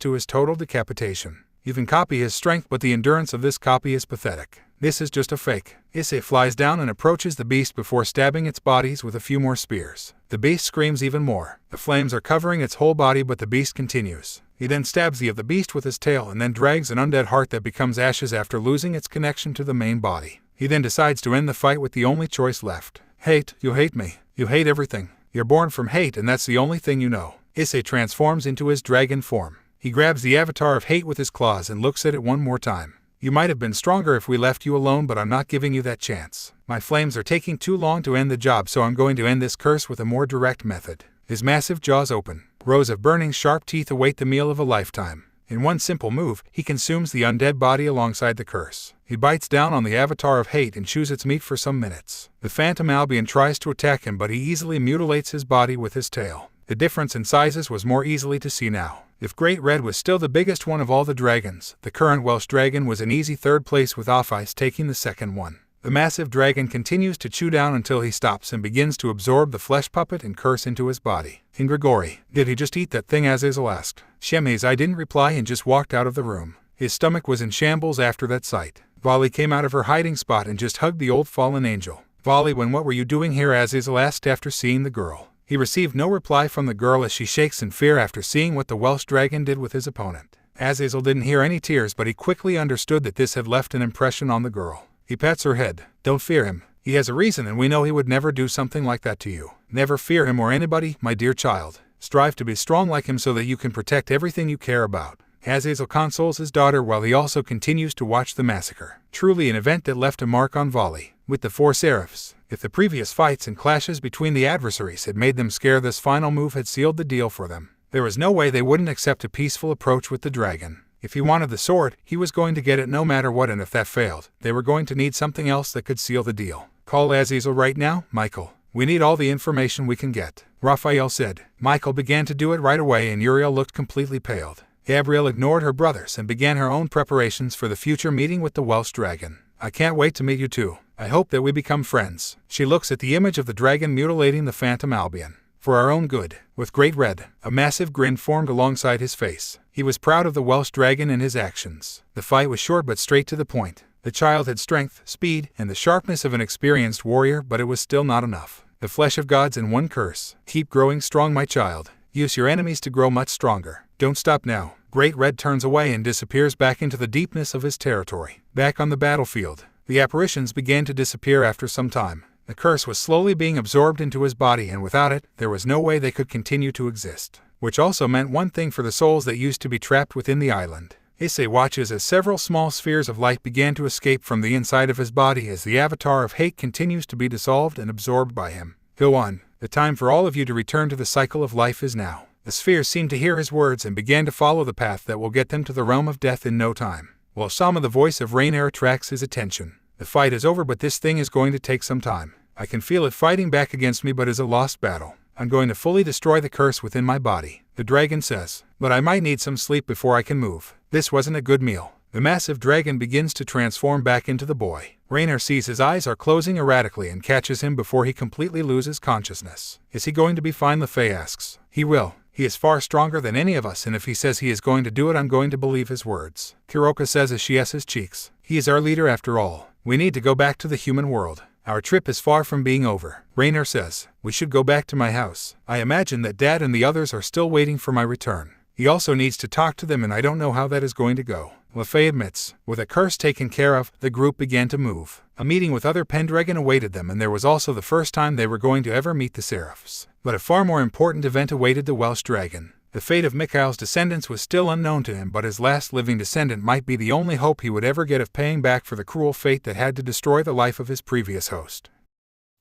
to his total decapitation. You can copy his strength but the endurance of this copy is pathetic. This is just a fake. Issei flies down and approaches the beast before stabbing its bodies with a few more spears. The beast screams even more. The flames are covering its whole body but the beast continues. He then stabs the of the beast with his tail and then drags an undead heart that becomes ashes after losing its connection to the main body. He then decides to end the fight with the only choice left. Hate, you hate me. You hate everything. You're born from hate and that's the only thing you know. Issei transforms into his dragon form. He grabs the avatar of hate with his claws and looks at it one more time. You might have been stronger if we left you alone but I'm not giving you that chance. My flames are taking too long to end the job so I'm going to end this curse with a more direct method. His massive jaws open. Rows of burning sharp teeth await the meal of a lifetime. In one simple move, he consumes the undead body alongside the curse. He bites down on the avatar of hate and chews its meat for some minutes. The phantom Albion tries to attack him but he easily mutilates his body with his tail. The difference in sizes was more easily to see now. If Great Red was still the biggest one of all the dragons, the current Welsh dragon was in easy third place with Off-Ice taking the second one. The massive dragon continues to chew down until he stops and begins to absorb the flesh puppet and curse into his body. In Grigori, did he just eat that thing? Azazel asked. I didn't reply and just walked out of the room. His stomach was in shambles after that sight. Vali came out of her hiding spot and just hugged the old fallen angel. Vali, what were you doing here? Azazel asked after seeing the girl. He received no reply from the girl as she shakes in fear after seeing what the Welsh dragon did with his opponent. Azazel didn't hear any tears but he quickly understood that this had left an impression on the girl. He pats her head. Don't fear him. He has a reason and we know he would never do something like that to you. Never fear him or anybody, my dear child. Strive to be strong like him so that you can protect everything you care about. Azazel consoles his daughter while he also continues to watch the massacre. Truly an event that left a mark on Vali. With the four seraphs, if the previous fights and clashes between the adversaries had made them scared, this final move had sealed the deal for them. There was no way they wouldn't accept a peaceful approach with the dragon. If he wanted the sword, he was going to get it no matter what, and if that failed, they were going to need something else that could seal the deal. Call Azazel right now, Michael. We need all the information we can get. Raphael said. Michael began to do it right away and Uriel looked completely paled. Gabrielle ignored her brothers and began her own preparations for the future meeting with the Welsh dragon. I can't wait to meet you too. I hope that we become friends. She looks at the image of the dragon mutilating the Phantom Albion. For our own good. With Great Red, a massive grin formed alongside his face. He was proud of the Welsh dragon and his actions. The fight was short but straight to the point. The child had strength, speed, and the sharpness of an experienced warrior, but it was still not enough. The flesh of gods in one curse. Keep growing strong, my child. Use your enemies to grow much stronger. Don't stop now. Great Red turns away and disappears back into the deepness of his territory. Back on the battlefield, the apparitions began to disappear after some time. The curse was slowly being absorbed into his body, and without it, there was no way they could continue to exist. Which also meant one thing for the souls that used to be trapped within the island. Issei watches as several small spheres of light began to escape from the inside of his body as the avatar of hate continues to be dissolved and absorbed by him. Go on. The time for all of you to return to the cycle of life is now. The spheres seemed to hear his words and began to follow the path that will get them to the realm of death in no time. While Sama, the voice of Rainier, attracts his attention. The fight is over, but this thing is going to take some time. I can feel it fighting back against me, but is a lost battle. I'm going to fully destroy the curse within my body. The dragon says, but I might need some sleep before I can move. This wasn't a good meal. The massive dragon begins to transform back into the boy. Rainier sees his eyes are closing erratically and catches him before he completely loses consciousness. Is he going to be fine? Le Fay asks. He will. He is far stronger than any of us, and if he says he is going to do it, I'm going to believe his words. Kuroka says as she has his cheeks. He is our leader after all. We need to go back to the human world. Our trip is far from being over. Rainier says, we should go back to my house. I imagine that Dad and the others are still waiting for my return. He also needs to talk to them, and I don't know how that is going to go. Le Fay admits. With a curse taken care of, the group began to move. A meeting with other Pendragon awaited them, and there was also the first time they were going to ever meet the Seraphs. But a far more important event awaited the Welsh dragon. The fate of Mikhail's descendants was still unknown to him, but his last living descendant might be the only hope he would ever get of paying back for the cruel fate that had to destroy the life of his previous host.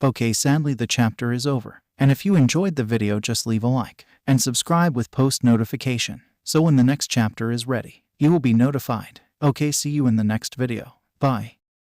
Okay, sadly the chapter is over. And if you enjoyed the video, just leave a like and subscribe with post notification. So when the next chapter is ready, you will be notified. Okay, see you in the next video. Bye.